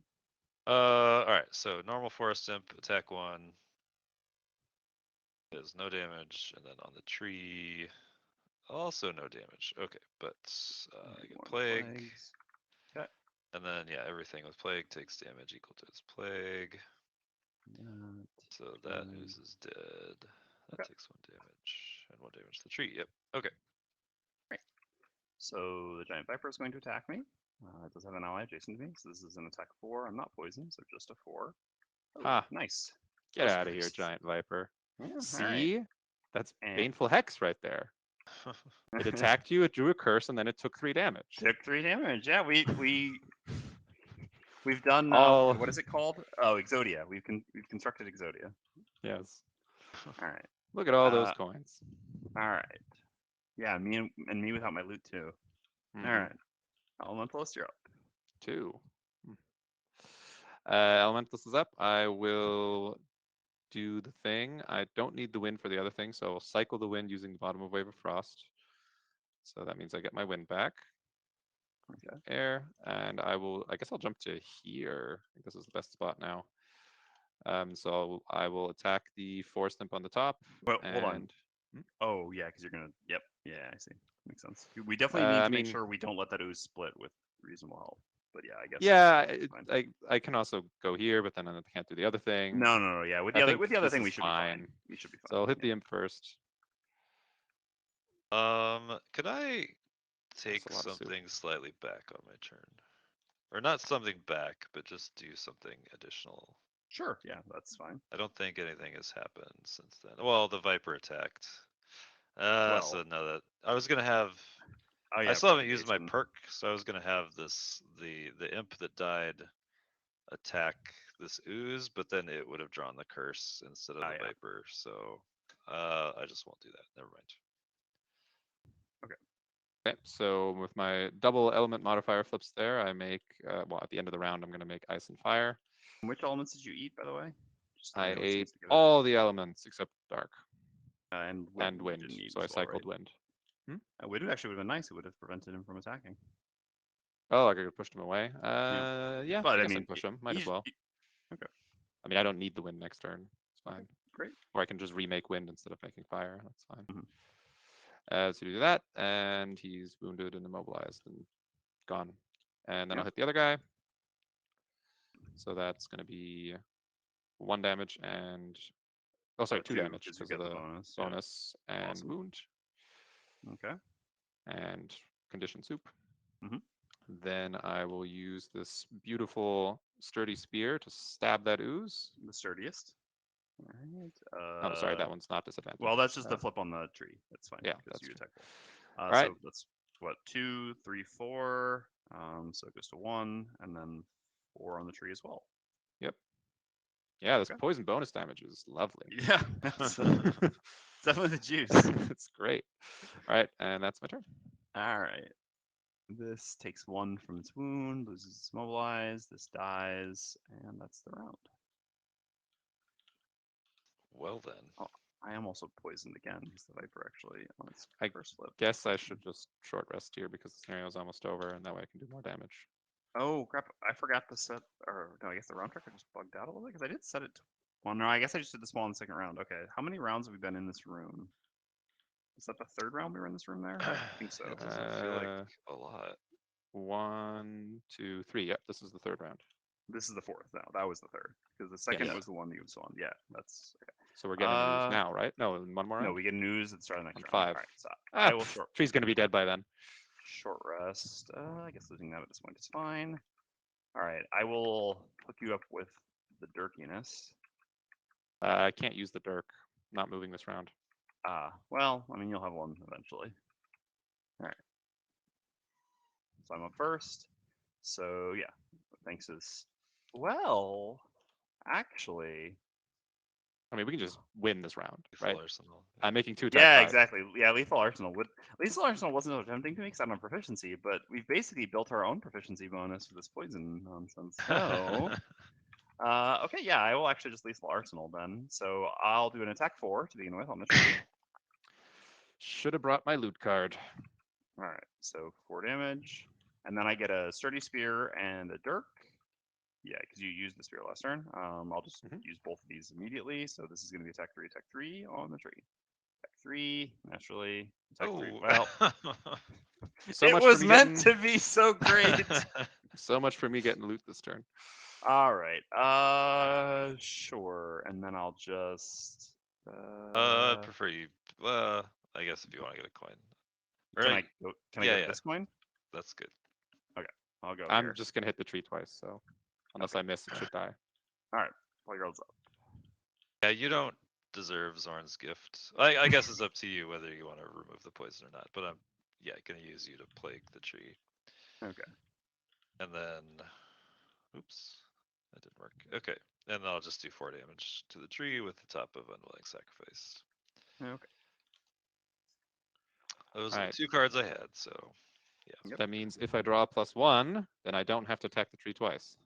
All right, so normal forest imp, attack 1 is no damage, and then on the tree, also no damage. Okay, but I get More plague, plagues. Okay. and then yeah, everything with plague takes damage equal to its plague. That. So that Mm. ooze is dead. That Okay. takes 1 damage, and 1 damage to the tree. Yep. Okay. So the giant viper is going to attack me. It does have an ally adjacent to me, so this is an attack 4. I'm not poisoned, so just a 4. Oh, Ha. nice. Get Ghost out of here, Priest. giant viper. Yeah, all right. See? That's And- baneful hex right there. It attacked you, it drew a curse, and then it took 3 damage. Took 3 damage. Yeah, we've done All- what is it called? Oh, Exodia. We've constructed Exodia. Yes. All right. Look at all those coins. All right. Yeah, me and me without my loot too. Mhm. All right. Elementalist, you're up. 2. Elementalist is up. I will do the thing. I don't need the wind for the other thing, so I'll cycle the wind using the bottom of Wave of Frost. So that means I get my wind back. Okay. Air, and I guess I'll jump to here. I think this is the best spot now. So I will attack the forest imp on the top. Well, hold on. and- Oh yeah, because you're gonna. Yep. Yeah, I see. Makes sense. We definitely need to I make mean- sure we don't let that ooze split with reasonable help. But yeah, I guess. Yeah, it's fine. I can also go here, but then I can't do the other thing. No. Yeah, with I the think other this thing, is we should be fine. We should be fine. So I'll hit the yeah. imp first. Could I take a lot of soup. something slightly back on my turn? Or not something back, but just do something additional. Sure. Yeah, that's fine. I don't think anything has happened since then. Well, the Viper attacked. So Well. no, that I was gonna have. Oh yeah. I still haven't used my propagation. perk, so I was gonna have the imp that died attack this ooze, but then it would have drawn the curse instead of Oh, the yeah. Viper. So I just won't do that. Never mind. Okay, so with my double element modifier flips there, I make, well, at the end of the round, I'm going to make ice and fire. Which elements did you eat, by the way? Just I know what ate seems to give it. all the elements except dark And and you wind, didn't eat so I as well, cycled right? wind. Wind actually would have been nice. It would have prevented him from attacking. Oh, I could have pushed him away. Yeah, But I I guess I mean, can push him. Might as he's- well. okay. I mean, I don't need the wind next turn. It's fine. Great. Or I can just remake wind instead of making fire. That's fine. Mhm. So do that, and he's wounded and immobilized and gone. And then Yeah. I'll hit the other guy. So that's going to be 1 damage and, oh sorry, 2 damage because because you of got the the bonus. Yeah. bonus and Awesome. wound Okay. and condition soup. Mhm. Then I will use this beautiful sturdy spear to stab that ooze. The sturdiest. All right. Oh, sorry, that one's not disadvantaged. Well, that's just the flip on the tree. That's fine. yeah, because that's you true. attack both. Alright. So that's what 2, 3, 4. So it goes to 1, and then 4 on the tree as well. Yep. Yeah, this Okay. poison bonus damage is lovely. Yeah, that's definitely the juice. It's great. All right, and that's my turn. All right. This takes 1 from its wound, loses its mobilized. This dies, and that's the round. Well then. Oh, I am also poisoned again because the Viper actually on its I first flip. Guess I should just short rest here because the scenario's almost over, and that way I can do more damage. Oh crap! I forgot to set, or no, I guess the round tracker just bugged out a little bit because I did set it. Well, no, I guess I just did the small in the second round. Okay, how many rounds have we been in this room? Is that the third round we were in this room there? I think so. It doesn't feel like a lot. 1, 2, 3. Yep, this is the third round. This is the fourth. No, that was the third. Because the second Yes. was the one that you saw. Yeah, that's okay. So we're getting an ooze now, right? No, in one more round. No, we get news at the start of the next On round. 5. All right, so Ah, I will tree's gonna be dead by then. short rest. I guess losing that at this point is fine. All right, I will hook you up with the dirkiness. I can't use the dirk. Not moving this round. Well, I mean, you'll have one eventually. All right. So I'm up first. So yeah, thanks is well, actually. I mean, we can just win this round, Lethal right? Arsenal. I'm making 2 attack Yeah, 5. exactly. Yeah, lethal arsenal wasn't so tempting to make on proficiency, but we've basically built our own proficiency bonus for this poison nonsense. So, okay, yeah, I will actually just lethal arsenal then. So I'll do an attack 4 to begin with on the tree. Should have brought my loot card. All right, so 4 damage, and then I get a sturdy spear and a dirk. Yeah, because you used the spear last turn. I'll just use both of these immediately. So this is going to be attack 3 on the tree. Attack 3, naturally. Attack 3. Oh. Well, So it much was for me meant getting, to be so great. So much for me getting loot this turn. All right. Sure. And then I'll just. I prefer you. I guess if you want to get a coin. Can I go? Can I Yeah, get yeah. this coin? That's good. I'll go I'm here. just gonna hit the tree twice, so unless I miss, it should die. All right. Play girls up. Yeah, you don't deserve Zorn's gift. I guess it's up to you whether you want to remove the poison or not. But I'm gonna use you to plague the tree. Okay. And then, oops, that didn't work. Okay, and then I'll just do 4 damage to the tree with the top of Unwilling Sacrifice. Okay. Those All are right. the 2 cards I had, so yeah. Yep. That means if I draw a +1, then I don't have to attack the tree twice.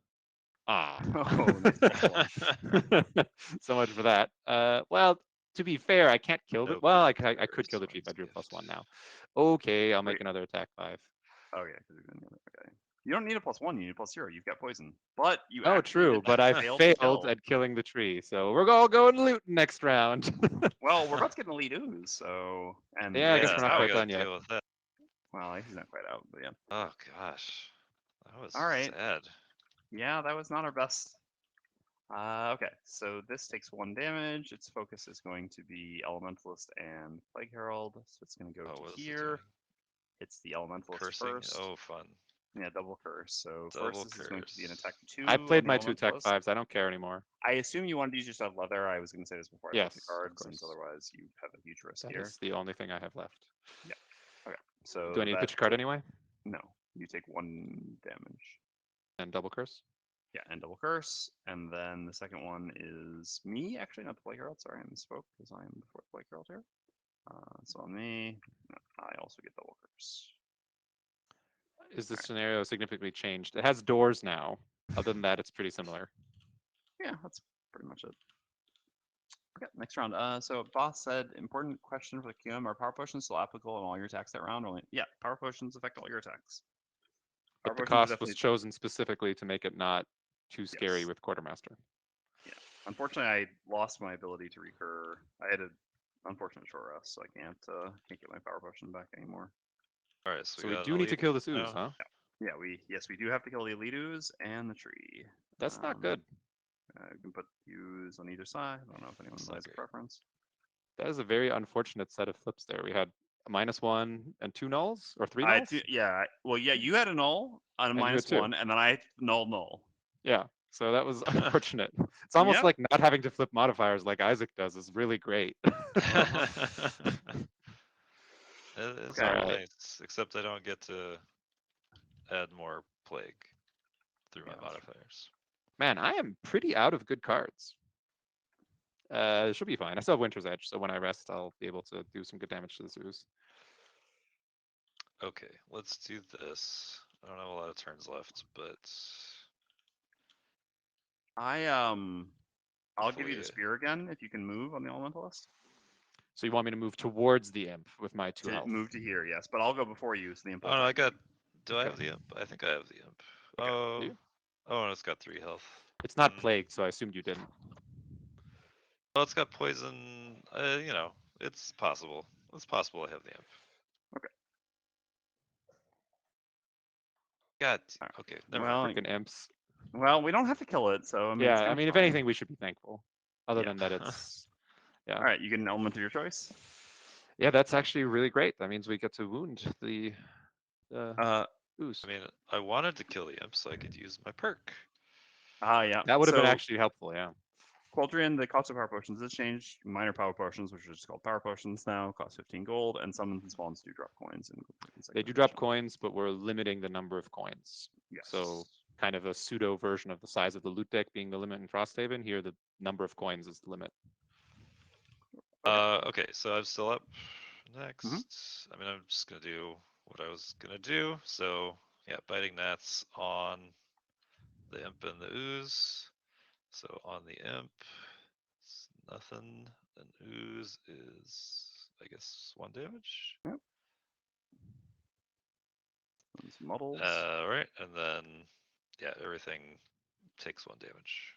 Ah. Oh, nice +1. So much for that. Well, to be fair, I can't kill it. Nope. Well, I could kill the tree if I Zorn's drew a gift. +1 now. Okay, I'll make Wait. another attack 5. Okay. Okay. You don't need a +1. You need a +0. You've got poison. But you. Oh, actually true, did but I fail to kill. failed at killing the tree, so we're all going loot next round. Well, we're about to get an elite ooze, so and Yeah, I guess we're not now quite we gotta done yet. deal with that. well, he's not quite out, but yeah. Oh gosh, that was All right. sad. Yeah, that was not our best. Okay, so this takes 1 damage. Its focus is going to be Elementalist and Plague Herald, so it's going to go Oh, to what is it here. doing? It's the Elementalist Cursing? first. Oh, fun. Yeah, double curse. So Double first, this is going to be an curse. attack 2. I played on the my 2 attack Elementalist. 5s. I don't care anymore. I assume you wanted to use your stuff leather. I was going to say this before I played Yes, the of cards, course. since otherwise you have a huge risk That here. is the only thing I have left. Yeah. Okay. So Do I need to pitch a card anyway? No, you take 1 damage. And double curse? Yeah, and double curse. And then the second one is me, actually, not the Plague Herald. Sorry, I misspoke because I am the 4th Plague Herald here. So on me, I also get double curse. Is the scenario significantly changed? It has doors now. Other than that, it's pretty similar. Yeah, that's pretty much it. Okay, next round. So boss said, important question for the QM: are power potions still applicable on all your attacks that round? Only, yeah, power potions affect all your attacks. But the Power potions are cost was definitely- chosen specifically to make it not too scary Yes. with Quartermaster. Yeah, unfortunately, I lost my ability to recur. I had an unfortunate short rest, so I can't get my power potion back anymore. All right, so So we got do an need to elite kill this ooze, now. huh? Yeah, we do have to kill the elite ooze and the tree. That's not good. You can put ooze on either side. I don't know if anyone It's not has a great. preference. That is a very unfortunate set of flips there. We had a -1 and 2 nulls or 3 nulls. Well, yeah, you had a null on a And you had -1, and then I had null. Yeah. So that was unfortunate. It's almost Yep. like not having to flip modifiers like Isaac does is really great. It's Okay. all Alright. nice, except I don't get to add more plague through my Yeah, that's true. modifiers. Man, I am pretty out of good cards. It should be fine. I still have Winter's Edge, so when I rest, I'll be able to do some good damage to this ooze. Okay, let's do this. I don't have a lot of turns left, but I'll give you the Hopefully- spear again if you can move on the elementalist. So you want me to move towards the imp with my 2 To health? move to here, yes, but I'll go before you. So the imp. oh will no, I attack got. Do I Okay. have the imp? I think I have the imp. Okay. Oh, Do you? oh, and it's got 3 health. It's not Mm. plagued, so I assumed you didn't. Well, it's got poison. You know, it's possible. It's possible I have the imp. Okay. God. Alright. Okay. Never Well, mind. Freaking imps. Well, we don't have to kill it, so I mean. It's Yeah, I kinda mean, if fine. anything, we should be thankful. Other Yeah. than that, it's yeah. All right, you get an element of your choice. Yeah, that's actually really great. That means we get to wound the Uh, ooze. I mean, I wanted to kill the imp so I could use my perk. yeah. That would have been So actually helpful. Yeah. Qualdrian, the cost of power potions has changed. Minor power potions, which are just called power potions now, cost 15 gold, and summons and spawns do drop coins. In They do drop coins, but we're limiting the number of coins. Yes. So kind of a pseudo version of the size of the loot deck being the limit in Frosthaven. Here, the number of coins is the limit. Okay, so I'm still up next. Mm-hmm. I mean, I'm just gonna do what I was gonna do. So yeah, biting gnats on the imp and the ooze. So on the imp, it's nothing. And ooze is, I guess, 1 damage. Yep. Some models. Right, and then yeah, everything takes 1 damage.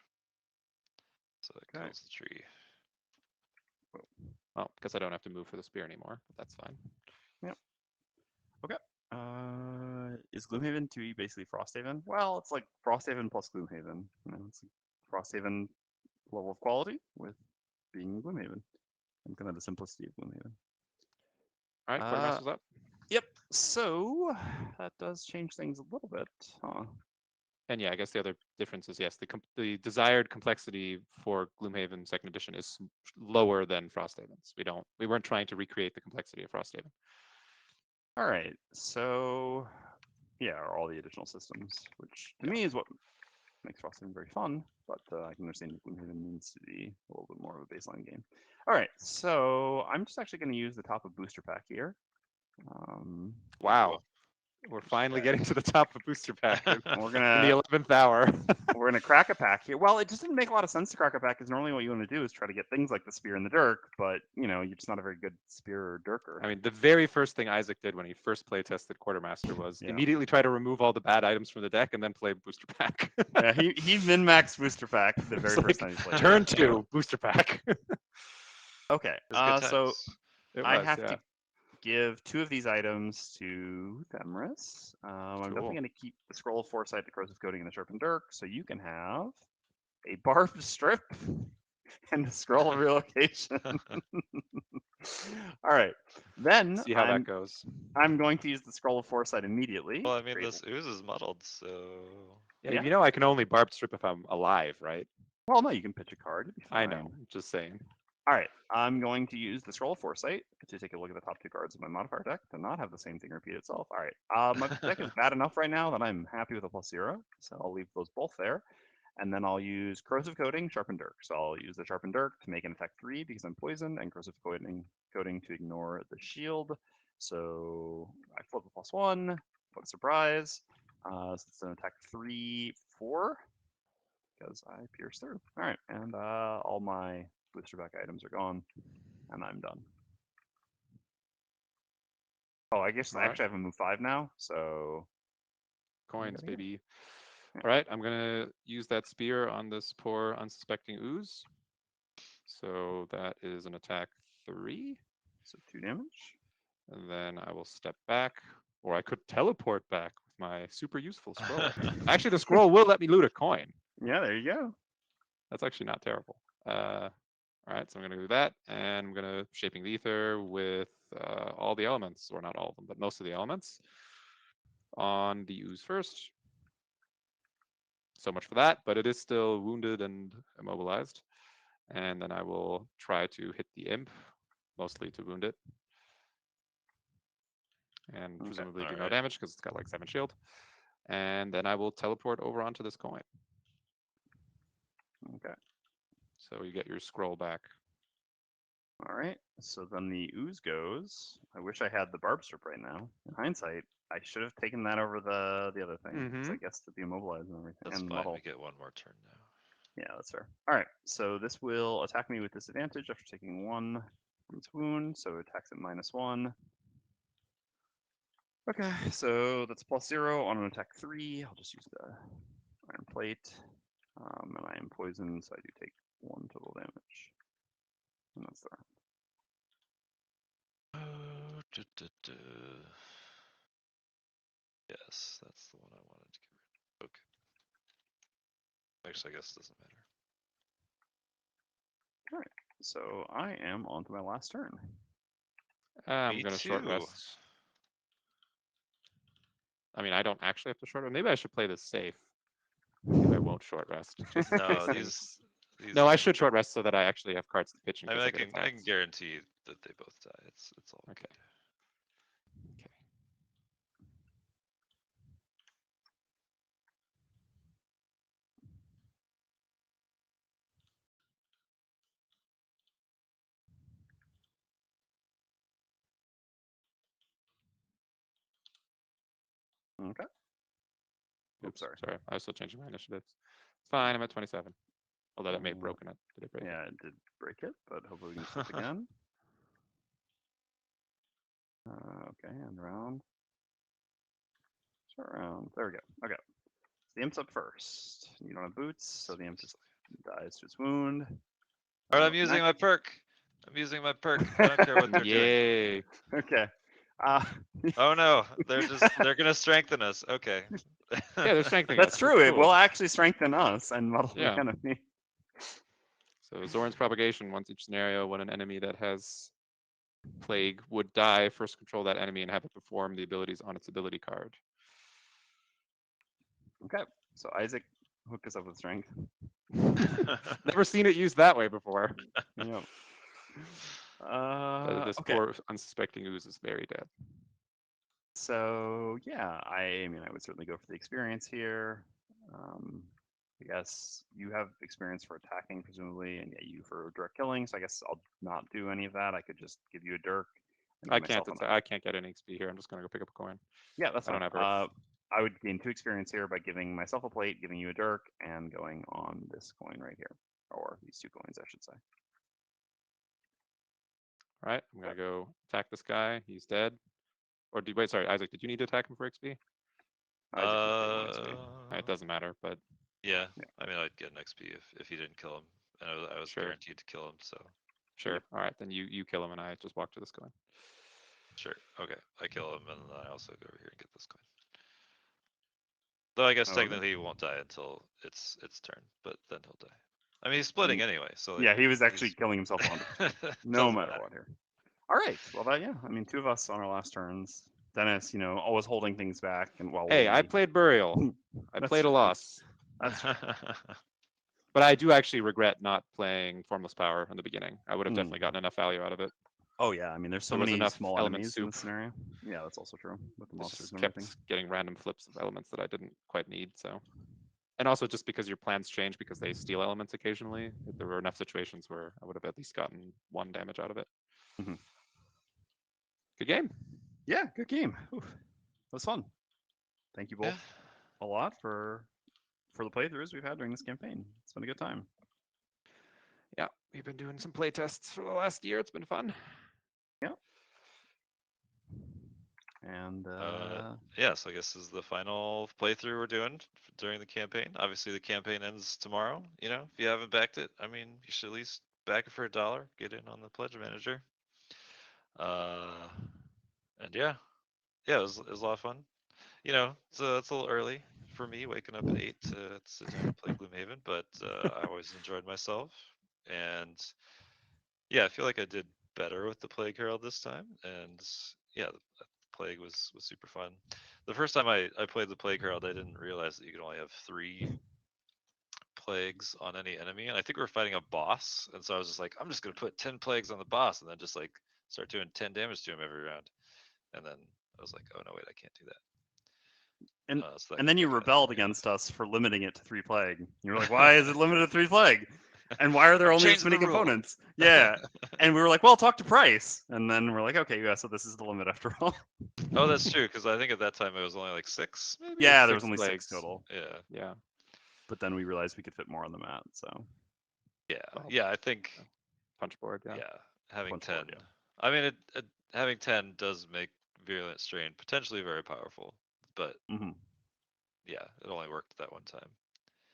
So it Okay. kills the tree. Oh, because I don't have to move for the spear anymore, but that's fine. Yep. Okay. Is Gloomhaven 2E basically Frosthaven? Well, it's like Frosthaven plus Gloomhaven. You know, it's like Frosthaven level of quality with being Gloomhaven. And kind of the simplicity of Gloomhaven. All right, Quartermaster's up. Yep. So that does change things a little bit, huh? And yeah, I guess the other difference is yes, the desired complexity for Gloomhaven Second Edition is lower than Frosthaven's. We weren't trying to recreate the complexity of Frosthaven. All right. So yeah, are all the additional systems, which to me is what makes Frosthaven very fun. But I can understand that Gloomhaven needs to be a little bit more of a baseline game. All right. So I'm just actually going to use the top of booster pack here. Wow. We're finally getting to the top of booster pack in We're the gonna 11th hour. we're gonna crack a pack here. Well, it just didn't make a lot of sense to crack a pack because normally what you want to do is try to get things like the spear and the dirk, but you know you're just not a very good spear or dirker. I mean, the very first thing Isaac did when he first play tested Quartermaster was Yeah. immediately try to remove all the bad items from the deck and then play booster pack. Yeah, he min maxed booster pack the It's very like, first time he played. turn it. 2 booster pack. Okay. It was good So times. It I was, have yeah. to give 2 of these items to Themris. I'm definitely Cool. going to keep the Scroll of Foresight, the Corrosive Coating, and the Sharpened Dirk, so you can have a Barbed Strip and a Scroll of Relocation. All right. Then See how that goes. I'm going to use the Scroll of Foresight immediately. Well, I mean, Great. this ooze is muddled, so Yeah, Yeah. you know I can only barb strip if I'm alive, right? Well, no, you can pitch a card. It'd be I fine. know, just saying. All right. I'm going to use the Scroll of Foresight to take a look at the top 2 cards of my modifier deck to not have the same thing repeat itself. All right. My deck is bad enough right now that I'm happy with a +0, so I'll leave those both there. And then I'll use Corrosive Coating, Sharpened Dirk. So I'll use the Sharpened Dirk to make an attack 3 because I'm poisoned, and Corrosive Coating to ignore the shield. So I flip a +1, put a surprise. So it's an attack 3, 4 because I pierce through. All right, and all my booster back items are gone, and I'm done. Oh, I guess All actually I have a move 5 now, so Coins, Yeah. baby. All right, I'm gonna use that spear on this poor unsuspecting ooze. So that is an attack 3. so 2 damage. And then I will step back, or I could teleport back with my super useful scroll. Actually, the scroll will let me loot a coin. Yeah, there you go. That's actually not terrible. All right, so I'm going to do that, and I'm going to Shaping the Ether with all the elements, or not all of them, but most of the elements on the ooze first. So much for that, but it is still wounded and immobilized. And then I will try to hit the imp, mostly to wound it. And Okay, presumably do no alright. damage because it's got like 7 shield. And then I will teleport over onto this coin. Okay. So you get your scroll back. All right. So then the ooze goes. I wish I had the barb strip right now. In hindsight, I should have taken that over the other thing. 'Cause I guess to be immobilized and everything. That's and fine. muddle. We get 1 more turn now. Yeah, that's fair. All right. So this will attack me with disadvantage after taking 1 from its wound. So it attacks at -1. Okay. So that's +0 on an attack 3. I'll just use the iron plate. And I am poisoned, so I do take 1 total damage. And that's there. Yes, that's the one I wanted to get rid of. Okay. Actually, I guess it doesn't matter. So I am on to my last turn. I'm Me gonna short too. rest. I mean, I don't actually have to short rest. Maybe I should play this safe. Maybe I won't short rest. Just in No, case these. No, I should short rest so that I actually have cards to pitch in I case mean, I get I can attacked. guarantee that they both die. It's all Okay. good. Okay. Okay. Oops, sorry. sorry. I was still changing my initiatives. It's fine. I'm at 27. Although that may have Uh, broken it. Did it break it? Yeah, it did break it, but hopefully we can flip again. Okay, and around. Around. There we go. Okay. The imp's up first. You don't have boots, so the imp just dies to its wound. All right, Uh, I'm using next- my perk. I'm using my perk. I don't care what they're doing. Yay. Okay. Uh, Oh no, they're gonna strengthen us. Okay. Yeah, they're strengthening that's us. true. It cool. will actually strengthen us and muddle Yeah. the enemy. So Zoran's propagation, once each scenario, when an enemy that has plague would die, first control that enemy and have it perform the abilities on its ability card. Okay. So Isaac hooked us up with strength. Never seen it used that way before. Yep. But this Okay. poor unsuspecting ooze is very dead. So yeah, I mean, I would certainly go for the experience here. I guess you have experience for attacking, presumably, and yeah, you for direct killing. So I guess I'll not do any of that. I could just give you a dirk. And I give can't. myself an- I can't get any XP here. I'm just gonna go pick up a coin. Yeah, that's I fine. don't have Earth. I would gain 2 experience here by giving myself a plate, giving you a dirk, and going on this coin right here, or these 2 coins, I should say. All right, I'm gonna go attack this guy. He's dead. Or wait, sorry, Isaac, did you need to attack him for XP? Isaac is getting 1 XP. It doesn't matter, but Yeah, Yeah. I mean, I'd get an XP if he didn't kill him, and I was Sure. guaranteed to kill him. So sure. Yep. All right, then you kill him and I just walk to this coin. sure, okay, I kill him, and then I also go over here and get this coin. Though I guess Okay. technically he won't die until it's turn, but then he'll die. I mean, he's splitting anyway, so Yeah, he was actually he's- killing himself 100%. No Doesn't matter matter. what here. All right. Well, yeah. I mean, 2 of us on our last turns. Dennis, always holding things back, and while Hey, I we- played Burial. I That's played a true. loss. That's But I do actually regret not playing Formless Power in the beginning. I would have Hmm. definitely gotten enough value out of it. Oh yeah. I mean, there's so There was many enough small element enemies in soup. this scenario. Yeah, that's also true with the It monsters just and kept everything. getting random flips of elements that I didn't quite need. So, and also just because your plans change because they steal elements occasionally. There were enough situations where I would have at least gotten 1 damage out of it. Mhm. Good game. Yeah, good game. Oof. That was fun. Thank you both Yeah. a lot for the playthroughs we've had during this campaign. It's been a good time. Yeah, we've been doing some play tests for the last year. It's been fun. Yeah. And Yeah, so I guess this is the final playthrough we're doing during the campaign. Obviously, the campaign ends tomorrow. If you haven't backed it, I mean, you should at least back it for $1. Get in on the pledge manager. And yeah, it was a lot of fun. So it's a little early for me waking up at 8 to sit down and play Gloomhaven, but I always enjoyed myself. And yeah, I feel like I did better with the Plague Herald this time. And yeah, the Plague was super fun. The first time I played the Plague Herald, I didn't realize that you could only have 3 plagues on any enemy. And I think we were fighting a boss. And so I was just like, I'm just going to put 10 plagues on the boss and then just like start doing 10 damage to him every round. And then I was like, oh no, wait, I can't do that. and So and then you that kinda rebelled threw me off. against us for limiting it to 3 plague. You were like, "Why is it limited to 3 plague? And why are there only this Change the many rule." components?" Yeah. And we were like, "Well, talk to Price." And then we're like, "Okay, yeah, so this is the limit after all." Oh, that's true, because I think at that time it was only like 6, maybe? Yeah, there was 6 only 6 plagues. total. Yeah. Yeah. But then we realized we could fit more on the mat, so Yeah. Oh. Yeah, I think, Punch board. Yeah. yeah, having Punch 10. board, yeah. I mean, having 10 does make Virulent Strain potentially very powerful, but Mhm. yeah, it only worked that one time.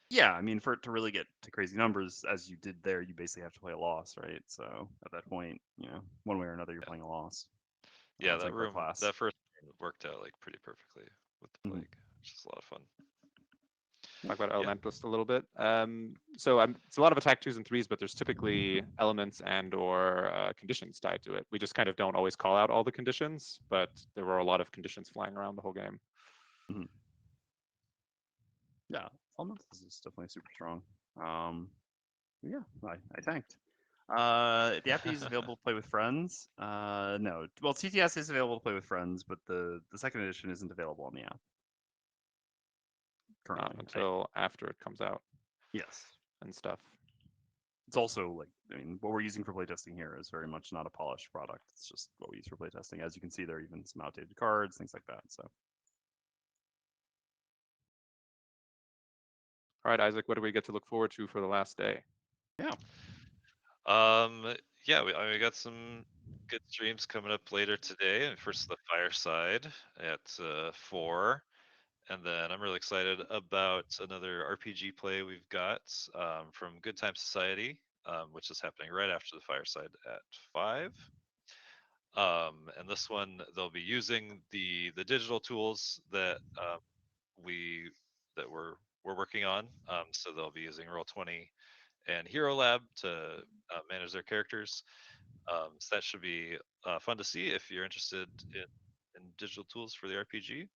Yeah, I mean, for it to really get to crazy numbers, as you did there, you basically have to play a loss, right? So at that point, one way or another, you're Yeah. playing a loss. Yeah, It's that like per room, class. that first room worked out like pretty perfectly with the Mhm. Plague, which is a lot of fun. talk about Yeah. elementalist a little bit. So it's a lot of attack 2s and 3s, but there's typically elements and/or conditions tied to it. We just kind of don't always call out all the conditions, but there were a lot of conditions flying around the whole game. Yeah, elementals is definitely super strong. Yeah, I thanked. The app is available to play with friends. No, well, TTS is available to play with friends, but the second edition isn't available on the app Not currently. until after it comes out Yes, and stuff. it's also like, I mean, what we're using for playtesting here is very much not a polished product. It's just what we use for playtesting. As you can see, there are even some outdated cards, things like that. So All right, Isaac, what do we get to look forward to for the last day? yeah, Yeah, we got some good streams coming up later today. First, the Fireside at 4. And then I'm really excited about another RPG play we've got from Good Time Society, which is happening right after the Fireside at 5. And this one, they'll be using the digital tools that we're working on. So they'll be using Roll20 and Hero Lab to manage their characters. So that should be fun to see if you're interested in digital tools for the RPG.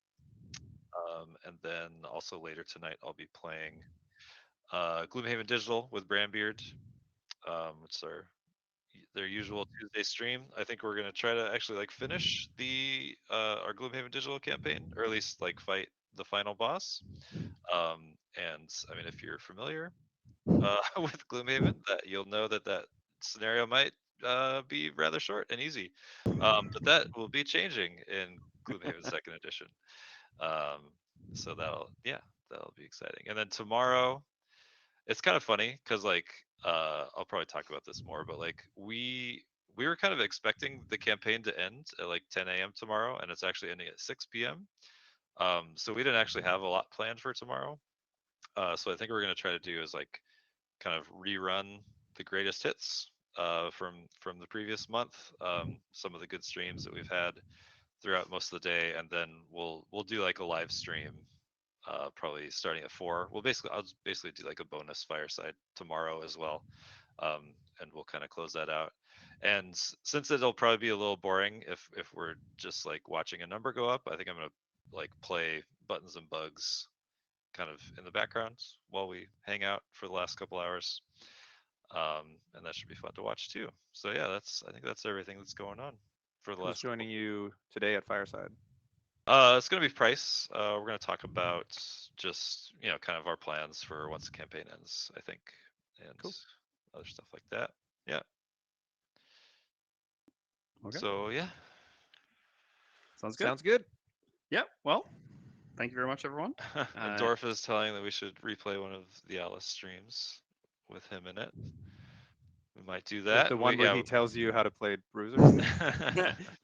And then also later tonight, I'll be playing Gloomhaven Digital with Brandbeard, which is their usual Tuesday stream. I think we're gonna try to actually like finish the our Gloomhaven Digital campaign, or at least like fight the final boss. And I mean, if you're familiar with Gloomhaven, that you'll know that scenario might be rather short and easy, but that will be changing in Gloomhaven Second Edition. So that'll be exciting. And then tomorrow, it's kind of funny because like I'll probably talk about this more, but like we were kind of expecting the campaign to end at like 10 a.m. tomorrow, and it's actually ending at 6 p.m. So we didn't actually have a lot planned for tomorrow. So I think we're gonna try to do is like kind of rerun the greatest hits from the previous month, some of the good streams that we've had throughout most of the day, and then we'll do like a live stream probably starting at 4. I'll just basically do like a bonus Fireside tomorrow as well, and we'll kind of close that out. And since it'll probably be a little boring if we're just like watching a number go up, I think I'm gonna like play Buttons and Bugs kind of in the background while we hang out for the last couple hours, and that should be fun to watch too. So yeah, I think that's everything that's going on for the Who's last. joining you today at Fireside? It's gonna be Price. We're gonna talk about just kind of our plans for once the campaign ends, I think, and Cool. other stuff like that. Yeah. okay, So yeah. sounds good. Sounds good. Yep. Well, thank you very much, everyone. And Dorf is telling that we should replay one of the Alice streams with him in it. We might do that. The one where he tells you how to play Bruiser.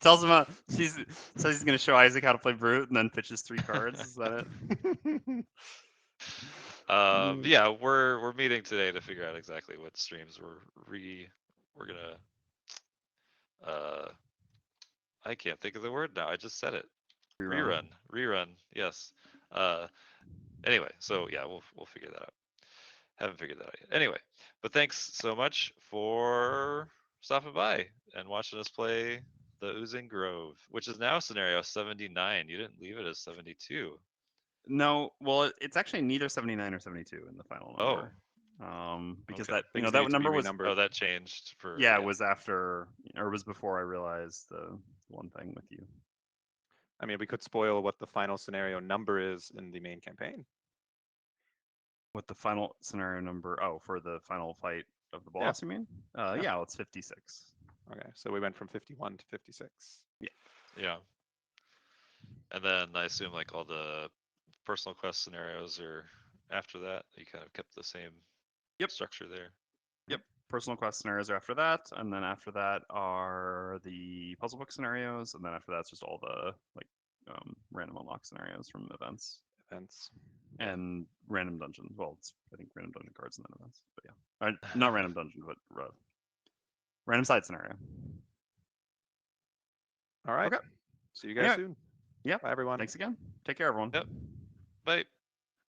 Tells him says he's gonna show Isaac how to play Brute, and then pitches 3 cards. Is that it? Yeah, we're meeting today to figure out exactly what streams we're gonna I can't think of the word now. I just said it. Rerun. Yes. Anyway, so yeah, we'll figure that out. Haven't figured that out yet. Anyway, but thanks so much for stopping by and watching us play the Oozing Grove, which is now scenario 79. You didn't leave it as 72. No, well, it's actually neither 79 or 72 in the final number. Because okay. that that number was that changed for it was after or was before I realized the one thing with you. I mean, we could spoil what the final scenario number is in the main campaign. What the final scenario number? Oh, for the final fight of the boss, you mean? Yeah, well, it's 56. Okay, so we went from 51 to 56. Yeah. And then I assume like all the personal quest scenarios are after that. You kind of kept the same structure there. Yep. Personal quest scenarios are after that, and then after that are the puzzle book scenarios, and then after that's just all the like random unlock scenarios from events and random dungeon. Well, it's I think random dungeon cards and then events, but yeah, not random dungeon, but random side scenario. All right. Okay. See you guys soon. Yeah. Bye, everyone. Thanks again. Take care, everyone. Yep. Bye.